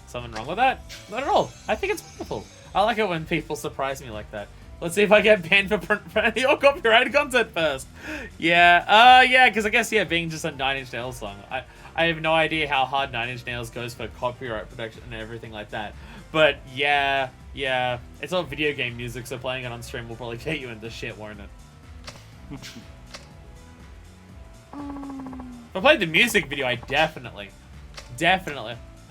Something wrong with that? Not at all. I think it's wonderful. I like it when people surprise me like that. Let's see if I get banned for your copyrighted content first. Yeah, because I guess, being just a 9 Inch Nails song. I have no idea how hard 9 Inch Nails goes for copyright protection and everything like that. But, yeah. It's not video game music, so playing it on stream will probably get you into shit, won't it? If I played the music video, I definitely.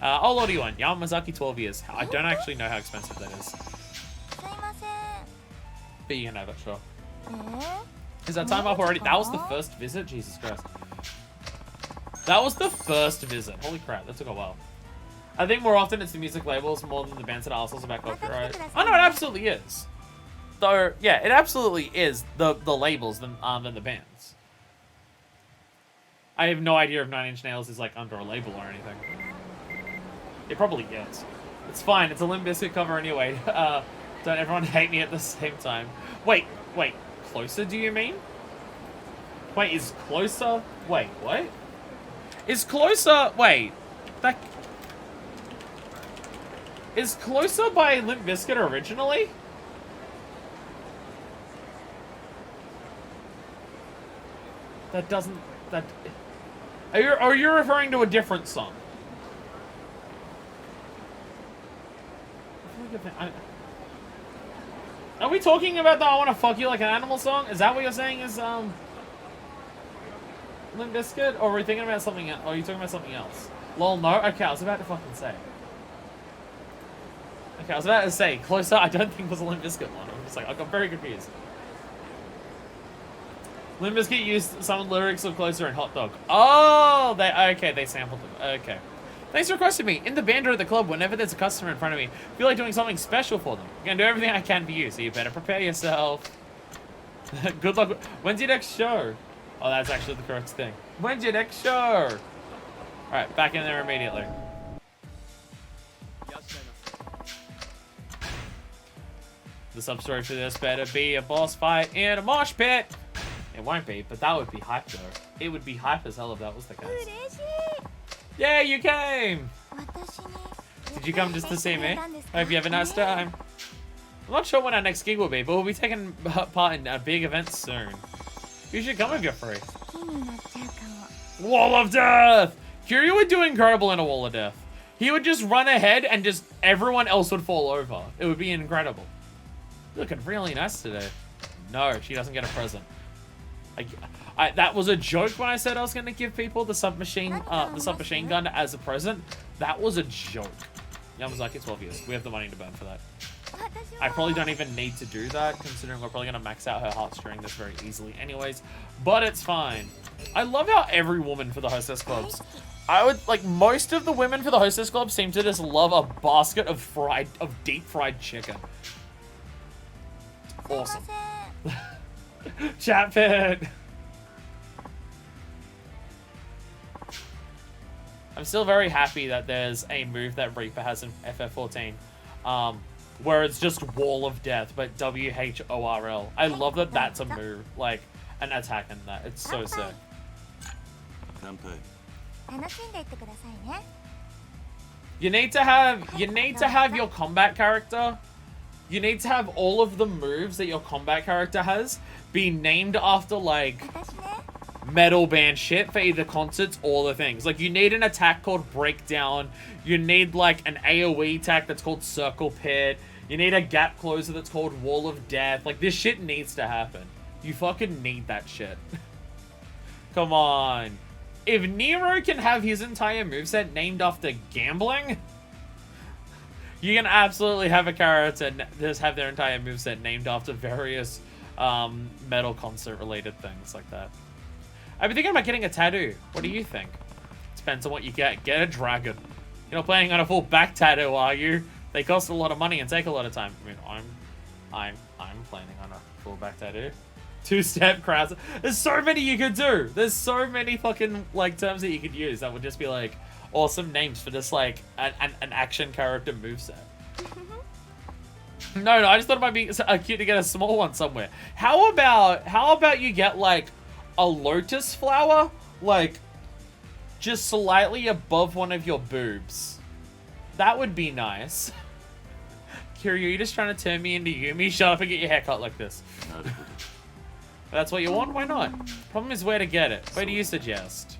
Oh, what do you want? Yamazaki 12 years. I don't actually know how expensive that is. But you can have it, sure. Is that time up already? That was the first visit? Jesus Christ. That was the first visit. Holy crap, that took a while. I think more often it's the music labels more than the bands that are assholes about copyright. Oh no, it absolutely is. Though, yeah, it absolutely is the labels than the bands. I have no idea if 9 Inch Nails is like under a label or anything. It probably is. It's fine. It's a Limp Bizkit cover anyway. Don't everyone hate me at the same time. Wait. Closer, do you mean? Wait, is Closer... Wait, what? Is Closer... Wait. That... Is Closer by Limp Bizkit originally? That doesn't... That... Are you referring to a different song? Are we talking about the I Wanna Fuck You Like an Animal song? Is that what you're saying is, Limp Bizkit? Or are we thinking about something else? Or are you talking about something else? Lol, no? Okay, I was about to fucking say. Okay, I was about to say, Closer, I don't think was a Limp Bizkit one. I'm just like, I got very confused. Limp Bizkit used some lyrics of Closer and Hot Dog. Oh, they sampled them. Okay. Thanks for requesting me. In the band or at the club, whenever there's a customer in front of me, I feel like doing something special for them. I'm going to do everything I can for you, so you better prepare yourself. Good luck. When's your next show? Oh, that's actually the correct thing. When's your next show? Alright, back in there immediately. The sub-story for this better be a boss fight in a mosh pit. It won't be, but that would be hype though. It would be hype as hell if that was the case. Yeah, you came! Did you come just to see me? Hope you have a nice time. I'm not sure when our next gig will be, but we'll be taking part in a big event soon. You should come if you're free. Wall of Death! Kiryu would do incredible in a Wall of Death. He would just run ahead and just everyone else would fall over. It would be incredible. You're looking really nice today. No, she doesn't get a present. That was a joke when I said I was going to give people the submachine gun as a present. That was a joke. Yamazaki 12 years. We have the money to burn for that. I probably don't even need to do that, considering we're probably going to max out her heartstring this very easily anyways. But it's fine. I love how every woman for the hostess clubs, most of the women for the hostess club seem to just love a basket of deep fried chicken. Awesome. Chat pit. I'm still very happy that there's a move that Reaper has in FF14, where it's just Wall of Death, but WHORL. I love that that's a move, like an attack in that. It's so sick. 乾杯 楽しんでいってくださいね You need to have your combat character. You need to have all of the moves that your combat character has be named after like 私ね metal band shit for either concerts or the things. Like you need an attack called Breakdown. You need like an AoE attack that's called Circle Pit. You need a gap closer that's called Wall of Death. Like this shit needs to happen. You fucking need that shit. Come on. If Nero can have his entire moveset named after gambling, you can absolutely have a character just have their entire moveset named after various metal concert related things like that. I've been thinking about getting a tattoo. What do you think? Depends on what you get. Get a dragon. You're not planning on a full back tattoo, are you? They cost a lot of money and take a lot of time. I mean, I'm planning on a full back tattoo. Two-step crowds. There's so many you could do. There's so many fucking like terms that you could use that would just be like awesome names for just like an action character moveset. No, I just thought it might be cute to get a small one somewhere. How about you get like a lotus flower, like just slightly above one of your boobs? That would be nice. Kiryu, you just trying to turn me into Yumi? Shut up and get your hair cut like this. なるほど That's what you want? Why not? Problem is where to get it. Where do you suggest?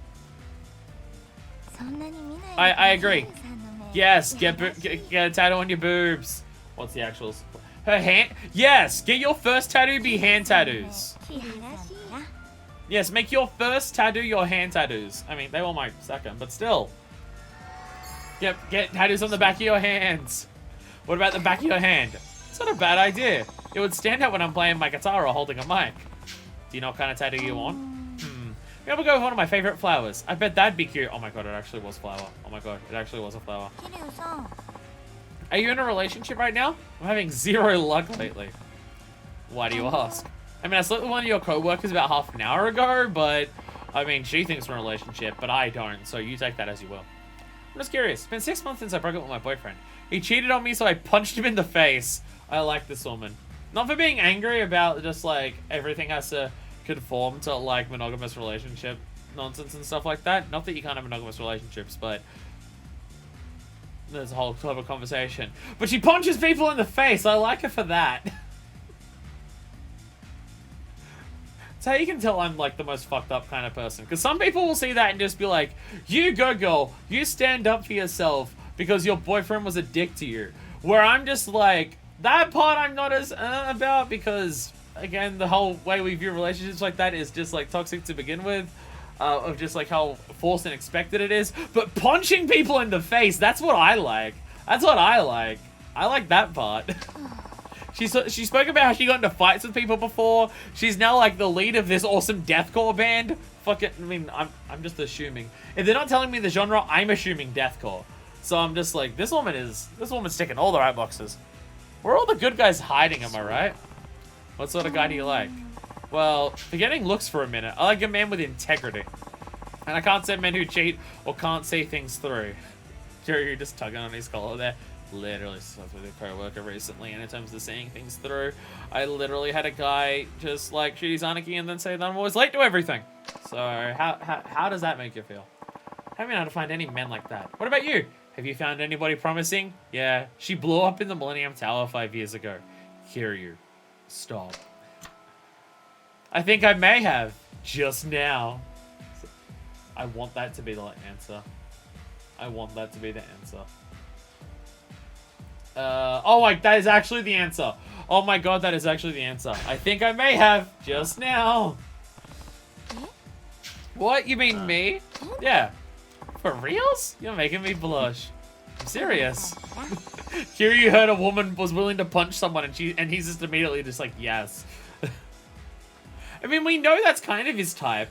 そんなに見ない I agree. キリュウさんの目 Yes, 優しい get a tattoo on your boobs. What's the actual... Her hand... Yes, get your first tattoo be hand tattoos. キリュウさんだな Yes, make your first tattoo your hand tattoos. I mean, they were my second, but still. Get tattoos on the back of your hands. What about the back of your hand? It's not a bad idea. It would stand out when I'm playing my guitar or holding a mic. Do you know what kind of tattoo you want? Maybe I'll go with one of my favorite flowers. I bet that'd be cute. Oh my god, it actually was flower. Oh my god, it actually was a flower. キリュウさん Are you in a relationship right now? I'm having zero luck lately. Why do you ask? I mean, I slept with one of your co-workers about half an hour ago, but I mean, she thinks we're in a relationship, but I don't, so you take that as you will. I'm just curious. It's been 6 months since I broke up with my boyfriend. He cheated on me, so I punched him in the face. I like this woman. Not for being angry about just like everything has to conform to like monogamous relationship nonsense and stuff like that. Not that you can't have monogamous relationships, but there's a whole clever conversation. But she punches people in the face. I like her for that. That's how you can tell I'm like the most fucked up kind of person. Because some people will see that and just be like, you go girl, you stand up for yourself because your boyfriend was a dick to you. Where I'm just like, that part I'm not as about because, again, the whole way we view relationships like that is just like toxic to begin with. Of just like how forced and expected it is. But punching people in the face, that's what I like. That's what I like. I like that part. She spoke about how she got into fights with people before. She's now like the lead of this awesome deathcore band. Fuck it. I mean, I'm just assuming. If they're not telling me the genre, I'm assuming deathcore. So I'm just like, this woman's ticking all the right boxes. Where are all the good guys hiding, am I right? What sort of guy do you like? Well, forgetting looks for a minute. I like a man with integrity. And I can't say men who cheat or can't see things through. You're just tugging on his collar there. Literally slept with a co-worker recently, and in terms of seeing things through, I literally had a guy just like shoot his Anarchy and then say that I'm always late to everything. So how does that make you feel? I haven't been able to find any men like that. What about you? Have you found anybody promising? Yeah, she blew up in the Millennium Tower 5 years ago. Kiryu, stop. I think I may have just now. I want that to be the answer. I want that to be the answer. Oh my, that is actually the answer. Oh my god, that is actually the answer. I think I may have just now. What? You mean me? Yeah. For reals? You're making me blush. I'm serious. Kiryu heard a woman was willing to punch someone and he's just immediately just like, yes. I mean, we know that's kind of his type.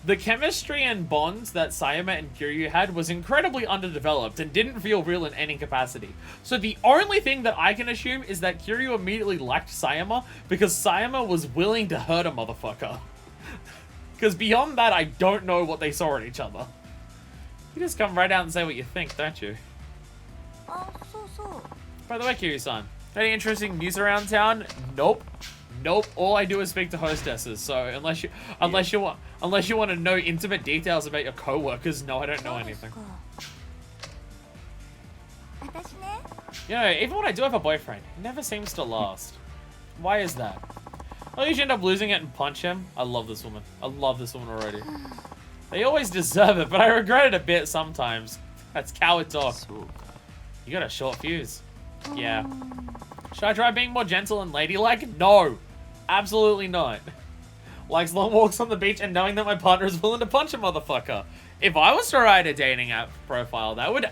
The chemistry and bonds that Sayama and Kiryu had was incredibly underdeveloped and didn't feel real in any capacity. So the only thing that I can assume is that Kiryu immediately liked Sayama because Sayama was willing to hurt a motherfucker. Because beyond that, I don't know what they saw in each other. You just come right out and say what you think, don't you? あ、そうそう。 By the way, Kiryu-san, any interesting news around town? Nope. Nope. All I do is speak to hostesses. So unless you want to know intimate details about your coworkers, no, I don't know anything. 私ね。 You know, even when I do have a boyfriend, it never seems to last. Why is that? I usually end up losing it and punch him. I love this woman. I love this woman already. They always deserve it, but I regret it a bit sometimes. That's coward talk. You got a short fuse. Yeah. Should I try being more gentle and ladylike? No. Absolutely not. Likes long walks on the beach and knowing that my partner is willing to punch a motherfucker. If I was to write a dating app profile, that would...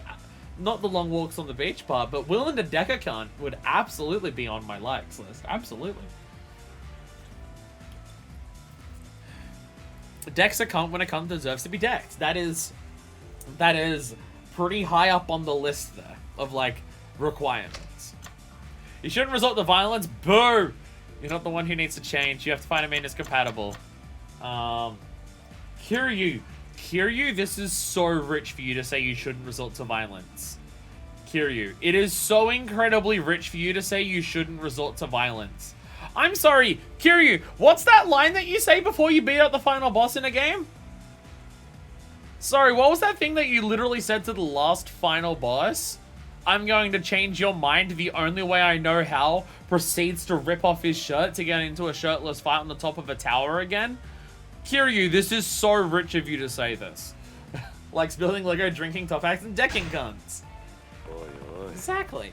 Not the long walks on the beach part, but willing to deck a cunt would absolutely be on my likes list. Absolutely. Deck's a cunt when a cunt deserves to be decked. That is pretty high up on the list there of, like, requirements. You shouldn't resort to violence. Boo! You're not the one who needs to change. You have to find a man who's compatible. Kiryu, this is so rich for you to say you shouldn't resort to violence. Kiryu, it is so incredibly rich for you to say you shouldn't resort to violence. I'm sorry, Kiryu, what's that line that you say before you beat out the final boss in a game? Sorry, what was that thing that you literally said to the last final boss? I'm going to change your mind the only way I know how. Proceeds to rip off his shirt to get into a shirtless fight on the top of a tower again. Kiryu, this is so rich of you to say this. Likes building Lego, drinking top hacks, and decking guns. Exactly.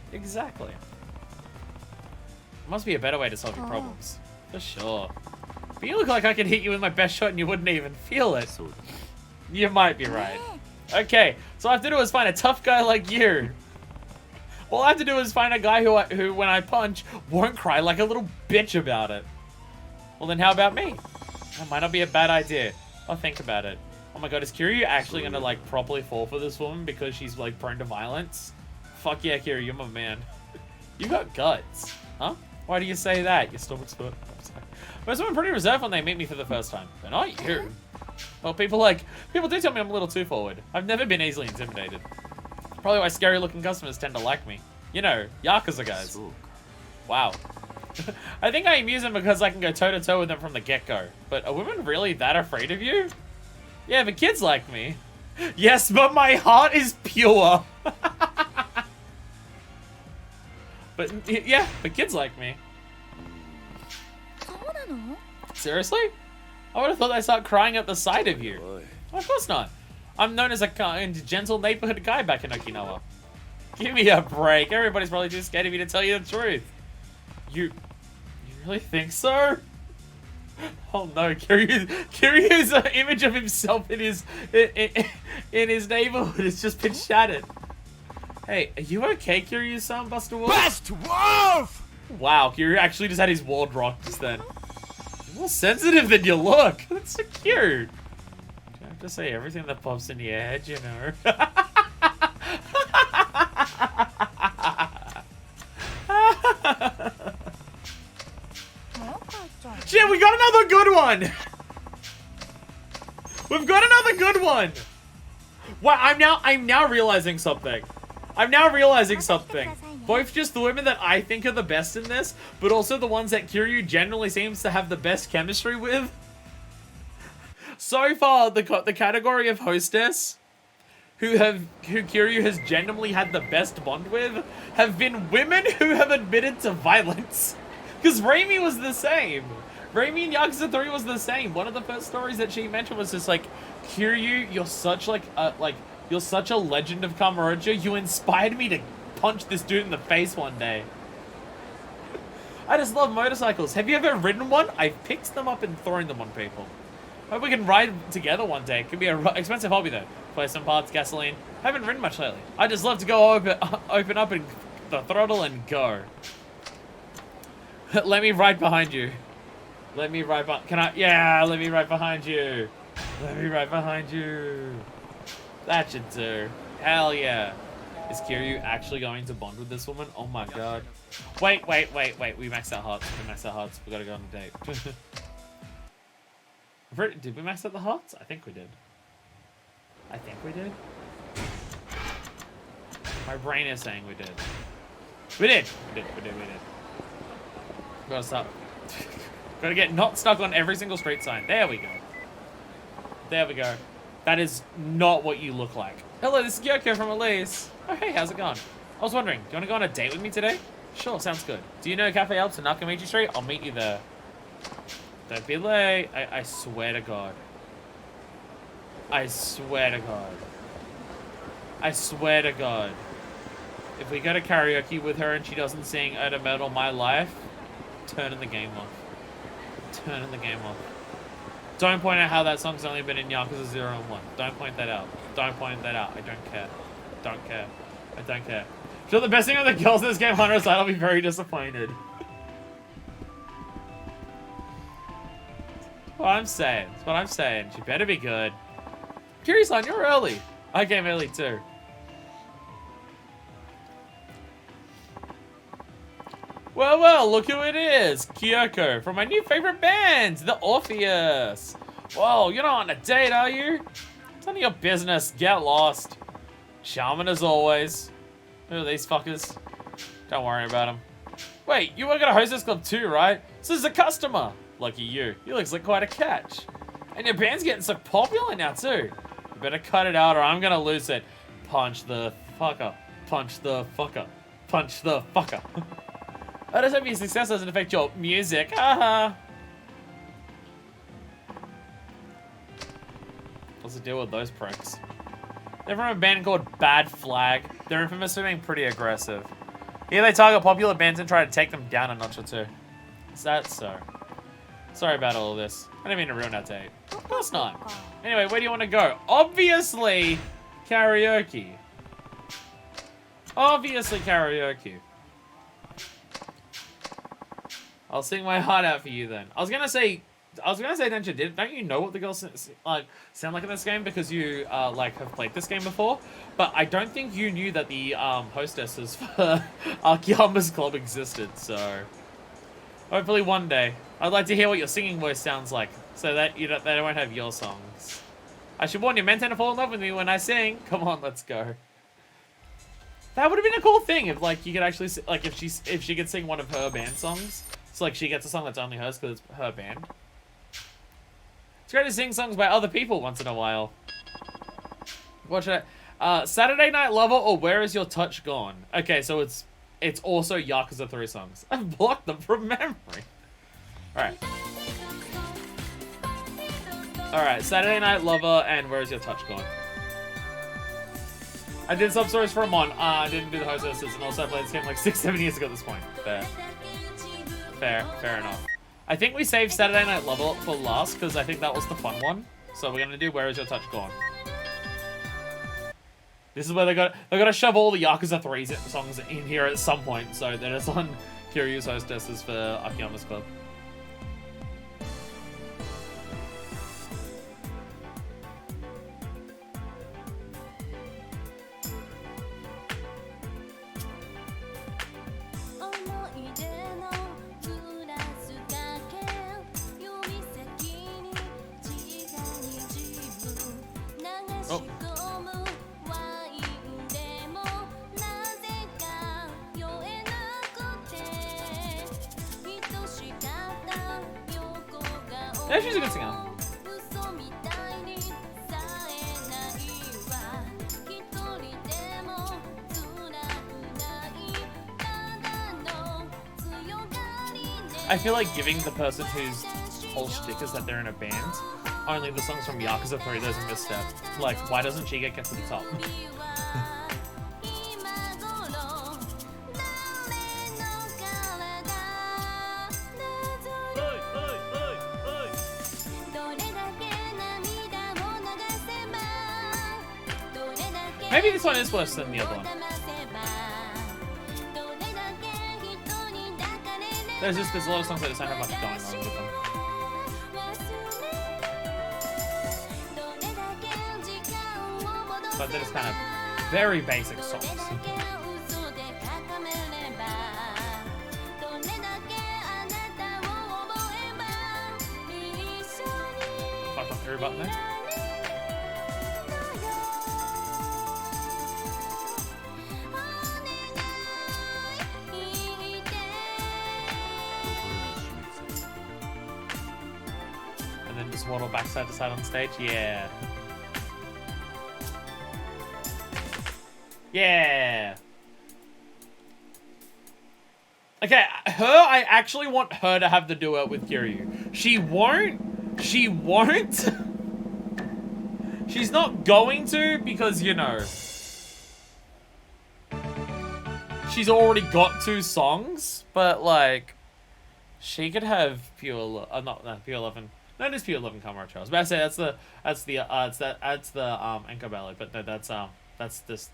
Must be a better way to solve your problems. For sure. But you look like I could hit you with my best shot and you wouldn't even feel it. You might be right. Okay, so all I have to do is find a tough guy like you. All I have to do is find a guy who when I punch, won't cry like a little bitch about it. Well then how about me? That might not be a bad idea. I'll think about it. Oh my god, is Kiryu actually gonna, like, properly fall for this woman because she's, like, prone to violence? Fuck yeah, Kiryu, you're my man. You got guts. Huh? Why do you say that? Your stomach's hurt. Most women pretty reserved when they meet me for the first time. But not you. Well, people do tell me I'm a little too forward. I've never been easily intimidated. Probably why scary-looking customers tend to like me. You know, Yakuza guys. Wow. I think I amuse them because I can go toe-to-toe with them from the get-go. But are women really that afraid of you? Yeah, but kids like me. Yes, but my heart is pure. But, yeah, but kids like me. Seriously? I would have thought they'd start crying at the sight of you. Well, of course not. I'm known as a kind, gentle neighborhood guy back in Okinawa. Give me a break. Everybody's probably too scared of me to tell you the truth. You really think so? Oh no, Kiryu's image of himself in his neighborhood has just been shattered. Hey, are you okay, Kiryu-san, Buster Wolf? Best Wolf! Wow, Kiryu actually just had his ward rocked just then. You're more sensitive than you look. That's so cute. You have to say everything that pops into your head, you know. Shit, we got another good one! We've got another good one! Wow, I'm now realizing something. Both just the women that I think are the best in this, but also the ones that Kiryu generally seems to have the best chemistry with. So far, the category of hostess who Kiryu has genuinely had the best bond with have been women who have admitted to violence. Because Raimi was the same. Raimi in Yakuza 3 was the same. One of the first stories that she mentioned was just like, Kiryu, you're such you're such a legend of Kamurocho. You inspired me to punch this dude in the face one day. I just love motorcycles. Have you ever ridden one? I've picked them up and thrown them on people. Hope we can ride together one day. Could be an expensive hobby though. Play some parts, gasoline. Haven't ridden much lately. I just love to go open up and the throttle and go. Let me ride behind you. Let me ride behind. Can I? Yeah, let me ride behind you. Let me ride behind you. That should do. Hell yeah. Is Kiryu actually going to bond with this woman? Oh my god. Wait. We maxed out hearts. We gotta go on a date. Did we max out the hearts? I think we did. My brain is saying we did. We did. Gotta stop. Gotta get not stuck on every single street sign. There we go. There we go. That is not what you look like. Hello, this is Yoko from Elise. Oh, hey, how's it going? I was wondering, do you want to go on a date with me today? Sure, sounds good. Do you know Cafe Alps in Nakamichi Street? I'll meet you there. Don't be late. I swear to God. I swear to God. I swear to God. If we go to karaoke with her and she doesn't sing Oda Metal My Life, turning the game off. Turning the game off. Don't point out how that song's only been in Yakuza 0 and 1. Don't point that out. Don't point that out. I don't care. Don't care. I don't care. Sure, the best thing on the girls in this game, Hunter side, I'll be very disappointed. What I'm saying. That's what I'm saying. She better be good. Kiryu-san, you're early. I came early too. Well, look who it is. Kyoko from my new favorite band, the Orpheus. Whoa, you're not on a date, are you? It's none of your business. Get lost. Charming as always. Who are these fuckers? Don't worry about them. Wait, you work at a hostess club too, right? This is a customer. Lucky you. You looks like quite a catch. And your band's getting so popular now too. You better cut it out or I'm gonna lose it. Punch the fucker. Punch the fucker. Punch the fucker. I just hope your success doesn't affect your music. Haha. What's the deal with those pricks? They're from a band called Bad Flag. They're infamous for being pretty aggressive. Here they target popular bands and try to take them down a notch or two. Is that so? Sorry about all of this. I didn't mean to ruin our date. Of course not. Anyway, where do you want to go? Obviously, karaoke. Obviously, karaoke. I'll sing my heart out for you then. I was gonna say, Densha, don't you know what the girls sound like in this game because you have played this game before? But I don't think you knew that the hostesses for Akiyama's Club existed. So hopefully one day, I'd like to hear what your singing voice sounds like, so that they won't have your songs. I should warn you, men tend to fall in love with me when I sing. Come on, let's go. That would have been a cool thing if you could actually if she could sing one of her band songs. So she gets a song that's only hers because it's her band. It's great to sing songs by other people once in a while. Watch it. Saturday Night Lover or Where Is Your Touch Gone? Okay, so it's also Yakuza 3 songs. I've blocked them from memory. Alright. Alright, Saturday Night Lover and Where Is Your Touch Gone? I did sub stories for a mon. I didn't do the hostesses and also I played this game like 6-7 years ago at this point. Fair enough. I think we saved Saturday Night Lover for last because I think that was the fun one. So we're gonna do Where Is Your Touch Gone? This is where they gotta shove all the Yakuza 3 songs in here at some point. So that it's on Kiryu's hostesses for Akiyama's Club. Oh. Yeah, she's a good singer. I feel like giving the person whose whole shtick is that they're in a band only the songs from Yakuza 3, there's a misstep. Like, why doesn't she get to the top? Maybe this one is worse than the other one. There's a lot of songs that just don't have much going on with them. But they're just kind of very basic songs. Fuck the through button there. waddle backside to side on stage. Yeah. Yeah. Okay, I actually want her to have the duet with Kiryu. She won't. She won't. She's not going to because, you know, she's already got 2 songs, but like, she could have Pure, not Pure 11. No, it is Pure 11 Camera Trails. But I say that's the Anchor Ballad, but no, that's just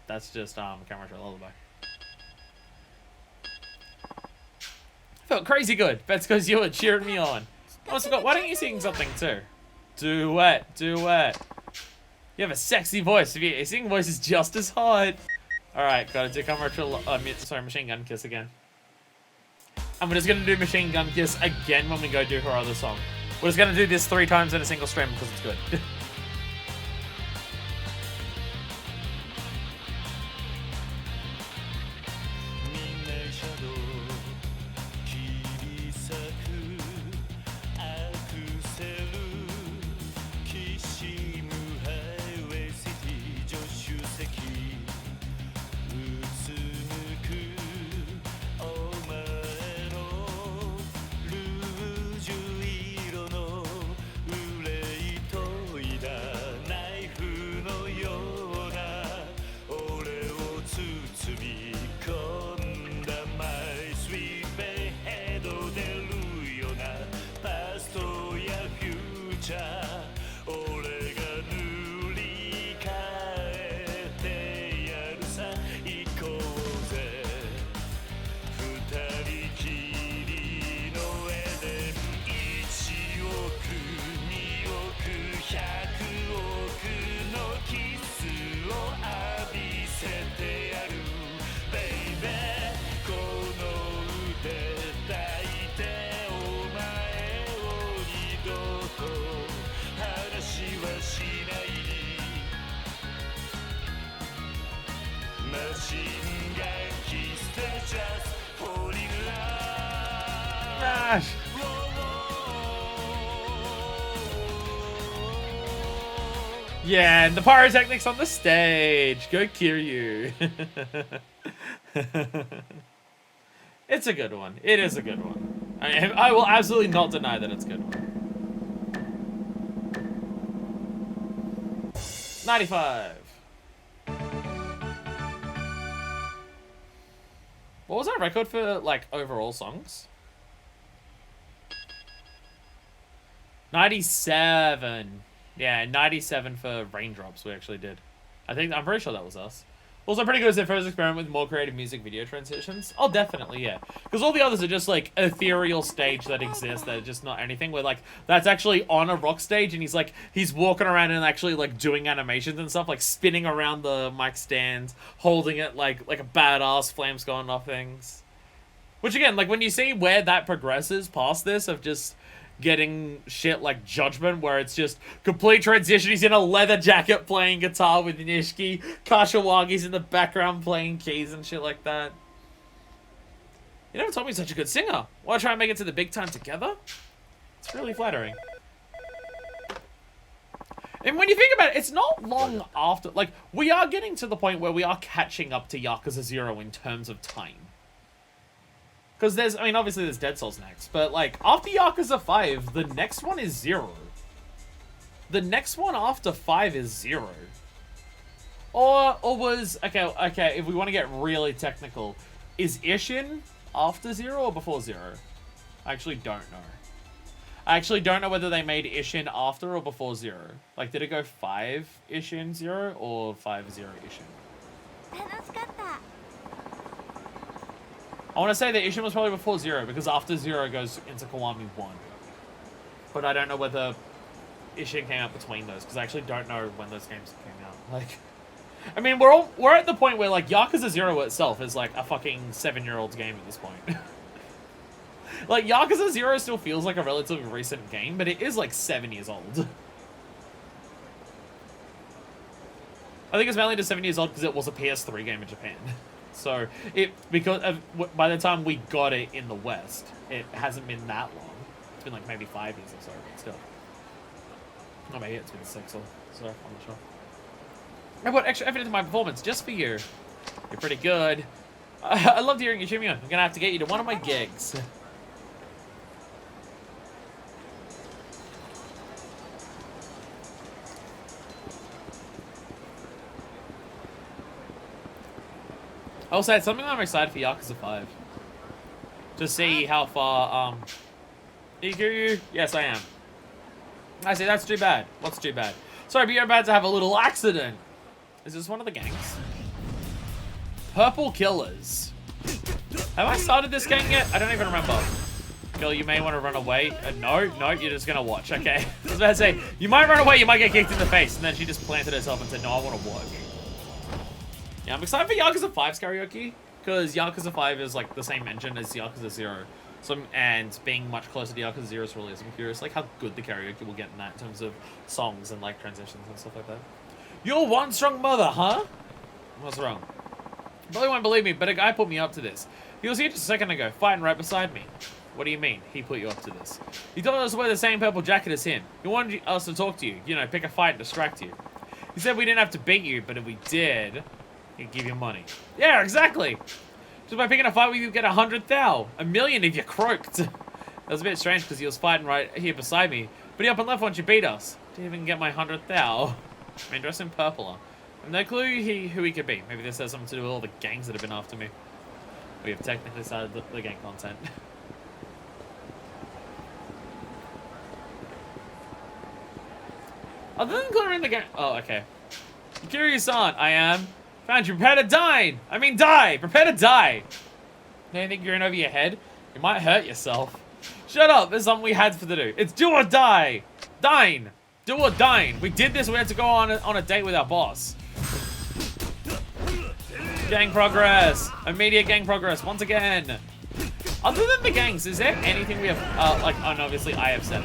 Camera Trail Lullaby. Felt crazy good. That's because you were cheering me on. I almost forgot. Why don't you sing something too? Duet. You have a sexy voice. Your singing voice is just as hot. Alright, gotta do Machine Gun Kiss again. And we're just gonna do Machine Gun Kiss again when we go do her other song. We're just gonna do this 3 times in a single stream because it's good. ーし。Yeah, and the pyrotechnics on the stage. Go Kiryu. It's a good one. It is a good one. I will absolutely not deny that it's a good one. 95. What was our record for, like, overall songs? 97. Yeah, 97 for Raindrops we actually did. I'm pretty sure that was us. Also, pretty good as their first experiment with more creative music video transitions. Oh, definitely, yeah. Because all the others are just, like, ethereal stage that exists that are just not anything. Where, like, that's actually on a rock stage and he's walking around and actually, like, doing animations and stuff. Like, spinning around the mic stand, holding it like a badass, flames going off things. Which, again, like, when you see where that progresses past this of just getting shit like Judgment, where it's just complete transition. He's in a leather jacket playing guitar with Nishiki. Kashiwagi's in the background playing keys and shit like that. You never told me he's such a good singer. Want to try and make it to the big time together? It's really flattering. And when you think about it, it's not long after... Like, we are getting to the point where we are catching up to Yakuza 0 in terms of time. Because there's, I mean, obviously there's Dead Souls next, but, like, after Yakuza 5, the next one is 0. The next one after 5 is 0. Or was, okay, if we want to get really technical, is Ishin after 0 or before 0? I actually don't know. I actually don't know whether they made Ishin after or before 0. Like, did it go 5 Ishin 0 or 5 0 Ishin? I want to say that Ishin was probably before 0, because after 0 goes into Kiwami 1. But I don't know whether Ishin came out between those, because I actually don't know when those games came out. Like, I mean, we're at the point where, like, Yakuza 0 itself is, like, a fucking 7-year-old's game at this point. Like, Yakuza 0 still feels like a relatively recent game, but it is, like, 7 years old. I think it's mainly just 7 years old because it was a PS3 game in Japan. So, by the time we got it in the West, it hasn't been that long. It's been like maybe 5 years or so, but still. Oh, maybe it's been 6 or so. I'm not sure. I put extra effort into my performance just for you. You're pretty good. I loved hearing you cheer me on. I'm gonna have to get you to one of my gigs. I'll say something I'm excited for Yakuza 5. To see how far, Kiryu? Yes, I am. I say that's too bad. What's too bad? Sorry, but you're about to have a little accident. Is this one of the gangs? Purple Killers. Have I started this gang yet? I don't even remember. Girl, you may want to run away. No, you're just gonna watch. Okay. I was about to say, you might run away, you might get kicked in the face. And then she just planted herself and said, no, I want to watch. Yeah, I'm excited for Yakuza 5's karaoke. Because Yakuza 5 is like the same engine as Yakuza 0. So, and being much closer to Yakuza 0's release, I'm curious like how good the karaoke will get in that in terms of songs and like transitions and stuff like that. You're one strong mother, huh? What's wrong? You probably won't believe me, but a guy put me up to this. He was here just a second ago, fighting right beside me. What do you mean, he put you up to this? He told us to wear the same purple jacket as him. He wanted us to talk to you, you know, pick a fight and distract you. He said we didn't have to beat you, but if we did, he'd give you money. Yeah, exactly. Just by picking a fight with you, get 100,000. 1 million if you croaked. That was a bit strange because he was fighting right here beside me. But he up and left once you beat us. Didn't even get my 100,000. I mean, dressed in purple. I have no clue who he could be. Maybe this has something to do with all the gangs that have been after me. We have technically started the gang content. Other than clearing the gang... Oh, okay. Kiryu-san, I am. Found you. Prepare to die. I mean die. Prepare to die. Don't you think you're in over your head? You might hurt yourself. Shut up. There's something we had to do. It's do or die. Dine. Do or dine. We did this. We had to go on a date with our boss. Gang progress. Immediate gang progress. Once again. Other than the gangs, is there anything we have, like, and obviously I have 7.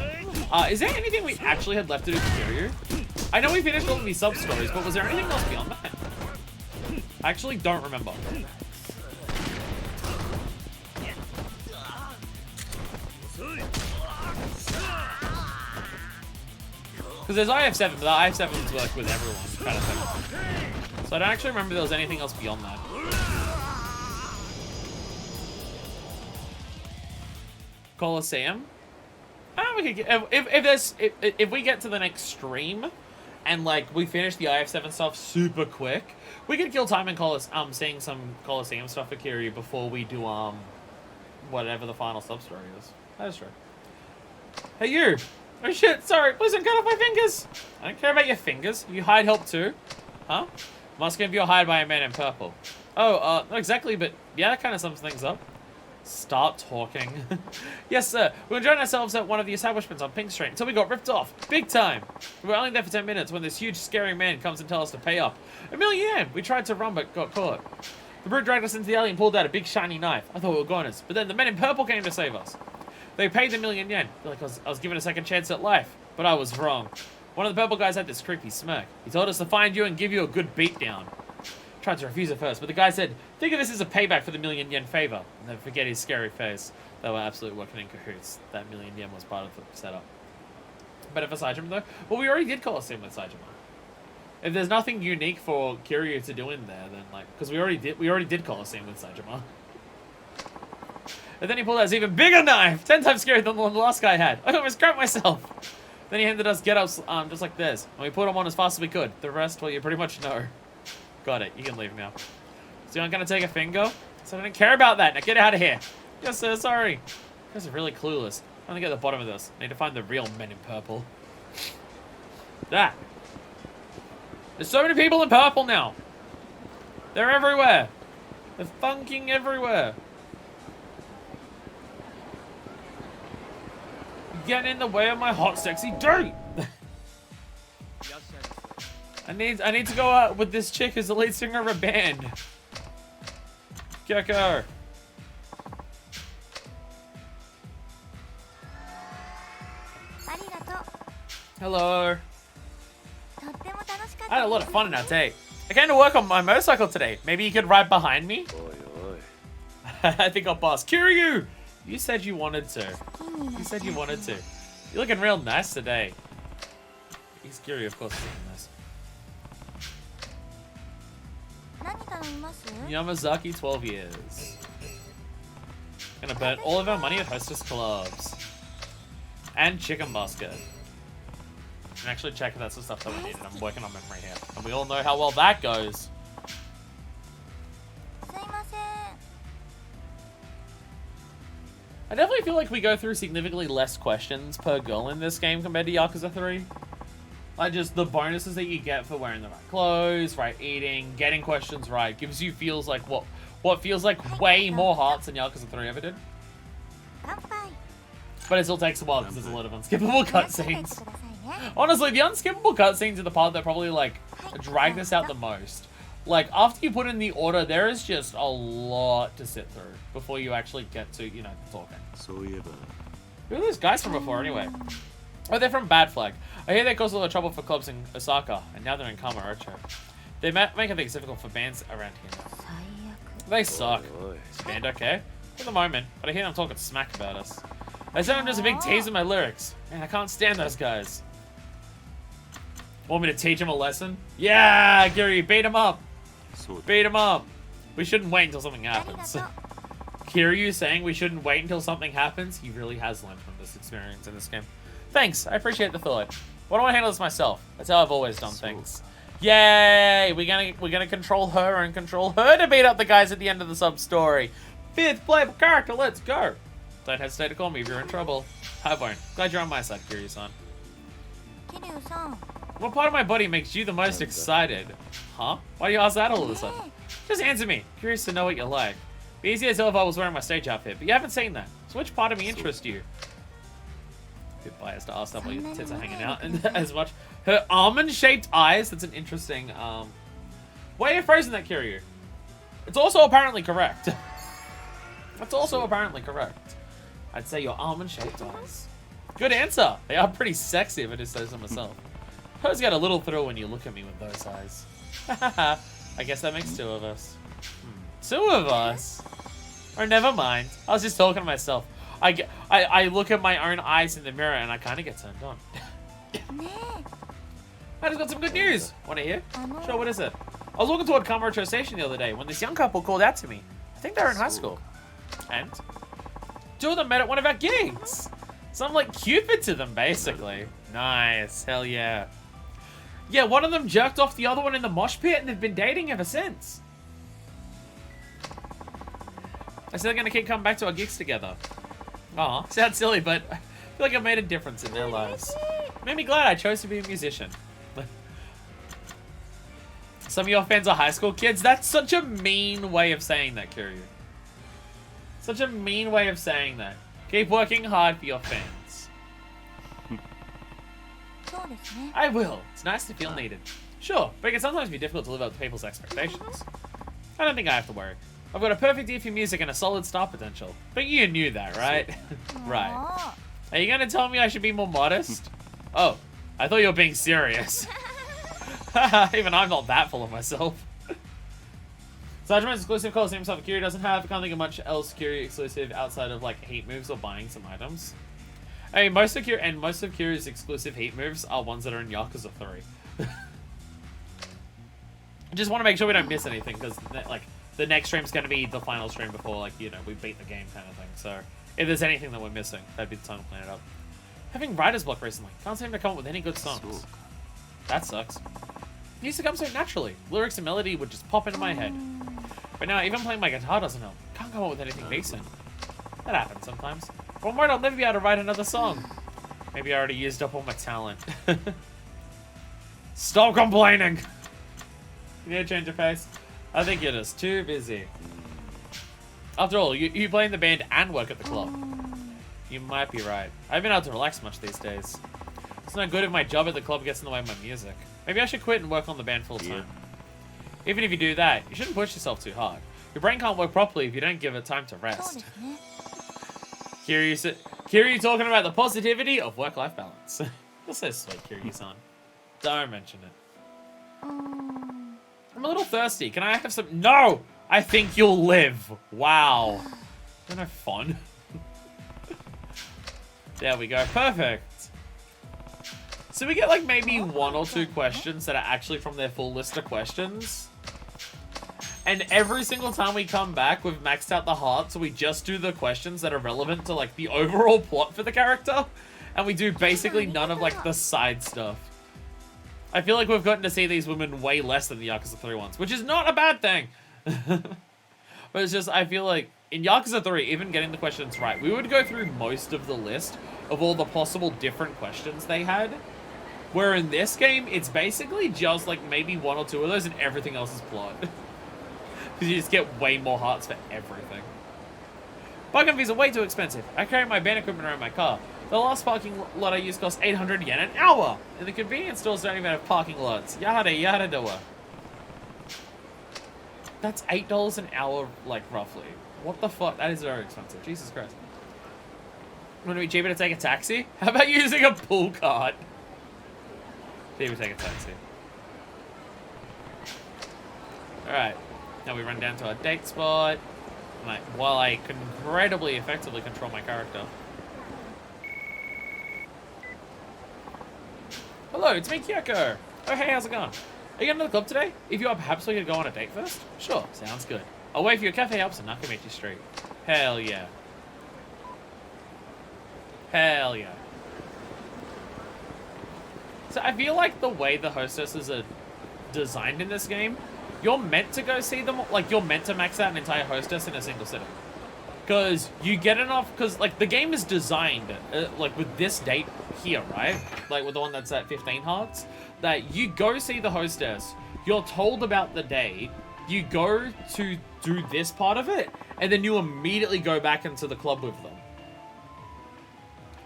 Is there anything we actually had left to do with Kiryu? I know we finished all of these sub-stories, but was there anything else beyond that? I actually don't remember. Because there's IF7, but the IF7's like with everyone, kind of thing. So I don't actually remember there was anything else beyond that. Colosseum? We could get, if we get to the next stream, and like we finish the IF7 stuff super quick, we could kill time in seeing some Colosseum stuff for Kiryu before we do whatever the final sub-story is. That is true. Hey you! Oh shit, sorry, please don't cut off my fingers! I don't care about your fingers. You hide help too? Huh? Must give you a hide by a man in purple. Oh, not exactly, but yeah, that kind of sums things up. Start talking. Yes, sir. We were enjoying ourselves at one of the establishments on Pink Street until we got ripped off. Big time. We were only there for 10 minutes when this huge, scary man comes and tells us to pay up. 1 million yen. We tried to run, but got caught. The brute dragged us into the alley and pulled out a big, shiny knife. I thought we were goners, but then the men in purple came to save us. They paid the 1 million yen. Like I was given a second chance at life, but I was wrong. One of the purple guys had this creepy smirk. He told us to find you and give you a good beatdown. Tried to refuse at first, but the guy said, think of this as a payback for the 1 million yen favor. And then forget his scary face. They were absolutely working in cahoots. That 1 million yen was part of the setup. Better for Saejima though? Well, we already did Colosseum with Saejima. If there's nothing unique for Kiryu to do in there, then like, because we already did Colosseum with Saejima. And then he pulled out his even bigger knife! 10 times scarier than the one the last guy had. I almost grabbed myself! Then he handed us get-ups just like this. And we put them on as fast as we could. The rest, well, you pretty much know. Got it. You can leave now. So you're not going to take a finger? So I don't care about that. Now get out of here. Yes, sir. Sorry. You guys are really clueless. I'm going to get to the bottom of this. I need to find the real men in purple. That. There's so many people in purple now. They're everywhere. They're funking everywhere. Getting in the way of my hot, sexy date. I need to go out with this chick who's the lead singer of a band. Kyoko. Hello. I had a lot of fun in our date. I came to work on my motorcycle today. Maybe you could ride behind me? I think I'll pass. Kiryu! You said you wanted to. You said you wanted to. You're looking real nice today. He's Kiryu, of course, seeing this. 何頼みます？ Yamazaki, 12 years. Gonna burn all of our money at hostess clubs. And chicken basket. And actually check if that's the stuff that we needed. I'm working on memory here. And we all know how well that goes. すいません。 I definitely feel like we go through significantly less questions per girl in this game compared to Yakuza 3. Like, just the bonuses that you get for wearing the right clothes, right eating, getting questions right, gives you feels like what feels like way more hearts than Yakuza 3 ever did. 乾杯。 But it still takes a while because there's a lot of unskippable 気をつけてくだ cutscenes. さいね。 Honestly, the unskippable cutscenes are the part that probably, like, drag this out the most. Like, after you put in the order, there is just a lot to sit through before you actually get to, you know, talking. そういえば Who are those guys from before, anyway? Oh, they're from Bad Flag. I hear they caused a lot of trouble for clubs in Osaka, and now they're in Kamurocho. They make things difficult for bands around here now. 最悪。 They suck. おい Is the band okay? For the moment, but I hear them talking smack about us. They said I'm just a big tease in my lyrics. Man, I can't stand those guys. Want me to teach them a lesson? Yeah, Kiryu, beat him up. そうだ Beat him up. We shouldn't wait until something ありが happens. とう。 Kiryu saying we shouldn't wait until something happens, he really has learned from this experience in this game. Thanks, I appreciate the thought. Why don't I handle this myself? That's how I've always done things. Yay! We're gonna control her and control her to beat up the guys at the end of the sub-story. 5th playable character, let's go! Don't hesitate to call me if you're in trouble. Hi, Bone. Glad you're on my side, Kiryu-san. 桐生さん。 What part of my body makes you the most excited? Huh? Why do you ask that all of a sudden? Just answer me. Curious to know what you like. Be easy to tell if I was wearing my stage outfit, but you haven't seen that. So which part of me interests you? Bit biased to ask that while your tits are hanging out and as much. Her almond-shaped eyes. That's an interesting way of phrasing that, Kiryu. It's also apparently correct. That's also apparently correct. I'd say your almond-shaped eyes. Good answer. They are pretty sexy if I just say so myself. Hers get a little thrill when you look at me with those eyes. I guess that makes 2 of us. 2 of us? Or never mind. I was just talking to myself. I look at my own eyes in the mirror and I kind of get turned on. ね I just got some good news. Want to hear? え。Sure, what is it? I was walking toward Kamurocho Station the other day when this young couple called out to me. I think they're in high school. And 2 of them met at one of our gigs. So I'm like Cupid to them, basically. Nice. Hell yeah. Yeah, one of them jerked off the other one in the mosh pit and they've been dating ever since. I said they're going to keep coming back to our gigs together. Aw, sounds silly, but I feel like I've made a difference in their lives. Made me glad I chose to be a musician. Some of your fans are high school kids? That's such a mean way of saying that, Kiryu. Such a mean way of saying that. Keep working hard for your fans. そうですね。 I will. It's nice to feel needed. Sure, but it can sometimes be difficult to live up to people's expectations. I don't think I have to worry. I've got a perfect ear for music and a solid star potential. But you knew that, right? Right. も Are you gonna tell me I should be more modest? Oh, I thought you were being serious. Even I'm not that full of myself. Sajiman's exclusive calls himself Kiryu doesn't have. I can't think of much else Kiryu exclusive outside of like heat moves or buying some items. I mean, most of Kiryu's exclusive heat moves are ones that are in Yakuza 3. I just want to make sure we don't miss anything because like the next stream's going to be the final stream before like you know we beat the game kind of thing. So if there's anything that we're missing, that'd be the time to clean it up. Having writer's block recently, can't seem to come up with any good songs. That sucks. It used to come so naturally. Lyrics and melody would just pop into my head. But now even playing my guitar doesn't help. Can't come up with anything decent. That happens sometimes. But I'm worried I'll never be able to write another song. Maybe I already used up all my talent. Stop complaining! You need to change your face? I think you're just too busy. After all, you play in the band and work at the club. You might be right. I haven't been able to relax much these days. It's not good if my job at the club gets in the way of my music. Maybe I should quit and work on the band full time. Yeah. Even if you do that, you shouldn't push yourself too hard. Your brain can't work properly if you don't give it time to そう rest. ですね。 Kiryu talking about the positivity of work-life balance. You're so sweet, Kiryu-san. Don't mention it. うーん。 I'm a little thirsty. Can I have some? No! I think you'll live. Wow. You're no fun. There we go. Perfect. So we get like maybe 1 or 2 questions that are actually from their full list of questions. And every single time we come back, we've maxed out the heart, so we just do the questions that are relevant to like the overall plot for the character. And we do basically none of like the side stuff. I feel like we've gotten to see these women way less than the Yakuza 3 ones, which is not a bad thing. But it's just, I feel like in Yakuza 3, even getting the questions right, we would go through most of the list of all the possible different questions they had. Where in this game, it's basically just like maybe 1 or 2 of those and everything else is plot. Because you just get way more hearts for everything. Parking fees are way too expensive. I carry my band equipment around my car. The last parking lot I used cost 800 yen an hour. And the convenience stores don't even have parking lots. Yada yada doa. That's $8 an hour, like, roughly. What the fuck? That is very expensive. Jesus Christ. Wouldn't it be cheaper to take a taxi? How about using a pool cart? Cheaper to take a taxi. Alright. Now we run down to our date spot. While I incredibly effectively control my character. Hello, it's me, Kyoko. Oh, hey, how's it going? Are you going to the club today? If you are, perhaps we could go on a date first? Sure, sounds good. I'll wait for your cafe opposite Nakamichi Street. Hell yeah. Hell yeah. So I feel like the way the hostesses are designed in this game, you're meant to go see them, like you're meant to max out an entire hostess in a single sitting. Because you get enough, because like the game is designed, like with this date here, right? Like with the one that's at 15 hearts, that you go see the hostess, you're told about the date, you go to do this part of it, and then you immediately go back into the club with them.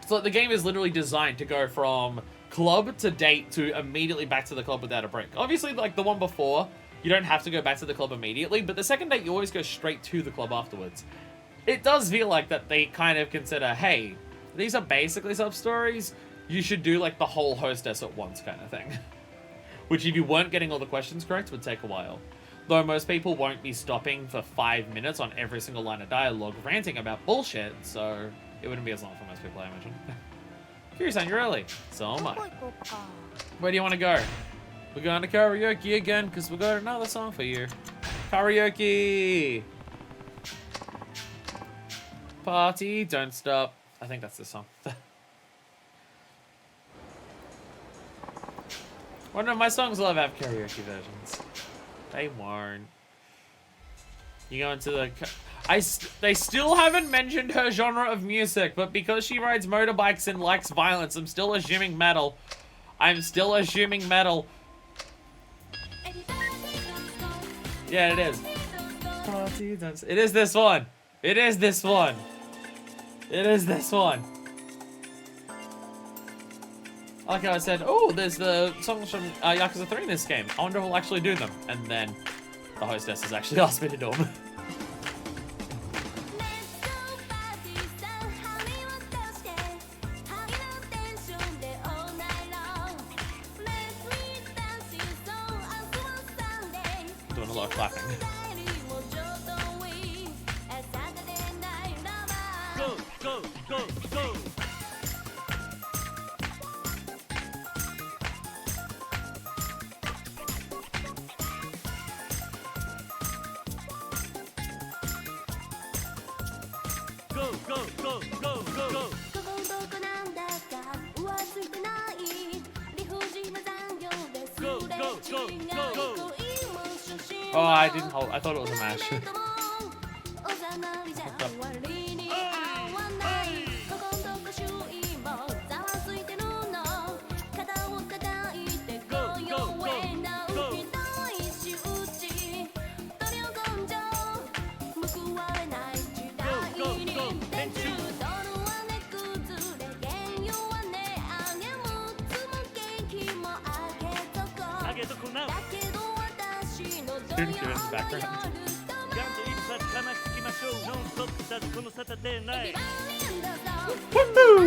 So the game is literally designed to go from club to date to immediately back to the club without a break. Obviously, like the one before, you don't have to go back to the club immediately, but the second date, you always go straight to the club afterwards. It does feel like that they kind of consider, hey, these are basically sub-stories, you should do like the whole hostess at once kind of thing. Which if you weren't getting all the questions correct, would take a while. Though most people won't be stopping for 5 minutes on every single line of dialogue ranting about bullshit, so it wouldn't be as long for most people, I imagine. Kiryu-san, you're early. So am I. Where do you want to go? We're going to karaoke again, because we got another song for you. Karaoke! Party, don't stop. I think that's the song. One of my songs will have karaoke versions. They won't. You go into the... They still haven't mentioned her genre of music, but because she rides motorbikes and likes violence, I'm still assuming metal. I'm still assuming metal. Yeah, it is. Party, don't... It is this one. It is this one. It is this one. Like how I said, oh, there's the songs from Yakuza 3 in this game. I wonder if we'll actually do them. And then the hostess has actually asked me to do them. Doing a lot of clapping. Go, go, go, go! Go, go, go, go, go, go! Go, go, go, go, go! Oh, I didn't hold. I thought it was a mash. Didn't do it in the background. Woohoo!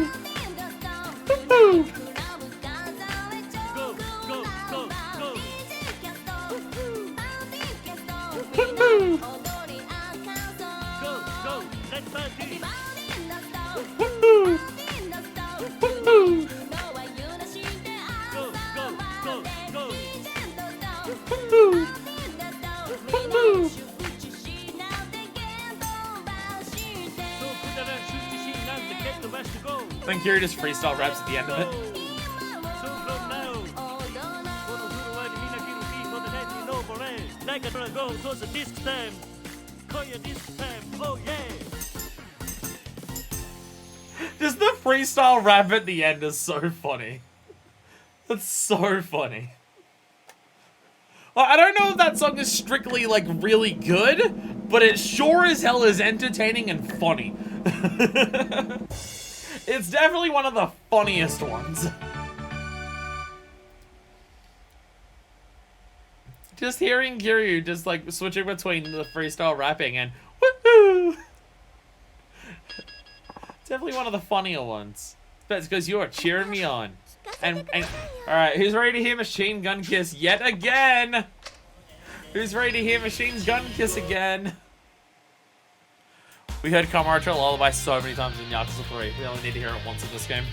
Woohoo! Go, go, go, go! Woohoo! Go, go, let's party! Woohoo! Woohoo! Then Kiryu just freestyle raps at the end of it. So from now, このフロアにみんな来る日までねに登れ。なんかドラゴンこそディスクタイム。今夜ディスクタイム。Oh yeah. Just the freestyle rap at the end is so funny. That's so funny. Well, I don't know if that song is strictly, like, really good, but it sure as hell is entertaining and funny. It's definitely one of the funniest ones. Just hearing Kiryu just, like, switching between the freestyle rapping and woohoo! Definitely one of the funnier ones. But it's because you are cheering me on. And alright, who's ready to hear Machine Gun Kiss yet again? Who's ready to hear Machine Gun Kiss again? We heard Kamarucho Lullaby so many times in Yakuza 3. We only need to hear it once in this game.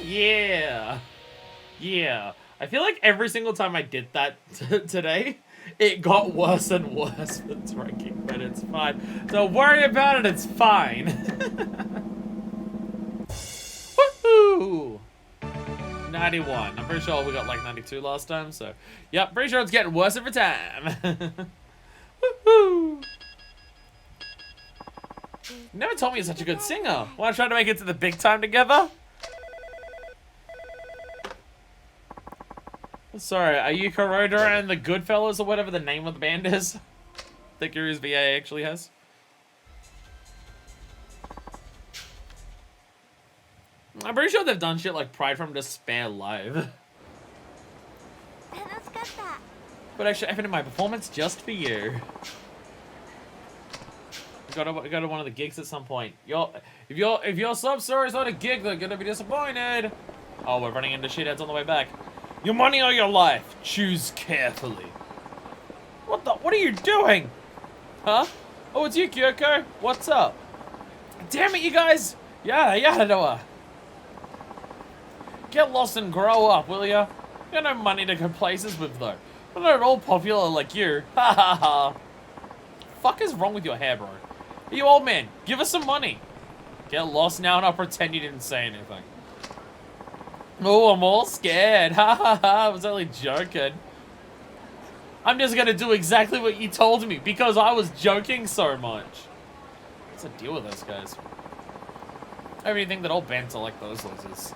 Yeah. Yeah. I feel like every single time I did that today, it got worse and worse with its ranking, but it's fine. Don't worry about it, it's fine. Woohoo! 91. I'm pretty sure we got like 92 last time, so... Yep, pretty sure it's getting worse every time. Woohoo! You never told me you're such a good singer. Want to try to make it to the big time together? Sorry, are you Kuroda and the Goodfellas or whatever the name of the band is? That Kiryu's VA actually has? I'm pretty sure they've done shit like Pride from Despair live. But actually, effort in my performance just for you. Go to one of the gigs at some point. If your sub story is not a gig, they're gonna be disappointed. Oh, we're running into shitheads on the way back. Your money or your life? Choose carefully. What are you doing? Huh? Oh, it's you, Kyoko. What's up? Damn it, you guys! Yada. Get lost and grow up, will ya? You got no money to go places with, though. We're not at all popular like you. Ha ha ha. Fuck is wrong with your hair, bro? Hey, you old man, give us some money. Get lost now and I'll pretend you didn't say anything. Oh, I'm all scared. Ha ha ha. I was only joking. I'm just gonna do exactly what you told me because I was joking so much. What's the deal with those guys? I really think that all bands are like those losers.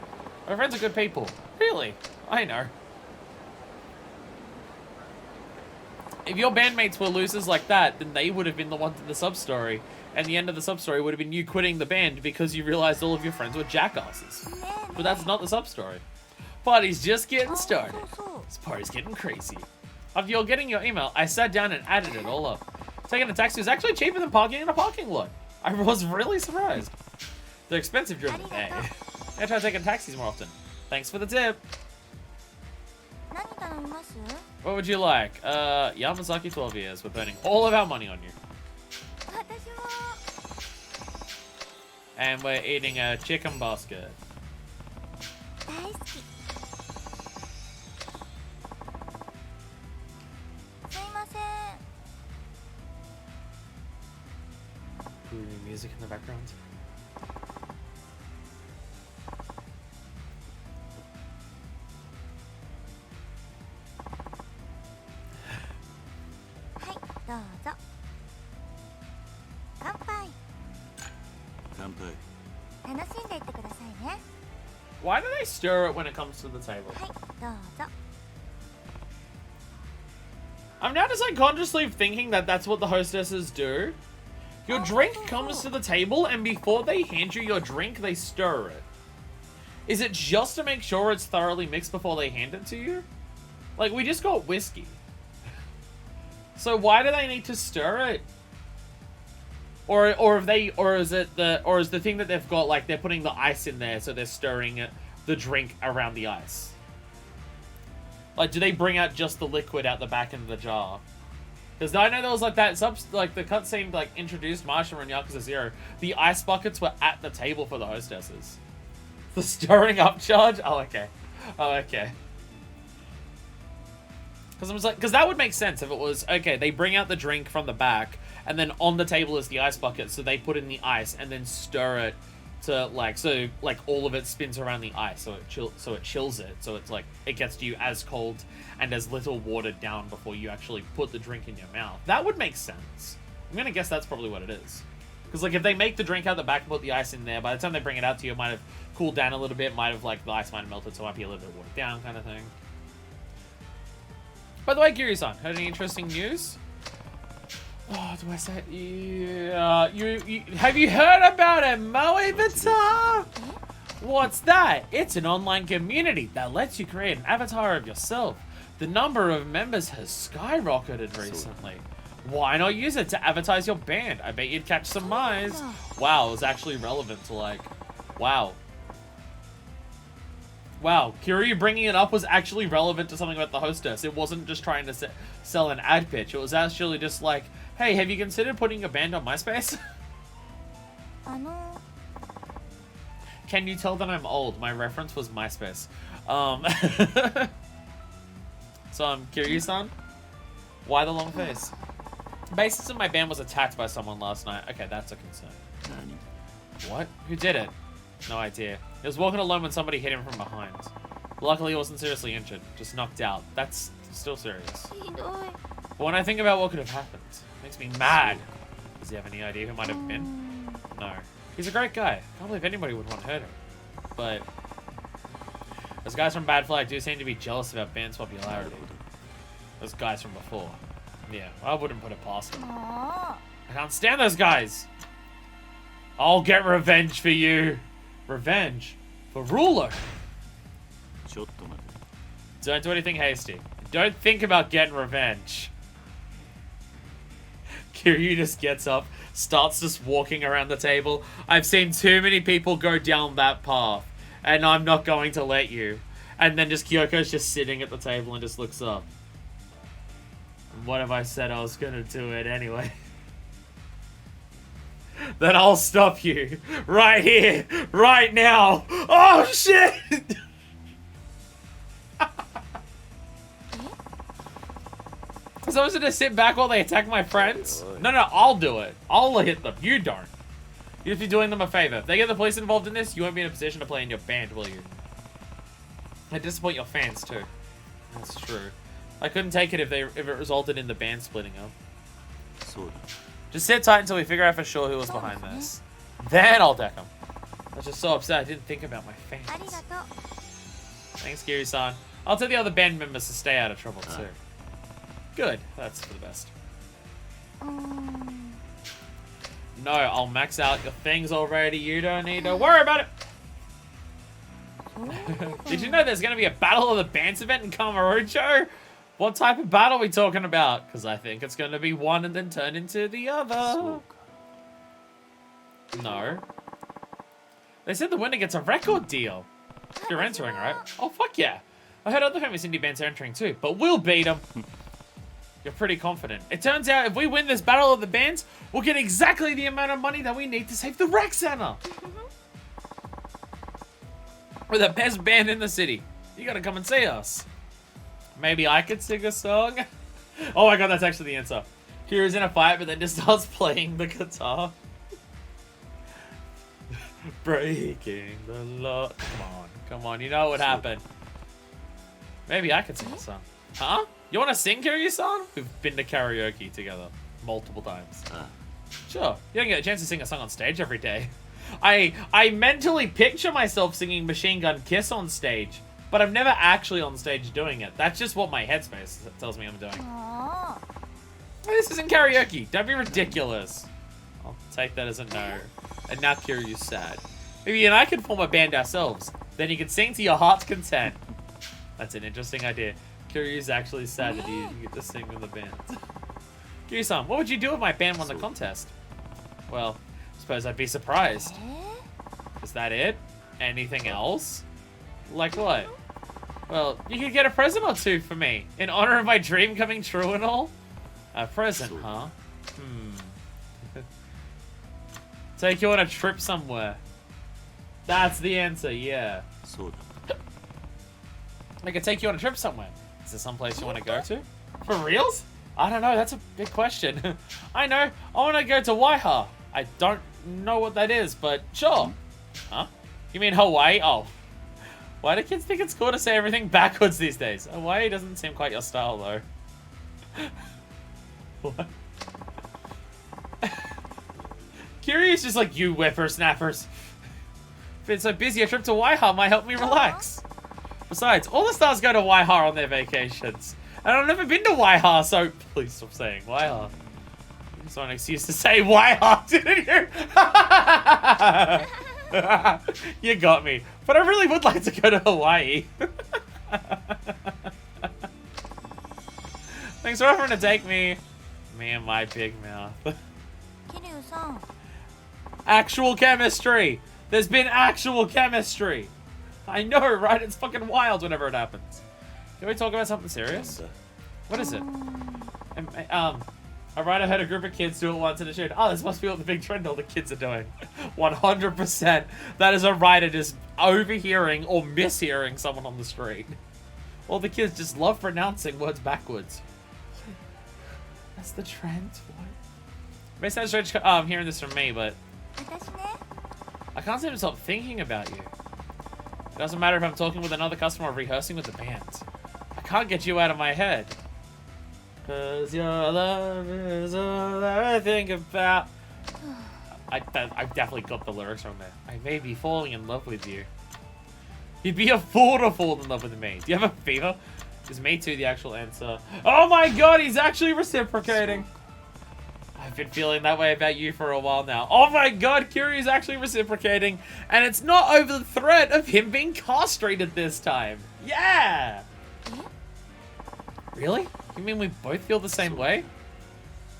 My friends are good people. Really? I know. If your bandmates were losers like that, then they would have been the ones in the sub-story. And the end of the sub-story would have been you quitting the band because you realized all of your friends were jackasses. But that's not the sub-story. Party's just getting started. This party's getting crazy. After you're getting your email, I sat down and added it all up. Taking a taxi was actually cheaper than parking in a parking lot. I was really surprised. They're expensive during the day. I try taking taxis more often. Thanks for the tip. What would you like? Yamazaki 12 years. We're burning all of our money on you. And we're eating a chicken basket. 大好き。すいません。 Ooh, music in the background. はい、どうぞ。乾杯。乾杯。楽しんでいってくださいね。 Why do they stir it when it comes to the table? はい、どうぞ。 I'm now just like consciously thinking that that's what the hostesses do. Your drink comes to the table, and before they hand you your drink, they stir it. Is it just to make sure it's thoroughly mixed before they hand it to you? Like, we just got whiskey. So why do they need to stir it? Or is the thing that they've got, like, they're putting the ice in there, so they're stirring the drink around the ice? Like, do they bring out just the liquid out the back end of the jar? Because I know there was like that like the cutscene like introduced Marshall and Yakuza 0. The ice buckets were at the table for the hostesses. The stirring up charge? Oh, okay. Oh, okay. Because I was like, because that would make sense if it was, okay, they bring out the drink from the back, and then on the table is the ice bucket, so they put in the ice and then stir it to like, so like all of it spins around the ice, so it chills it, so it's like it gets to you as cold and as little watered down before you actually put the drink in your mouth. That would make sense. I'm gonna guess that's probably what it is. Because like if they make the drink out the back and put the ice in there, by the time they bring it out to you, it might have cooled down a little bit, might have like the ice might have melted, so it might be a little bit watered down kind of thing. By the way, Kiryu-san, heard any interesting news? Oh, do I say it? Yeah, you have you heard about it, Moe-Avatar? What's that? It's an online community that lets you create an avatar of yourself. The number of members has skyrocketed recently. Why not use it to advertise your band? I bet you'd catch some eyes. Wow, it was actually relevant to like, wow. Wow, Kiryu bringing it up was actually relevant to something about the hostess. It wasn't just trying to sell an ad pitch. It was actually just like, hey, have you considered putting a band on MySpace? あの Can you tell that I'm old? My reference was MySpace. So, Kiryu-san? Why the long face? Bassist in my band was attacked by someone last night. Okay, that's a concern. What? Who did it? No idea. He was walking alone when somebody hit him from behind. Luckily, he wasn't seriously injured. Just knocked out. That's still serious. ひどい。 But when I think about what could have happened, it makes me mad. Does he have any idea who might have been? No. He's a great guy. Can't believe anybody would want to hurt him. But those guys from Bad Flag do seem to be jealous about band's popularity. Those guys from before. Yeah, I wouldn't put it past them. もう I can't stand those guys. I'll get revenge for you. Revenge for Ruler. ちょっと待て。 Don't do anything hasty. Don't think about getting revenge. Kiryu just gets up, starts just walking around the table. I've seen too many people go down that path, and I'm not going to let you. And then just Kyoko's just sitting at the table and just looks up. What if I said I was gonna do it anyway? Then I'll stop you. Right here. Right now. Oh, shit! So I was gonna sit back while they attack my friends? No, I'll do it. I'll hit them. You don't. You'd just be doing them a favor. If they get the police involved in this, you won't be in a position to play in your band, will you? I disappoint your fans, too. That's true. I couldn't take it if it resulted in the band splitting up. そうだ。 Just sit tight until we figure out for sure who was behind this. Then I'll deck them. I was just so upset I didn't think about my あり fans. がとう。 Thanks, Kiryu-san. I'll tell the other band members to stay out of trouble, too. Good. That's for the best. うーん。 No, I'll max out your things already. You don't need to worry about it. そう Did you know there's going to be a Battle of the Bands event in Kamurocho? What type of battle are we talking about? Because I think it's going to be one and then turn into the そ other. うか。 No. They said the winner gets a record deal. You're entering, right? Oh, fuck yeah. I heard other famous indie bands are entering too, but we'll beat them. You're pretty confident. It turns out if we win this battle of the bands, we'll get exactly the amount of money that we need to save the rec center. We're the best band in the city. You gotta come and see us. Maybe I could sing a song? Oh my god, that's actually the answer. Kiryu's in a fight, but then just starts playing the guitar. Breaking the law. Come on, you know what happened. Maybe I could sing a song. Huh? You want to sing Kiryu-san? We've been to karaoke together multiple times. Sure. You don't get a chance to sing a song on stage every day. I mentally picture myself singing Machine Gun Kiss on stage, but I'm never actually on stage doing it. That's just what my headspace tells me I'm doing. Aww. This isn't karaoke. Don't be ridiculous. I'll take that as a no. And now Kiryu's sad. Maybe you and I could form a band ourselves. Then you can sing to your heart's content. That's an interesting idea. Kiryu's actually sad that he didn't get to sing in the band. Kiryu-san, what would you do if my band won the contest? Well, I suppose I'd be surprised. Is that it? Anything else? Like what? Well, you could get a present or two for me, in honor of my dream coming true and all. A present, huh? Take you on a trip somewhere. That's the answer, yeah. そうだ I could take you on a trip somewhere. Is there some place you want to go to? For reals? I don't know, that's a big question. I know, I want to go to Waiha. I don't know what that is, but sure. Huh? You mean Hawaii? Oh. Why do kids think it's cool to say everything backwards these days? Hawaii doesn't seem quite your style, though. What? Kiryu's just like, you whippersnappers. If been so busy, a trip to Waiha might help me relax. Besides, all the stars go to Waiha on their vacations. And I've never been to Waiha, so please stop saying Waiha. You just want an excuse to say Waiha, didn't you? You got me. But I really would like to go to Hawaii. Thanks for offering to take me. Me and my big mouth. Kiryu-san. Actual chemistry. There's been actual chemistry. I know, right? It's fucking wild whenever it happens. Can we talk about something serious? What is it? A writer heard a group of kids do it once in a shoot. Oh, this must be what the big trend all the kids are doing. 100%. That is a writer just overhearing or mishearing someone on the street. All the kids just love pronouncing words backwards. That's the trend? What? It may sound strange hearing this from me, but 私ね。 I can't seem to stop thinking about you. It doesn't matter if I'm talking with another customer or rehearsing with the band. I can't get you out of my head. Cause your love is all I think about. I definitely got the lyrics from there. I may be falling in love with you. You'd be a fool to fall in love with me. Do you have a fever? Is me too the actual answer? Oh my god, he's actually reciprocating. I've been feeling that way about you for a while now. Oh my god, Kiryu's actually reciprocating. And it's not over the threat of him being castrated this time. Yeah! Really? You mean we both feel the same way?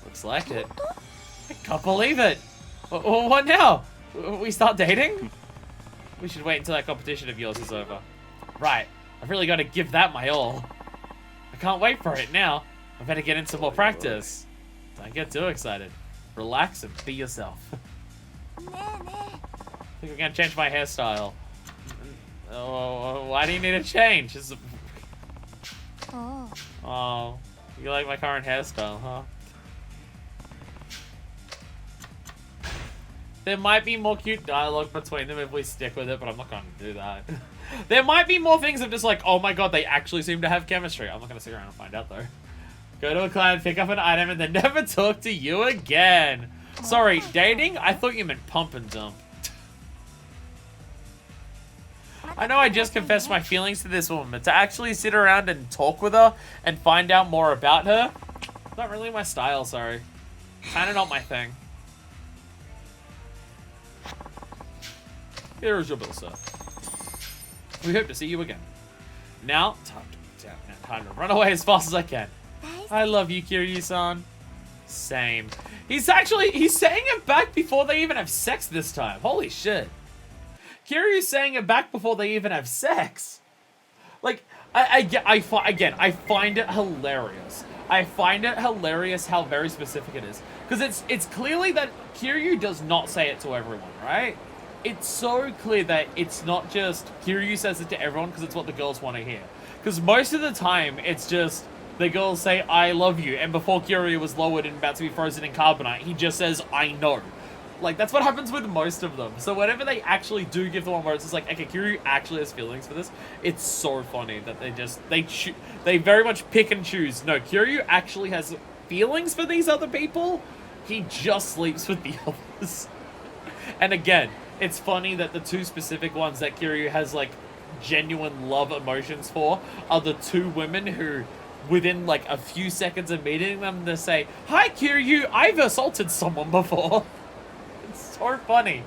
Looks like it. I can't believe it. What now? We start dating? We should wait until that competition of yours is over. Right. I've really got to give that my all. I can't wait for it now. I better get in some more practice. Don't get too excited. Relax and be yourself. ねえね I think I'm gonna change my hairstyle. Oh, why do you need a change?え。Oh. Oh, you like my current hairstyle, huh? There might be more cute dialogue between them if we stick with it, but I'm not going to do that. There might be more things of just like, oh my god, they actually seem to have chemistry. I'm not going to sit around and find out, though. Go to a client, pick up an item, and then never talk to you again. Sorry, dating? I thought you meant pump and dump. I know I just confessed my feelings to this woman, but to actually sit around and talk with her and find out more about her, not really my style, sorry. Kinda not my thing. Here is your bill, sir. We hope to see you again. Now, time to run away as fast as I can. I love you, Kiryu-san. Same. He's saying it back before they even have sex this time. Holy shit. Kiryu's saying it back before they even have sex. Like, I find it hilarious. I find it hilarious how very specific it is. Because it's clearly that Kiryu does not say it to everyone, right? It's so clear that it's not just Kiryu says it to everyone because it's what the girls want to hear. Because most of the time, it's just the girls say, I love you, and before Kiryu was lowered and about to be frozen in carbonite, he just says, I know. Like, that's what happens with most of them. So whenever they actually do give the one where it's just like, okay, Kiryu actually has feelings for this, it's so funny that they very much pick and choose. No, Kiryu actually has feelings for these other people. He just sleeps with the others. And again, it's funny that the two specific ones that Kiryu has, like, genuine love emotions for are the two women who, within, like, a few seconds of meeting them, they say, hi, Kiryu, I've assaulted someone before. It's so funny.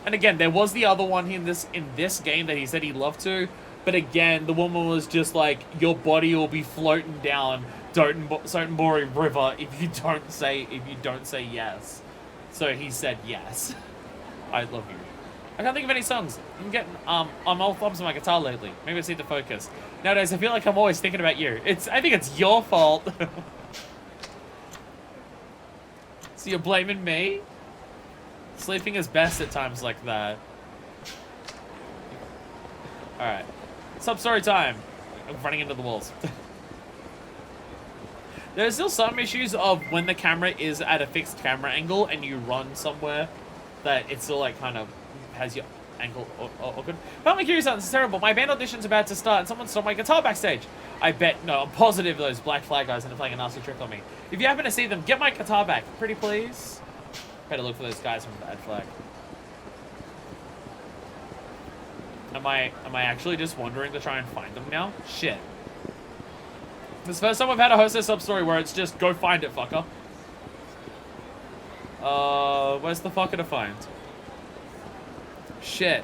And again, there was the other one in this game that he said he loved to, but again, the woman was just like, your body will be floating down Sotenbori River if you don't say yes. So he said yes. I love you. I can't think of any songs. I'm all thumbs on my guitar lately. Maybe I need to focus. Nowadays, I feel like I'm always thinking about you. I think it's your fault. So you're blaming me? Sleeping is best at times like that. Alright. Sub-story time. I'm running into the walls. There's still some issues of when the camera is at a fixed camera angle and you run somewhere that it's still like kind of has your ankle awkward. But my Kiryu sounds is terrible. My band audition's about to start and someone stole my guitar backstage. I'm positive those Black Flag guys are playing a nasty trick on me. If you happen to see them, get my guitar back. Pretty please. Better look for those guys from Bad Flag. Am I actually just wandering to try and find them now? Shit. This is the first time we've had a host a sub-story where it's just, go find it, fucker. Where's the fucker to find? Shit.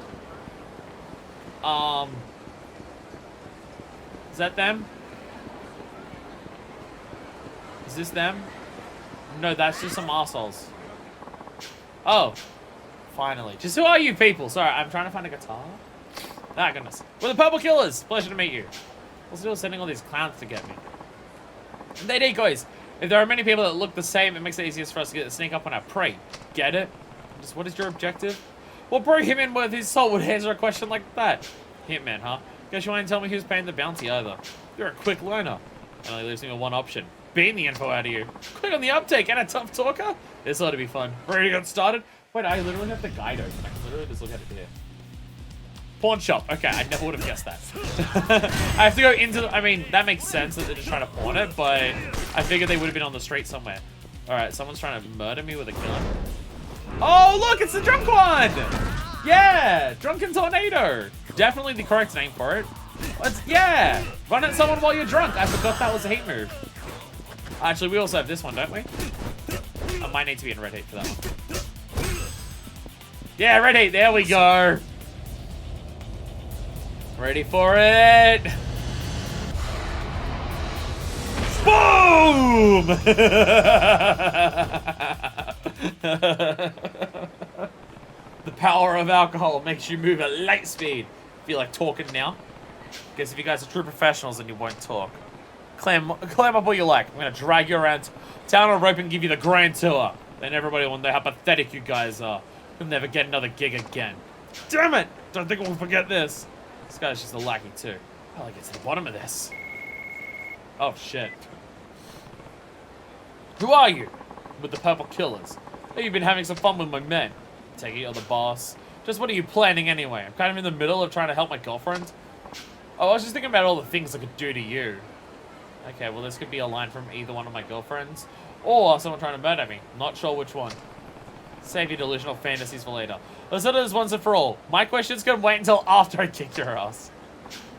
Is that them? Is this them? No, that's just some assholes. Oh. Finally. Just who are you people? Sorry, I'm trying to find a guitar. Ah, goodness. We're the Purple Killers. Pleasure to meet you. What's the deal with sending all these clowns to get me? They decoys. If there are many people that look the same, it makes it easiest for us to sneak up on our prey. Get it? Just what is your objective? Well, bro, Hitman with his soul would answer a question like that. Hitman, huh? Guess you won't tell me who's paying the bounty either. You're a quick learner. It only leaves me with one option. Beam the info out of you. Quick on the uptake and a tough talker? This ought to be fun. Ready to get started? Wait, I literally have the guide open. I can literally just look at it here. Pawn shop. Okay, I never would have guessed that. I have to go into the, I mean, that makes sense that they're just trying to pawn it, but I figured they would have been on the street somewhere. Alright, someone's trying to murder me with a killer. Oh, look, it's the drunk one! Yeah, drunken tornado. Definitely the correct name for it. Yeah, run at someone while you're drunk. I forgot that was a heat move. Actually, we also have this one, don't we? I might need to be in red heat for that one. Yeah, red heat, there we go. Ready for it. Boom! The power of alcohol makes you move at light speed. Feel like talking now? Guess if you guys are true professionals, then you won't talk. Clam up all you like. I'm gonna drag you around town on a rope and give you the grand tour. Then everybody will know how pathetic you guys are. You'll never get another gig again. Damn it! Don't think we'll forget this. This guy's just a lackey too. I'll get to the bottom of this. Oh shit. Who are you? With the Purple Killers. Oh, you've been having some fun with my men. Take it, you're the boss. Just what are you planning anyway? I'm kind of in the middle of trying to help my girlfriend. Oh, I was just thinking about all the things I could do to you. Okay, well this could be a line from either one of my girlfriends. Or someone trying to murder me. Not sure which one. Save your delusional fantasies for later. Let's settle this once and for all. My questions can wait until after I kick your ass.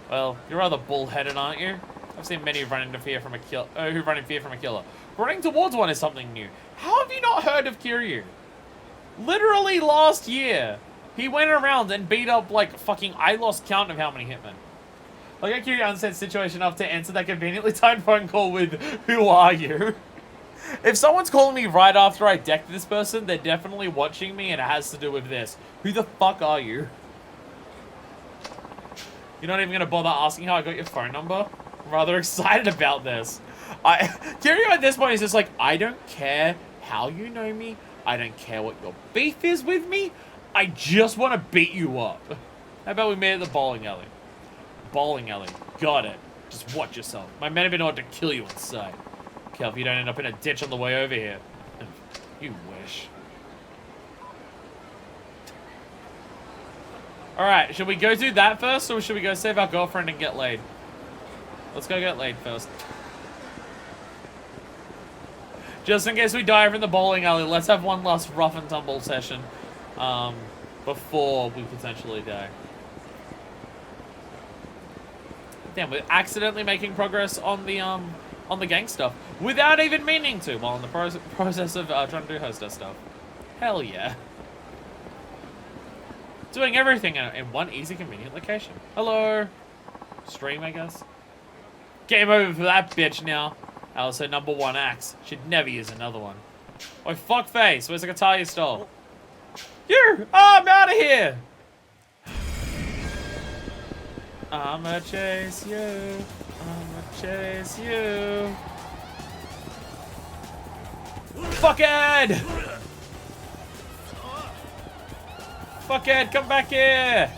Well, you're rather bullheaded, aren't you? I've seen many who run in fear from a killer. Running towards one is something new. How have you not heard of Kiryu? Literally last year, he went around and beat up, like, fucking, I lost count of how many hitmen. Like, I Kiryu unsaid situation enough to answer that conveniently timed phone call with, who are you? If someone's calling me right after I decked this person, they're definitely watching me and it has to do with this. Who the fuck are you? You're not even gonna bother asking how I got your phone number? I'm rather excited about this. Kiryu at this point is just like, I don't care how you know me. I don't care what your beef is with me. I just want to beat you up. How about we meet at the bowling alley? Bowling alley. Got it. Just watch yourself. My men have been ordered to kill you inside. Careful you don't end up in a ditch on the way over here. You wish. Alright, should we go do that first, or should we go save our girlfriend and get laid? Let's go get laid first. Just in case we die from the bowling alley, let's have one last rough and tumble session before we potentially die. Damn, we're accidentally making progress on the gang stuff without even meaning to, while in the process of trying to do hostess stuff. Hell yeah. Doing everything in one easy, convenient location. Hello. Stream, I guess. Game over for that bitch now. That was her #1 axe. She'd never use another one. Oh, fuckface. Where's the guitar you stole? You! Oh, I'm out of here! I'ma chase you. I'ma chase you. Fuckhead! Fuckhead, come back here!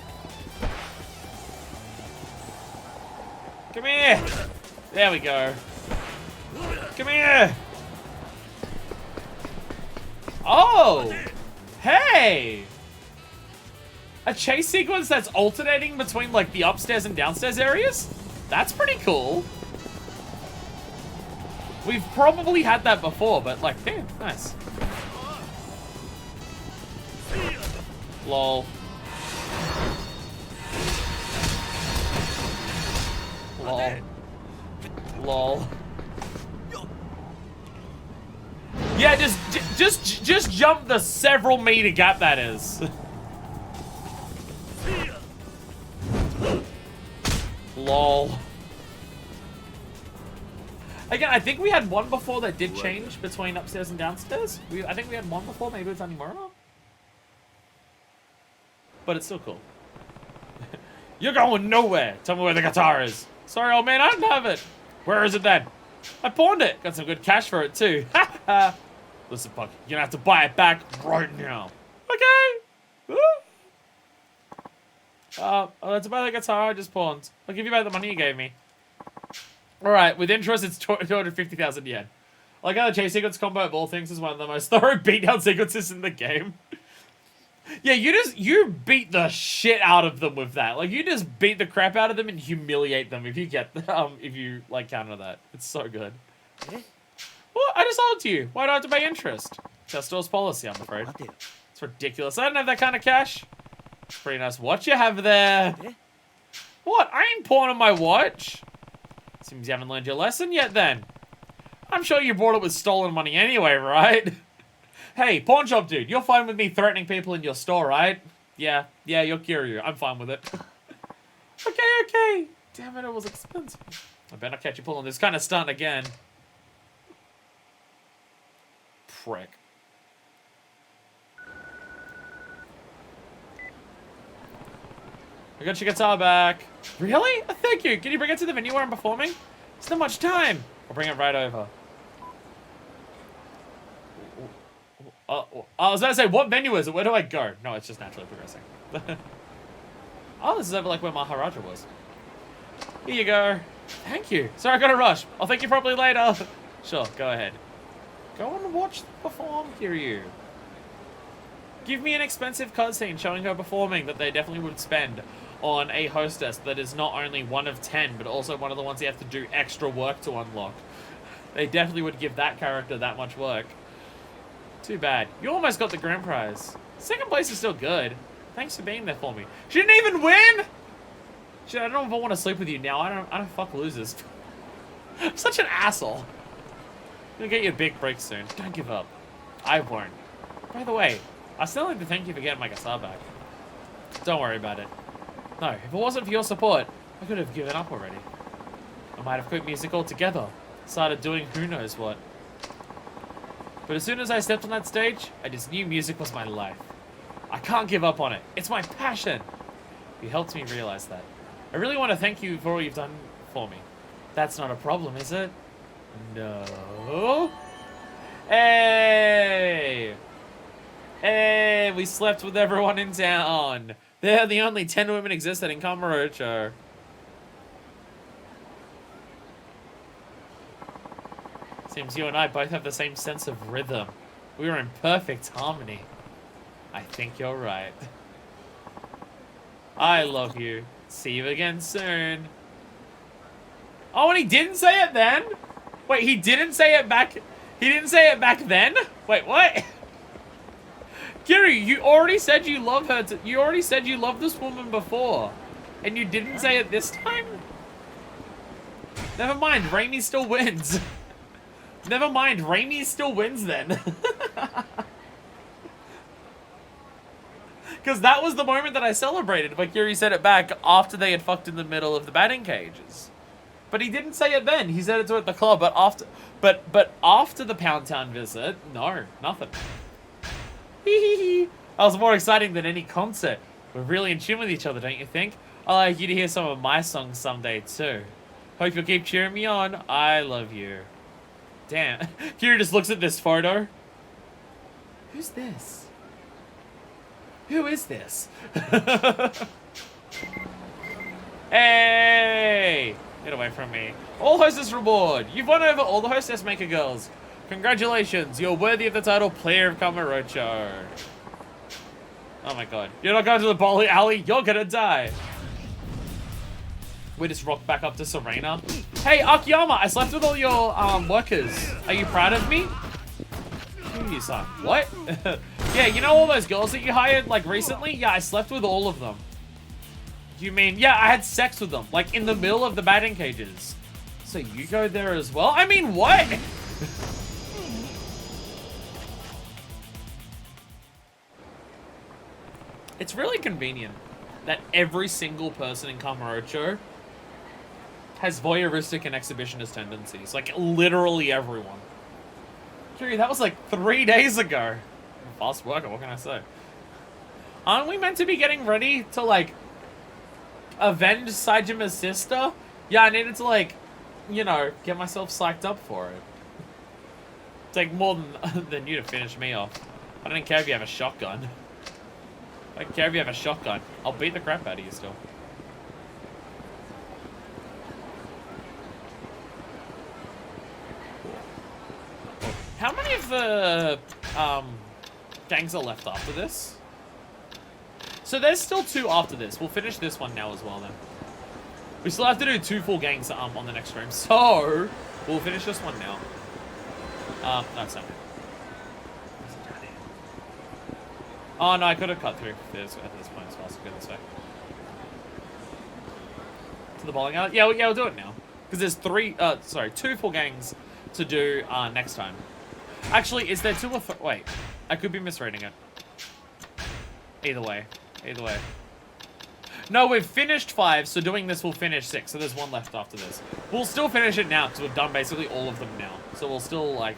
Come here! There we go. Come here! Oh! Hey! A chase sequence that's alternating between, like, the upstairs and downstairs areas? That's pretty cool. We've probably had that before, but, like, damn, nice. Lol. Lol. Lol. Yeah, just jump the several meter gap that is. Lol. Again, I think we had one before that did change between upstairs and downstairs. I think we had one before, maybe it's Animura. But it's still cool. You're going nowhere. Tell me where the guitar is. Sorry, old man, I don't have it. Where is it then? I pawned it. Got some good cash for it too. Listen, Puck, you're gonna have to buy it back right now. Okay. Let's buy the guitar I just pawned. I'll give you back the money you gave me. Alright, with interest, it's 250,000 yen. I like how the chase sequence combo of all things is one of the most thorough beatdown sequences in the game. Yeah, you beat the shit out of them with that. Like, you just beat the crap out of them and humiliate them if you get, if you, like, counter that. It's so good. Well, I just sold it to you. Why do I have to pay interest? That's store's policy, I'm afraid. It's ridiculous. I don't have that kind of cash. Pretty nice watch you have there. What? I ain't pawning my watch. Seems you haven't learned your lesson yet, then. I'm sure you bought it with stolen money anyway, right? Hey, pawn shop dude, you're fine with me threatening people in your store, right? Yeah, you're Kiryu. I'm fine with it. Okay. Damn it, it was expensive. I better not catch you pulling this kind of stunt again. Prick. I got your guitar back. Really? Oh, thank you. Can you bring it to the venue where I'm performing? There's not much time. I'll bring it right over. I was about to say, what venue is it? Where do I go? No, it's just naturally progressing. Oh, this is over like where Maharaja was. Here you go. Thank you. Sorry, I got to rush. I'll thank you properly later. Sure, go ahead. Go and watch perform, Kiryu. Give me an expensive cutscene showing her performing that they definitely would spend on a hostess that is not only one of 10, but also one of the ones you have to do extra work to unlock. They definitely would give that character that much work. Too bad. You almost got the grand prize. Second place is still good. Thanks for being there for me. She didn't even win! Shit, I don't know if I want to sleep with you now. I don't fuck losers. I'm such an asshole. You'll get your big break soon. Don't give up. I won't. By the way, I still like to thank you for getting my guitar back. Don't worry about it. No, if it wasn't for your support, I could have given up already. I might have quit music altogether. Started doing who knows what. But as soon as I stepped on that stage, I just knew music was my life. I can't give up on it. It's my passion. You helped me realize that. I really want to thank you for all you've done for me. That's not a problem, is it? No. Hey! Hey, we slept with everyone in town. They're the only 10 women existed in Kamurocho. Seems you and I both have the same sense of rhythm. We were in perfect harmony. I think you're right. I love you. See you again soon. Oh, and he didn't say it then? Wait, he didn't say it back... He didn't say it back then? Wait, what? Kiryu, you already said you love her. You already said you love this woman before. And you didn't say it this time? Never mind, Raimi still wins. Never mind, Raimi still wins then. Because that was the moment that I celebrated, but Kiryu said it back after they had fucked in the middle of the batting cages. But he didn't say it then. He said it to at the club, but after the Pound Town visit, no, nothing. That was more exciting than any concert. We're really in tune with each other, don't you think? I'd like you to hear some of my songs someday too. Hope you'll keep cheering me on. I love you. Damn. Kiryu just looks at this photo. Who's this? Who is this? Hey! Get away from me. All hostess reward. You've won over all the hostess maker girls. Congratulations. You're worthy of the title Player of Kamurocho. Oh my god. You're not going to the bowling alley. You're gonna die. We just rock back up to Serena. Hey, Akiyama, I slept with all your workers. Are you proud of me? Who are you, son? What? Yeah, you know all those girls that you hired, like, recently? Yeah, I slept with all of them. You mean, yeah, I had sex with them, like, in the middle of the batting cages. So you go there as well? I mean, what? It's really convenient that every single person in Kamurocho has voyeuristic and exhibitionist tendencies. Like, literally everyone. Kiryu, that was like 3 days ago. Fast worker, what can I say? Aren't we meant to be getting ready to, like, avenge Sajima's sister? Yeah, I needed to, like, you know, get myself psyched up for it. Take more than you to finish me off. I don't care if you have a shotgun. I don't care if you have a shotgun. I'll beat the crap out of you still. How many of the gangs are left after this? So there's still 2 after this. We'll finish this one now as well then. We still have to do 2 full gangs on the next stream. So we'll finish this one now. No, it's not. Oh no, I could have cut through this at this point as well, so go this way. To the bowling alley? Yeah, we'll do it now. Because there's 2 full gangs to do next time. Actually, is there 2 or 3? Wait, I could be misreading it. Either way. No, we've finished 5, so doing this will finish 6. So there's 1 left after this. We'll still finish it now because we've done basically all of them now. So we'll still like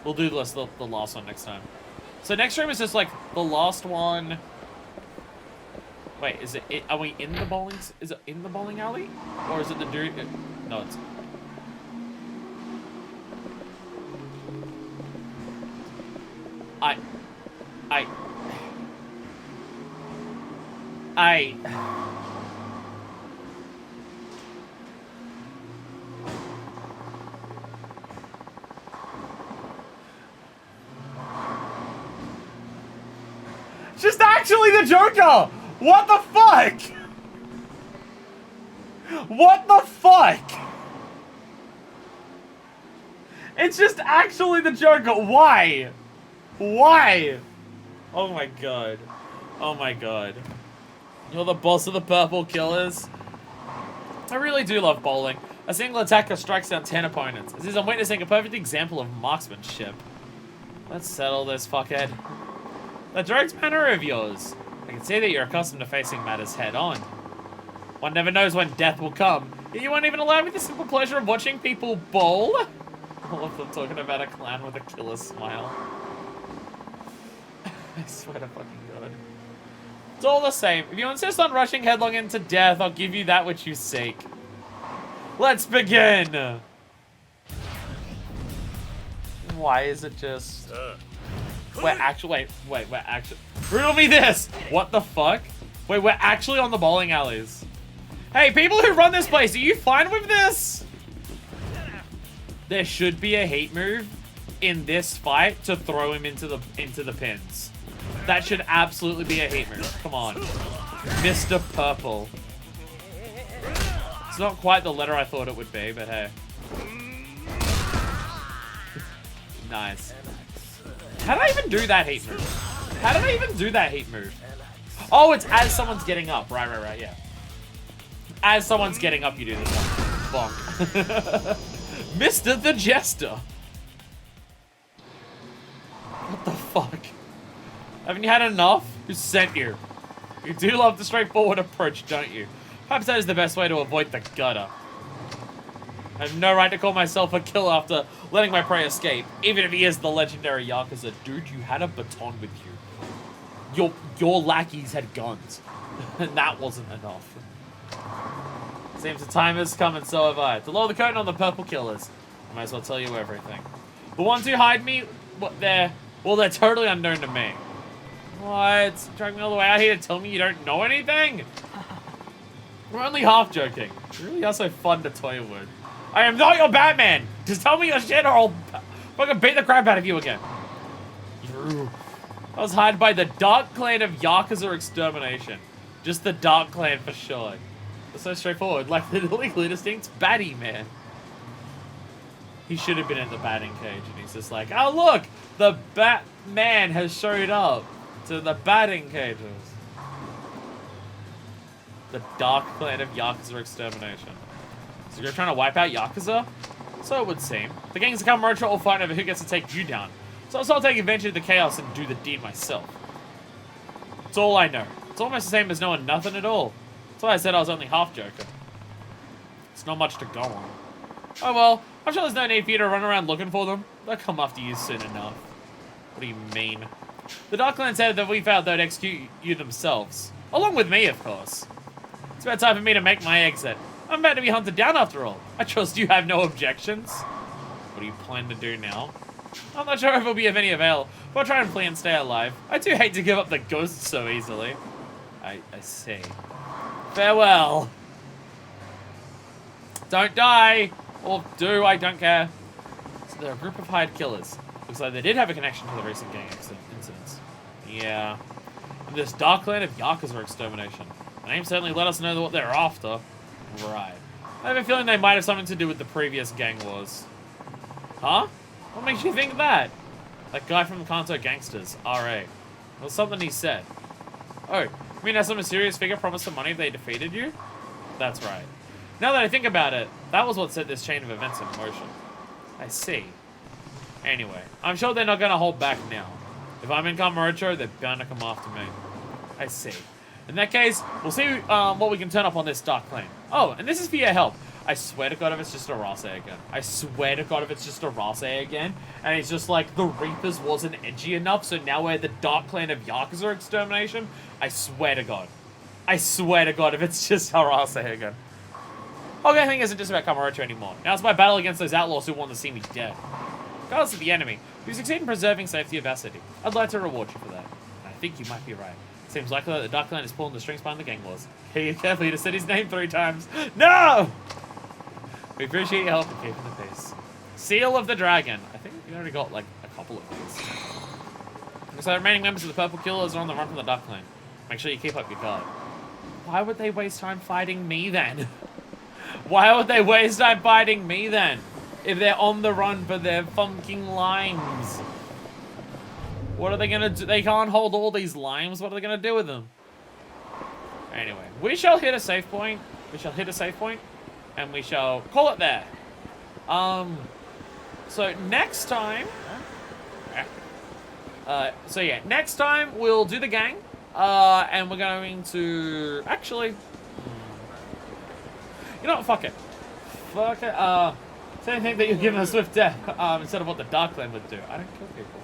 we'll do the last one next time. So next stream is just like the last one. Wait, is it? Are we in the bowling? Is it in the bowling alley, or is it the dude? No, it's. Just actually the Joker! What the fuck? What the fuck? It's just actually the Joker. Why? Why? Oh my god. Oh my god. You're the boss of the Purple Killers? I really do love bowling. A single attacker strikes down 10 opponents. This is, I'm witnessing a perfect example of marksmanship. Let's settle this, fuckhead. The direct manner of yours. I can see that you're accustomed to facing matters head on. One never knows when death will come. Yet you won't even allow me the simple pleasure of watching people bowl? All of them talking about a clown with a killer smile. I swear to fucking god. It's all the same. If you insist on rushing headlong into death, I'll give you that which you seek. Let's begin. Why is it just... We're actually... Wait, we're actually... Riddle me this! What the fuck? Wait, we're actually on the bowling alleys. Hey, people who run this place, are you fine with this? There should be a heat move in this fight to throw him into the pins. That should absolutely be a heat move. Come on. Mr. Purple. It's not quite the letter I thought it would be, but hey. Nice. How did I even do that heat move? How did I even do that heat move? Oh, it's as someone's getting up. Right, yeah. As someone's getting up, you do this one. Bonk. Mr. the Jester. What the fuck? Haven't you had enough? Who sent you? You do love the straightforward approach, don't you? Perhaps that is the best way to avoid the gutter. I have no right to call myself a killer after letting my prey escape, even if he is the legendary Yakuza. Dude, you had a baton with you. Your lackeys had guns, and that wasn't enough. Seems the time has come, and so have I. To lower the curtain on the purple killers, I might as well tell you everything. The ones who hide me, they're totally unknown to me. What? Dragging me all the way out here to tell me you don't know anything? We're only half joking. You really are so fun to toy with. I am not your Batman! Just tell me your shit or I'll fucking beat the crap out of you again. I was hired by the Dark Clan of Yakuza Extermination. Just the Dark Clan for sure. It's so straightforward, like the legally distinct baddie man. He should have been in the batting cage and he's just like, oh look! The Batman has showed up to the batting cages. The Dark Clan of Yakuza Extermination. So you're trying to wipe out Yakuza? So it would seem. The gangs of Kamurocho will fight over who gets to take you down. So I'll take advantage of the chaos and do the deed myself. It's all I know. It's almost the same as knowing nothing at all. That's why I said I was only half joking. It's not much to go on. Oh well, I'm sure there's no need for you to run around looking for them. They'll come after you soon enough. What do you mean? The Dark Clan said that we failed they'd execute you themselves. Along with me, of course. It's about time for me to make my exit. I'm about to be hunted down after all. I trust you have no objections. What do you plan to do now? I'm not sure if it'll be of any avail, but I'll try and flee and stay alive. I do hate to give up the ghosts so easily. I see. Farewell. Don't die. Or do, I don't care. So they're a group of hired killers. Looks like they did have a connection to the recent gang incidents. Yeah. And this Dark Clan of Yakuza Extermination. The name certainly let us know what they're after. Right. I have a feeling they might have something to do with the previous gang wars. Huh? What makes you think that? That guy from the Kanto Gangsters, R.A. Well, something he said. Oh, you mean that some mysterious figure promised some money if they defeated you? That's right. Now that I think about it, that was what set this chain of events in motion. I see. Anyway, I'm sure they're not going to hold back now. If I'm in Kamurocho, they're bound to come after me. I see. In that case, we'll see what we can turn up on this Dark Clan. Oh, and this is for your help. I swear to God if it's just Arase again. I swear to God if it's just Arase again. And it's just like, the Reapers wasn't edgy enough, so now we're the Dark Clan of Yakuza Extermination. I swear to God. I swear to God if it's just Arase again. Okay, I think it isn't just about Kamurocho anymore. Now it's my battle against those outlaws who want to see me dead. Regardless of the enemy, if you succeed in preserving safety of our city, I'd like to reward you for that. And I think you might be right. Seems likely that the Dark Clan is pulling the strings behind the gang wars. Hey, carefully to say his name 3 times. No! We appreciate your help in keeping the peace. Seal of the Dragon. I think we already got like a couple of these. Looks like the remaining members of the Purple Killers are on the run from the Dark Clan. Make sure you keep up your guard. Why would they waste time fighting me then? Why would they waste time fighting me then? If they're on the run for their funking limes. What are they gonna do? They can't hold all these limes. What are they gonna do with them? Anyway, we shall hit a safe point. And we shall call it there. So next time... next time we'll do the gang. And we're going to... Actually... You know what? Fuck it. Same thing that you're giving a swift death instead of what the Dark Clan would do. I don't kill people.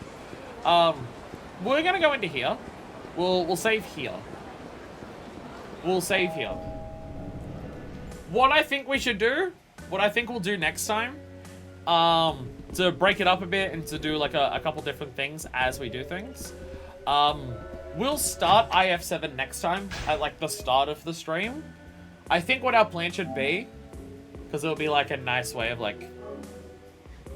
We're gonna go into here. We'll save here. We'll save here. What I think we should do what I think we'll do next time, to break it up a bit and to do like a couple different things as we do things, we'll start IF7 next time at like the start of the stream. I think what our plan should be, because it'll be like a nice way of like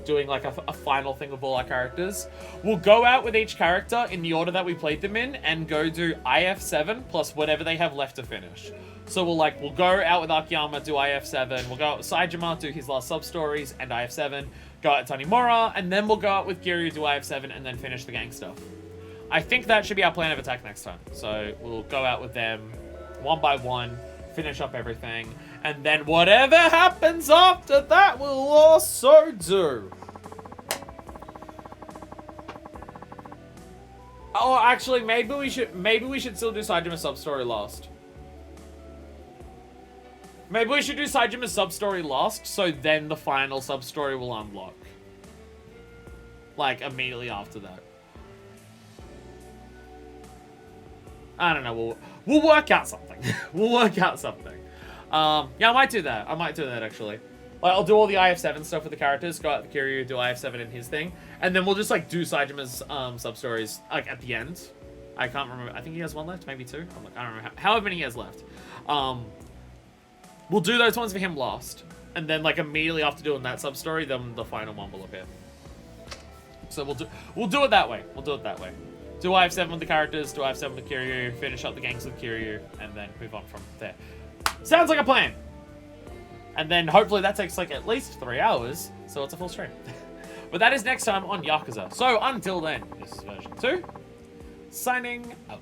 doing like a final thing with all our characters. We'll go out with each character in the order that we played them in and go do IF7 plus whatever they have left to finish. So we'll go out with Akiyama, do IF7, we'll go out with Saejima, do his last sub-stories and IF7, go out with Tanimura, and then we'll go out with Kiryu, do IF7, and then finish the gang stuff. I think that should be our plan of attack next time. So we'll go out with them one by one, finish up everything, and then whatever happens after that, we'll also do. Oh, actually, maybe we should still do Saejima's sub-story last. Maybe we should do Saejima's sub-story last, so then the final sub-story will unlock. Like, immediately after that. I don't know, we'll work out something. We'll work out something. Yeah, I might do that. I might do that, actually. Like, I'll do all the IF7 stuff with the characters, go out with Kiryu, do IF7 in his thing, and then we'll just, like, do Saejima's sub-stories, like, at the end. I can't remember. I think he has one left, maybe two. I don't remember. However many he has left. We'll do those ones for him last. And then, like, immediately after doing that sub-story, then the final one will appear. So we'll do it that way. We'll do it that way. Do IF7 with the characters, do IF7 with Kiryu, finish up the gangs with Kiryu, and then move on from there. Sounds like a plan! And then hopefully that takes like at least 3 hours, so it's a full stream. But that is next time on Yakuza. So until then, this is version 2, signing out.